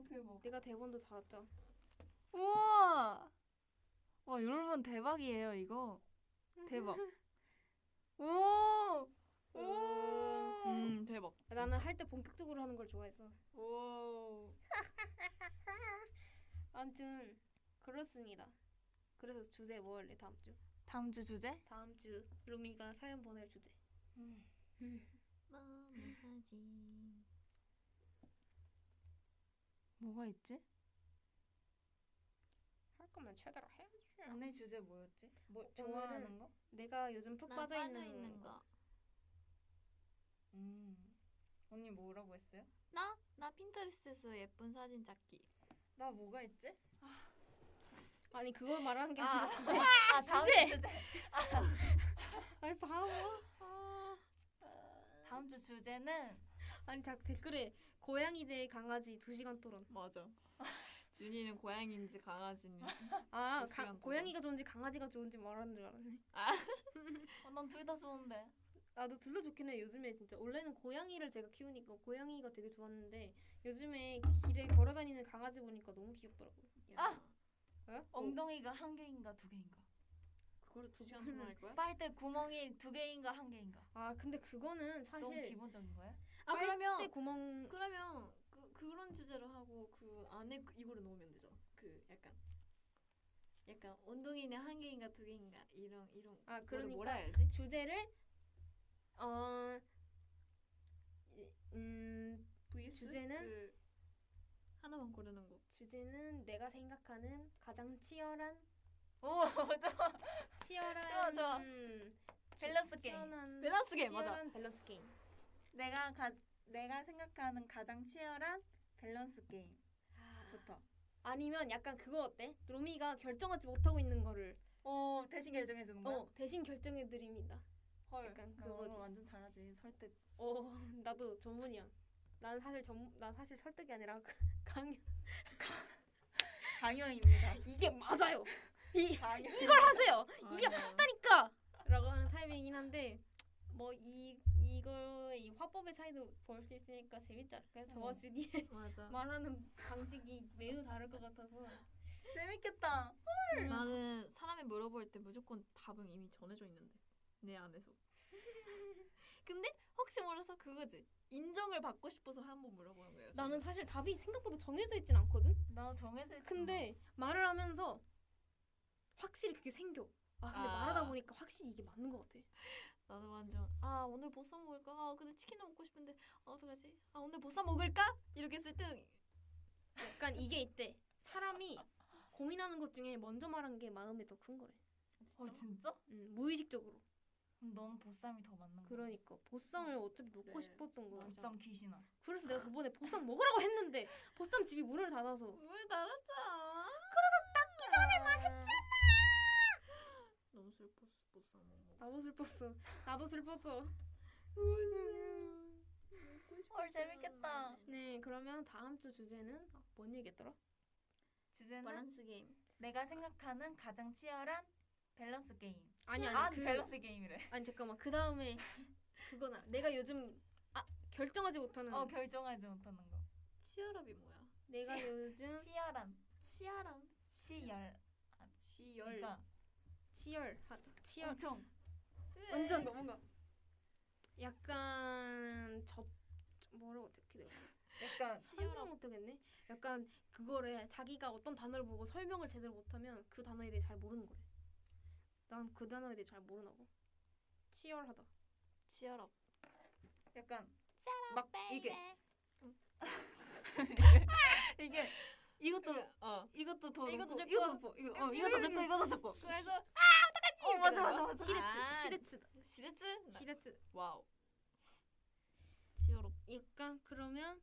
대박. 내가 대본도 다 짰. 우와. 와 여러분 대박이에요 이거. 대박. 오. 대박. 나는 할 때 본격적으로 하는 걸 좋아해서. 오. 아무튼 그렇습니다. 그래서 주제 뭐 할래 다음 주? 다음 주 주제? 다음 주 루미가 사연 보낼 주제. 마무하지. 뭐가 있지? 할 거면 제대로 해야지. 오늘 주제 뭐였지? 뭐 오늘은 좋아하는 거? 내가 요즘 푹 빠져 있는 거. 언니 뭐라고 했어요? 나 핀터레스트에서 예쁜 사진 찾기. 나 뭐가 있지? 아니 그걸 말하는 게 아니라 주제. 다음 주제! 주 주제. 아니 바보. 다음 주 주제는 아니 댓글에 고양이 대 강아지 2시간 토론. 맞아. 준이는 고양이인지 강아지는. 아 2시간 토론. 고양이가 좋은지 강아지가 좋은지 말하는 줄 알았네. 난 둘 다 좋은데. 나도 둘 다 좋긴 해. 요즘에 진짜 원래는 고양이를 제가 키우니까 고양이가 되게 좋았는데 요즘에 길에 걸어다니는 강아지 보니까 너무 귀엽더라고요. 엉덩이가 한 개인가 두 개인가? 그거를 2시간 동안 할 거야? 빨대 구멍이 두 개인가 한 개인가? 아 근데 그거는 사실 너무 기본적인 거야? 빨대 구멍 그러면 그런 주제로 하고 그 안에 이거를 넣으면 되잖아. 그 약간 엉덩이는 한 개인가 두 개인가 이런 그러니까 뭐라 해야지? 주제를 vs 주제는 그 하나만 고르는 거. 주제는 내가 생각하는 가장 치열한 오 치열한 좋아. 밸런스 게임. 밸런스 게임, 맞아. 치열한 밸런스 게임. 내가 생각하는 가장 치열한 밸런스 게임. 좋다. 아니면 약간 그거 어때? 루미가 결정하지 못하고 있는 거를 대신 결정해 주는 거야? 대신 결정해 드립니다. 헐. 약간 나 그거지. 오늘 완전 잘하지. 설득. 나도 전문이야. 난 사실 설득이 아니라 강요입니다. 이게 맞아요. 강요. 이걸 하세요. 이게 아니야. 맞다니까. 라고 하는 타입이긴 한데 뭐 이거의 이 화법의 차이도 볼 수 있으니까 재밌지 않을까요? 저와 주디의 맞아. 말하는 방식이 매우 다를 것 같아서. 재밌겠다. 나는 사람이 물어볼 때 무조건 답은 이미 정해져 있는데 내 안에서. 근데 혹시 몰라서 그거지. 인정을 받고 싶어서 한번 물어보는 거예요. 나는 사실 답이 생각보다 정해져 있진 않거든. 나 정해져 있어. 근데 말을 하면서 확실히 그게 생겨. 근데 말하다 보니까 확실히 이게 맞는 것 같아. 나는 완전 오늘 보쌈 먹을까? 근데 치킨도 먹고 싶은데 어떡하지? 오늘 보쌈 먹을까? 이렇게 했을 때 약간 이게 있대. 사람이 고민하는 것 중에 먼저 말한 게 마음에 더 큰 거래. 진짜? 무의식적으로. 그럼 너는 보쌈이 더 맞는 거야. 그러니까 보쌈을 어차피 먹고 그래. 싶었던 거야. 보쌈 귀신아. 그래서 내가 저번에 보쌈 먹으라고 했는데 보쌈 집이 문을 닫아서. 왜 닫았잖아? 그래서 닫기 전에 말했잖아. 너무 슬펐어. 보쌈 못 먹어. 나도 슬펐어. 헐 재밌겠다. 네, 그러면 다음 주 주제는 뭔 얘기했더라? 주제는 밸런스 게임. 내가 생각하는 가장 치열한 밸런스 게임. 아니 밸런스 게임이래. 아니 잠깐만 그 다음에 그거나 내가 요즘 결정하지 못하는 결정하지 못하는 거. 치열함이 뭐야? 내가 요즘 치열함. 치열함. 치열. 치열. 그러니까 치열 엄청 완전 뭔가 약간 뭐라고 어떻게 돼요? 약간 설명 못하겠네. 약간 그거를 자기가 어떤 단어를 보고 설명을 제대로 못하면 그 단어에 대해 잘 모르는 거래. 난 그 단어에 대해 잘 모르나고. 치열하다. 치열업. 약간 막 이게 이게 이것도 이것도 더 이것도 넣고, 적고. 이것도 적고 이것도 적고. 그래서 맞아. 시레츠. 시레츠. 와우. 치열업. 약간 그러면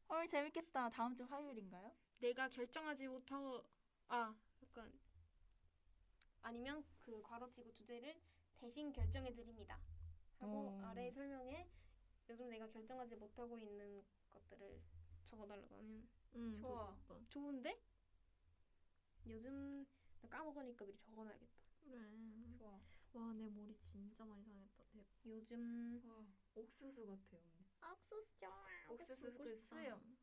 헐 재밌겠다. 다음 주 화요일인가요? 내가 결정하지 못하고 약간 아니면 그 괄호치고 주제를 대신 결정해 드립니다 하고 아래 설명에 요즘 내가 결정하지 못하고 있는 것들을 적어달라고 하면 좋아. 좋은데? 요즘 나 까먹으니까 미리 적어놔야겠다. 그래. 좋아. 와, 내 머리 진짜 많이 상했다. 요즘 와 옥수수 같아요. 옥수수 옥수수 그 수염.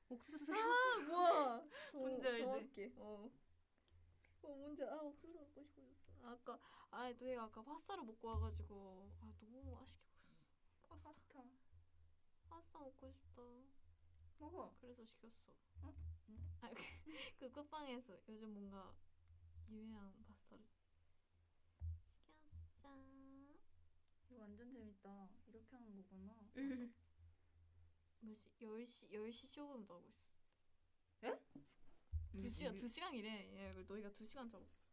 옥수수 우와. 뭔지 알지? 정확해. 뭔지 옥수수 먹고 싶어졌어. 너희가 아까 파스타를 먹고 와가지고 너무 맛있게 보였어. 파스타 먹고 싶다. 먹어. 그래서 시켰어. 응? 그 끝방에서 요즘 뭔가 유행한 파스타를 시켰어. 이거 완전 재밌다. 이렇게 하는 거구나. 몇 시? 10시 쇼부터 하고 있어. 예? 2시간이래. 예, 너희가 2시간 잡았어.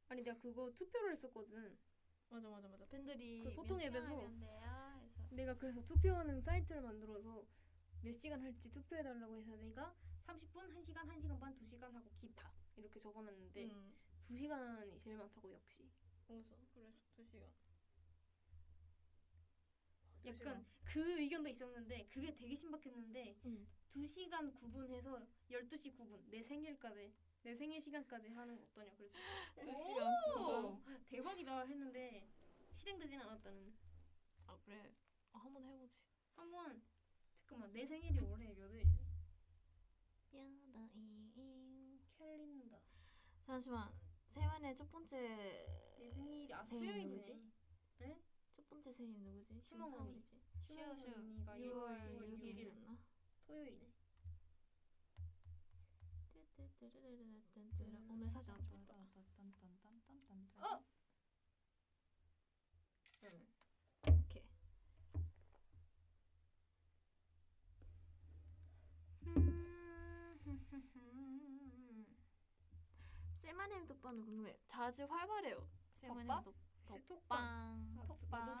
아니 내가 그거 투표를 했었거든. 맞아. 팬들이 그 소통 앱에서 몇 시간 하면 돼요? 해서 내가 그래서 투표하는 사이트를 만들어서 몇 시간 할지 투표해달라고 해서 내가 30분, 1시간, 1시간 반, 2시간 하고 기타 이렇게 적어놨는데 2시간이 제일 많다고 역시. 그래서 2시간. 약간 그 의견도 있었는데 그게 되게 신박했는데 2시간 구분해서 12시 9분 내 생일까지 내 생일 시간까지 하는 거 어떠냐 그래서 2시간 오! 대박이다 했는데 실행되진 않았다는. 그래. 한번 해보지. 한번 잠깐만 내 생일이 올해 몇 월이지? 캘린더. 잠시만. 세만의 첫 번째 내 생일이 생일 수요일이네. 누구지? 네? 첫 번째 생일 누구지? 시몽 언니. 3일이지. 시몽 언니가 6월 6일 6일이었나? 토요일이네. 오늘 사진 안 찍었다. 오케이. 세마님 톡방은 궁금해. 자주 활발해요. 세마님 톡방. 나도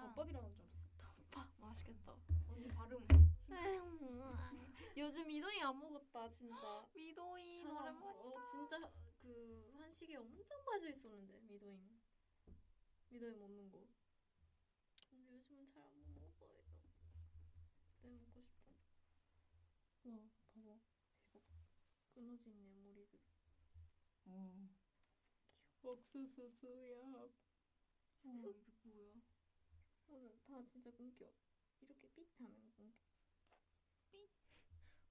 덮밥이라고 한 줄 알았어. 톡방 맛있겠다. 언니 발음. 요즘 미도이 안 먹었다 진짜. 미도이 잘 안- 오랜만이다. 진짜 그 한식에 엄청 빠져 있었는데 미도이 먹는 거. 요즘은 잘 안 먹어요. 내 먹고 싶다. 와 봐봐 대박. 끊어지네 머리들. 옥수수 수염. 이게 뭐야? 오늘 다 진짜 끊겨. 이렇게 삑 하면 끊겨.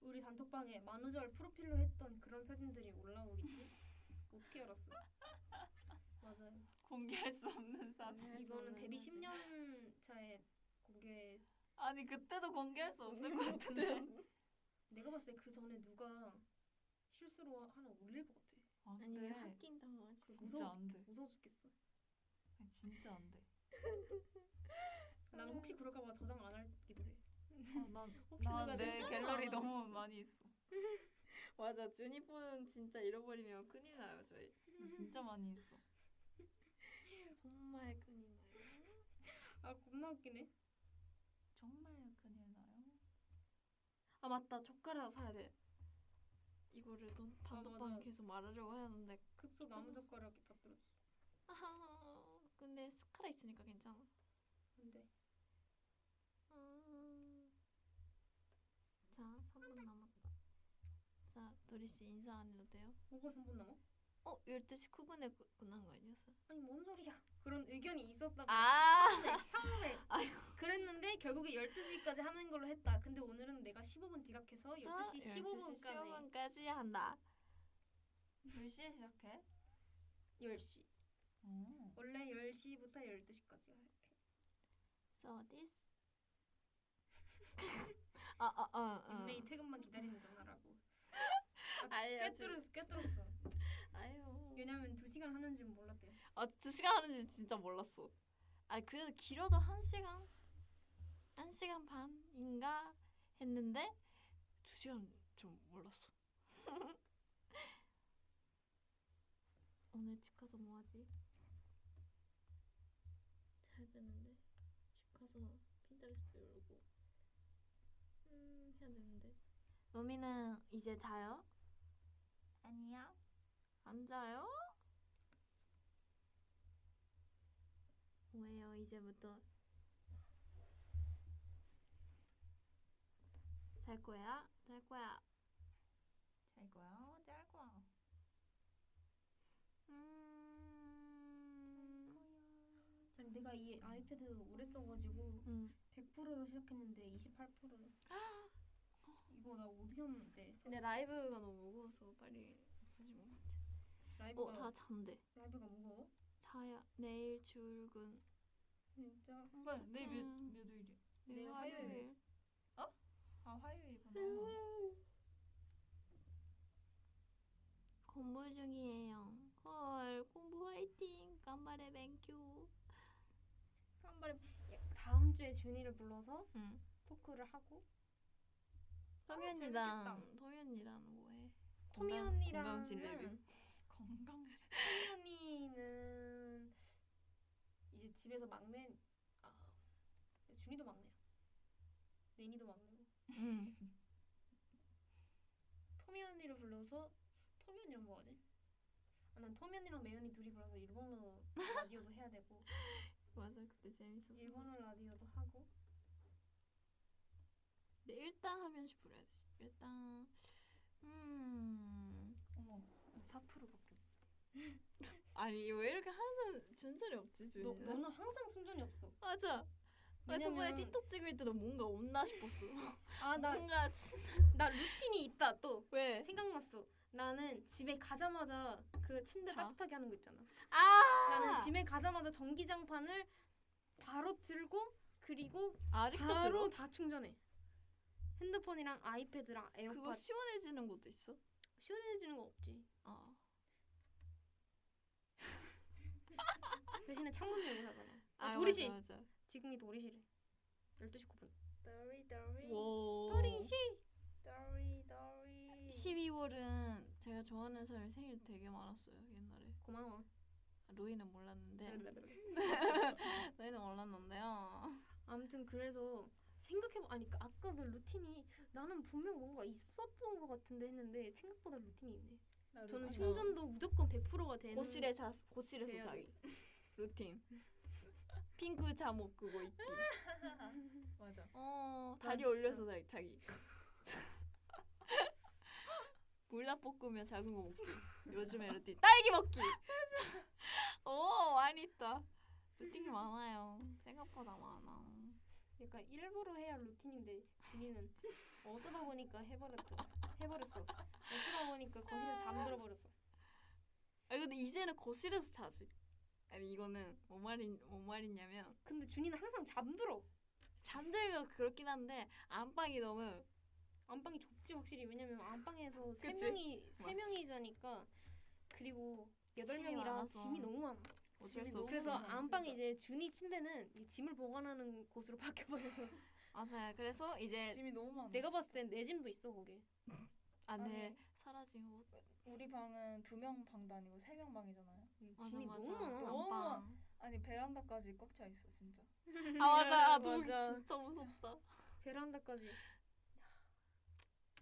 우리 단톡방에 만우절 프로필로 했던 그런 사진들이 올라오겠지? 어떻게 알았어? 맞아요. 공개할 수 없는 사진. 이거는 데뷔 10년 차에 공개. 아니 그때도 공개할 수 없을 것 같은데. 내가 봤을 때 그 전에 누가 실수로 하나 올릴 것 같아. 아니면 합긴 당하지. 진짜 안 돼. 무서워 죽겠어. 아니, 진짜 안 돼. 나는 혹시 그럴까봐 저장 안 하기도 해. 혹시 누가 난내 저장을 갤러리 안 너무 했어. 많이 있어. 맞아. 주니폰 진짜 잃어버리면 큰일 나요 저희. 진짜 많이 있어. 정말 큰일 나요. 겁나 웃기네. 정말 큰일 나요. 맞다. 젓가락 사야 돼. 이거를 단톡방 맞아. 계속 말하려고 하는데 급소 나무 젓가락이 다 떨어졌어. 근데 스카라 있으니까 괜찮아. 근데 자 3분 남았다. 자 도리씨 인사 안 해도 돼요? 뭐가 3분 남아? 12시 9분에 끝난 거 아니었어? 아니 뭔 소리야. 그런 의견이 있었다고. 아 처음에 그랬는데 결국에 12시까지 하는 걸로 했다. 근데 오늘은 내가 15분 지각해서 12시 15분까지 15분까지 한다. 몇 시에 시작해? 10시. 원래 10시부터 12시까지. So this. 인메이 퇴근만 기다리는 동안라고. 아니, 꿰뚫었어. 아유. 왜냐면 2시간 하는지는 몰랐대요. 2시간 하는지 진짜 몰랐어. 그래도 길어도 1시간? 1시간 반인가 했는데 2시간 좀 몰랐어. 오늘 집 가서 뭐 하지? 자야 되는데. 집 가서 핀터레스트 열고 해야 되는데. 로미는 이제 자요? 아니야. 안 자요? 왜요? 이제부터 잘 거야? 잘 거야. 잘 거야. 잘 거야. 아니, 내가 이 아이패드 오래 써가지고 100%로 시작했는데 28%로. 이거 나 오디션 때 썼어. 근데 라이브가 너무 무거워서 빨리 없어진 것 같아. 라이브가 다 잔대. 라이브가 무거워? 자야. 내일 출근. 진짜? 왜? 내일 몇 요일이야? 내일 화요일. 화요일이구나. 공부 중이에요. 헐, 공부 화이팅. 깜바레 뱅큐. 한발에 다음 주에 준이를 불러서 토크를 하고. 토미 언니랑 뭐해? 토미 언니랑 건강실 레뷰. 건강실. 토미 언니는 이제 집에서 막내. 준이도 막내야. 내니도 막내고. 토미 언니를 불러서 토미 언니랑 뭐 하지? 난 토미 언니랑 매연이 둘이 불러서 일본어 라디오도 해야 되고. 맞아, 그때 재밌었어. 일본어 라디오도 하고. 근데 일단 하면씩 불러야지. 일단 어머, 4%밖에. 아니 왜 이렇게 항상 전철이 없지, 준이는? 너는 항상 순전이 없어. 맞아. 저번에 틱톡 찍을 때도 뭔가 없나 싶었어. 뭔가 진짜. 나 루틴이 있다 또. 왜? 생각났어. 나는 집에 가자마자 그 침대 따뜻하게 하는 거 있잖아. 나는 집에 가자마자 전기장판을 바로 들고 그리고 아직도 바로 들어? 다 충전해. 핸드폰이랑 아이패드랑 에어팟. 그거 시원해지는 것도 있어? 시원해지는 거 없지. 대신에 창문 열고 자잖아. 도리시. 맞아. 지금이 도리시래. 12시 9분. 도리시. 12월은 제가 좋아하는 사람 생일 되게 많았어요, 옛날에. 고마워. 로이는 몰랐는데. 너희는 몰랐는데요. 아무튼 그래서 아니 아까 그 루틴이 나는 분명 뭔가 있었던 것 같은데 했는데 생각보다 루틴이 있네. 저는 충전도 무조건 100%가 되는. 고실에서 자기. 루틴. 핑크 잠옷 그거 입기. 맞아. 다리 올려서 자기. 불닭볶음면 작은 거 먹기. 요즘에 루틴. 딸기 먹기. 많이 있다. 루틴이 많아요. 생각보다 많아. 약간 일부러 해야 루틴인데 준이는 어쩌다 보니까 해버렸어. 어쩌다 보니까 거실에서 잠들어 버렸어. 근데 이제는 거실에서 자지. 아니 이거는 뭔 말이냐면. 근데 준이는 항상 잠들어. 잠들기가 그렇긴 한데 안방이 좁지 확실히. 왜냐면 안방에서 그치? 세 명이 자니까. 그리고 짐이 8명이라 많아서. 짐이 너무 많아. 어쩔 수 없어. 그래서 안방에 이제 준이 침대는 이 짐을 보관하는 곳으로 바뀌어버려서. 맞아요. 그래서 이제 짐이 너무 많아. 내가 봤을 땐 내 짐도 있어 거기. 안에 사라진 옷. 우리 방은 2명 방도 아니고 3명 방이잖아요. 짐이 맞아. 너무 많아. 너무 안방. 아니 베란다까지 꽉 차 있어 진짜. 맞아. 맞아. 진짜 무섭다. 베란다까지.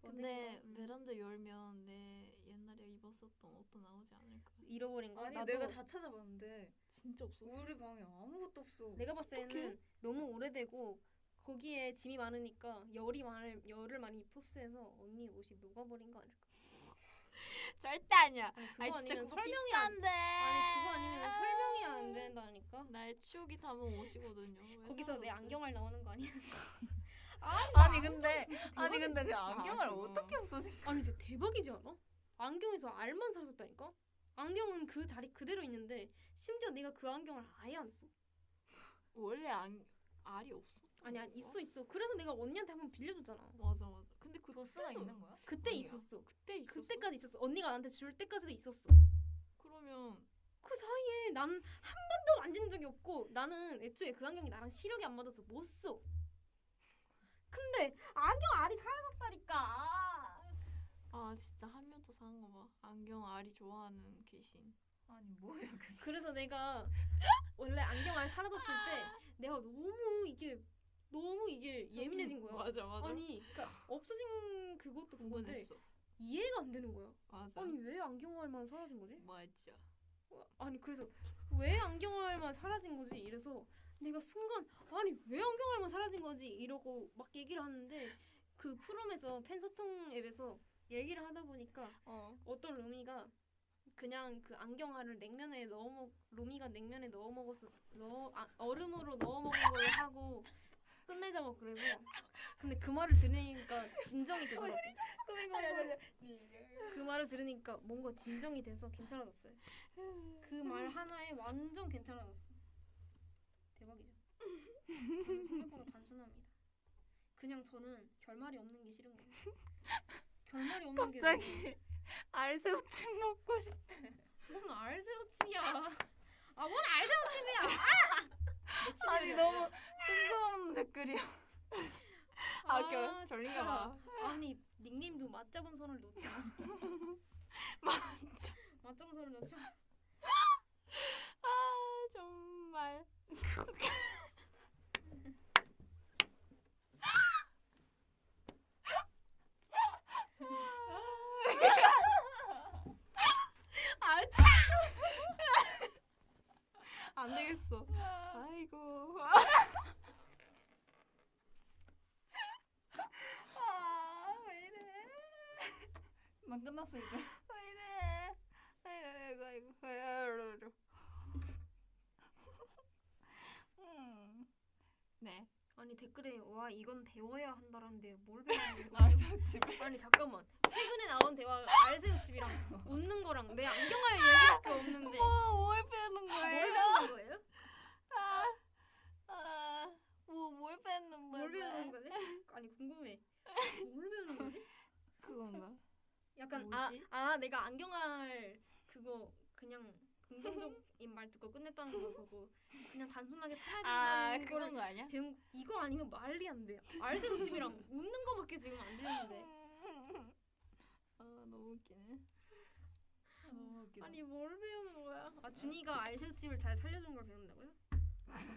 근데 베란다 열면 내 옛날에 입었었던 옷도 나오지 않을까? 잃어버린 거. 아니 나도 내가 다 찾아봤는데 진짜 없어. 우리 방에 아무것도 없어. 내가 봤을 때는 너무 오래되고 거기에 짐이 많으니까 열을 많이 흡수해서 언니 옷이 녹아버린 거 아닐까? 절대 아니야. 아니 그거 진짜 아니면 그거 설명이 비싼데. 아니 그거 아니면 설명이 안 된다니까. 나의 추억이 담은 옷이거든요. 왜 거기서 내 사라졌지? 안경알 나오는 거 아니야? 아니 근데 그 안경을 그거. 어떻게 없어진? 아니 진짜 대박이지 않아? 안경에서 알만 사라졌다니까? 안경은 그 자리 그대로 있는데 심지어 내가 그 안경을 아예 안 써. 원래 알이 없어? 아니 있어. 그래서 내가 언니한테 한번 빌려줬잖아. 맞아. 근데 그 도수가 있는 거야? 그때 아니야. 있었어. 그때 있었어? 그때까지 있었어. 언니가 나한테 줄 때까지도 있었어. 그러면 그 사이에 난 한 번도 만진 적이 없고 나는 애초에 그 안경이 나랑 시력이 안 맞아서 못 써. 근데 안경 알이 사라졌다니까. 아 진짜 한 면 더 사는 거 봐. 안경 알이 좋아하는 귀신. 아니 뭐야 그게. 그래서 내가 원래 안경 알 사라졌을 때 내가 너무 이게 예민해진 거야. 맞아. 아니 그러니까 없어진 그것도 그건데 궁금했어. 이해가 안 되는 거야. 맞아. 아니 왜 안경알만 사라진 거지? 맞아. 아니 그래서 왜 안경알만 사라진 거지? 이래서 내가 순간 아니 왜 안경알만 사라진 거지? 이러고 막 얘기를 하는데 그 프롬에서 팬소통 앱에서 얘기를 하다 보니까 어떤 루미가 그냥 그 안경알을 냉면에 루미가 냉면에 넣어 먹어서 얼음으로 넣어 먹은 걸 하고 끝내자고 그래서 근데 그 말을 들으니까 진정이 되더라고. 그 말을 들으니까 뭔가 진정이 돼서 괜찮아졌어요. 그 말 하나에 완전 괜찮아졌어. 대박이죠. 저는 생각보다 단순합니다. 그냥 저는 결말이 없는 게 싫은 거예요. 결말이 없는 게 갑자기 알새우찜 먹고 싶대. 뭔 알새우찜이야. 뭔 알새우찜이야. 아니 너무 뜬금없는 댓글이야. 졸린가 진짜. 봐. 아니 닉네임도 맞잡은 손을 놓지 마. 맞잡은 손을 놓지 마. 아 정말. 안 되겠어. 아이고. 왜 이래? 난 끝났어 이제. 왜 이래? 아이고. 네. 아니 댓글에 와 이건 배워야 한다라는데 뭘 배우는 거야? 알새우찜. 아니 잠깐만 최근에 나온 대화 알새우찜이랑 웃는 거랑 내 안경알 얘기밖에 없는데 뭘 빼는 뭘 거예요? 배우는 거예요? 뭘 빼는 거야? 뭘 배우는 거지? 아니 궁금해. 뭘 배우는 거지? 그건가? 약간 뭐지? 내가 안경알 그거 그냥 긍정적인 말 듣고 끝냈다는 거 보고 그냥 단순하게 사라진다는 그건 거를 거 아니야? 배운 이거 아니면 말이 안 돼. 알새우찜이랑 웃는 거밖에 지금 안 들리는데. 너무 웃기네. 너무 웃기다. 아니 뭘 배우는 거야? 준이가 알새우찜을 잘 살려준 걸 배운다고요?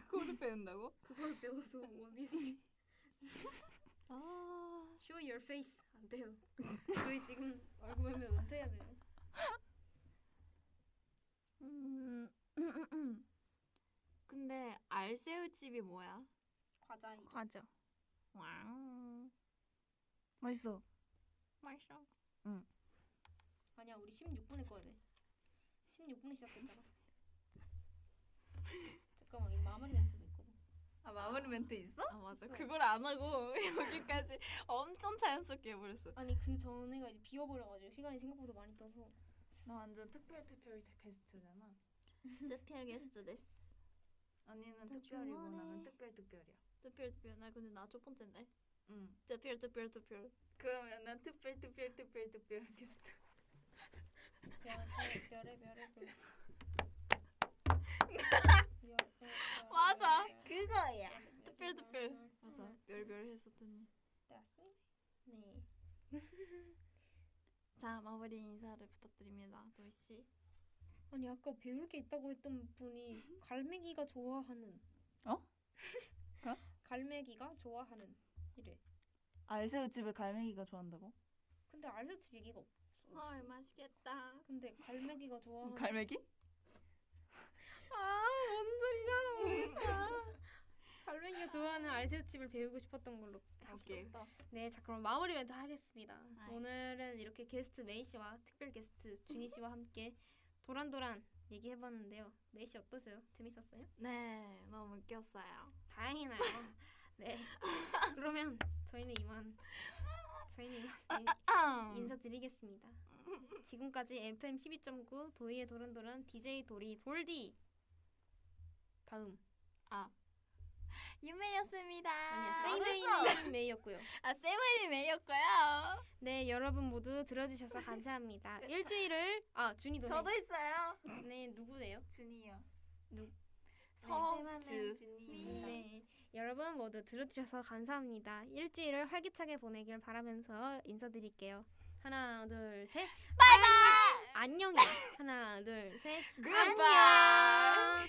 그거를 배운다고? 그걸 배워서 어디서 show your face 안 돼요. 저희 지금 얼굴 보면 은퇴해야 돼요. 근데 알새우찜이 뭐야? 과자. 왕. 맛있어. 맛있어. 아니야 우리 16분에 꺼야 돼. 16분에 시작했잖아. 잠깐만 이 마무리 멘트도 있거든. 마무리 멘트 있어? 맞아. 있어. 그걸 안 하고 여기까지 엄청 자연스럽게 해버렸어. 아니 그 전에가 이제 비워버려가지고 시간이 생각보다 많이 떠서. 나 완전 특별 게스트잖아. 특별 게스트 데스. 언니는 특별이고 나는 특별이야. 특별. 나 근데 나 첫 번째인데. 응. 특별. 그러면 난 특별 게스트. 맞아. 그거야. 특별. 맞아. 별별 했었더니. 네. 자 마무리 인사를 부탁드립니다. 도희 씨. 아니 아까 배울 게 있다고 했던 분이 갈매기가 좋아하는. 어? 갈매기가 좋아하는 이래. 알새우찜을 갈매기가 좋아한다고? 근데 알새우찜 얘기가 없어. 헐 맛있겠다. 근데 갈매기가 좋아하는. 갈매기? 뭔 소리냐 모르겠다. 갈매기가 좋아하는 알새우찜을 배우고 싶었던 걸로 오케이. 합시다. 네, 자 그럼 마무리 멘트 하겠습니다. 아이. 오늘은 이렇게 게스트 메이 씨와 특별 게스트 준희 씨와 함께 도란도란 얘기해봤는데요. 메이 씨 어떠세요? 재밌었어요? 네 너무 웃겼어요. 다행이네요. 네. 그러면 저희는 이만 인사드리겠습니다. 지금까지 FM 12.9 도희의 도란도란 DJ 도리 돌디. 다음. 유메이였습니다. 아니야, 세이메이는 메이였고요. 세이메이 메이였고요. 네, 여러분 모두 들어주셔서 감사합니다. 일주일을 준이도 저도 해. 있어요. 네, 누구세요? 준이요. 성준이. 네, 여러분 모두 들어주셔서 감사합니다. 일주일을 활기차게 보내길 바라면서 인사드릴게요. 하나, 둘, 셋. 바이바이. 안녕이요. 하나, 둘, 셋. 굿바이. 안녕.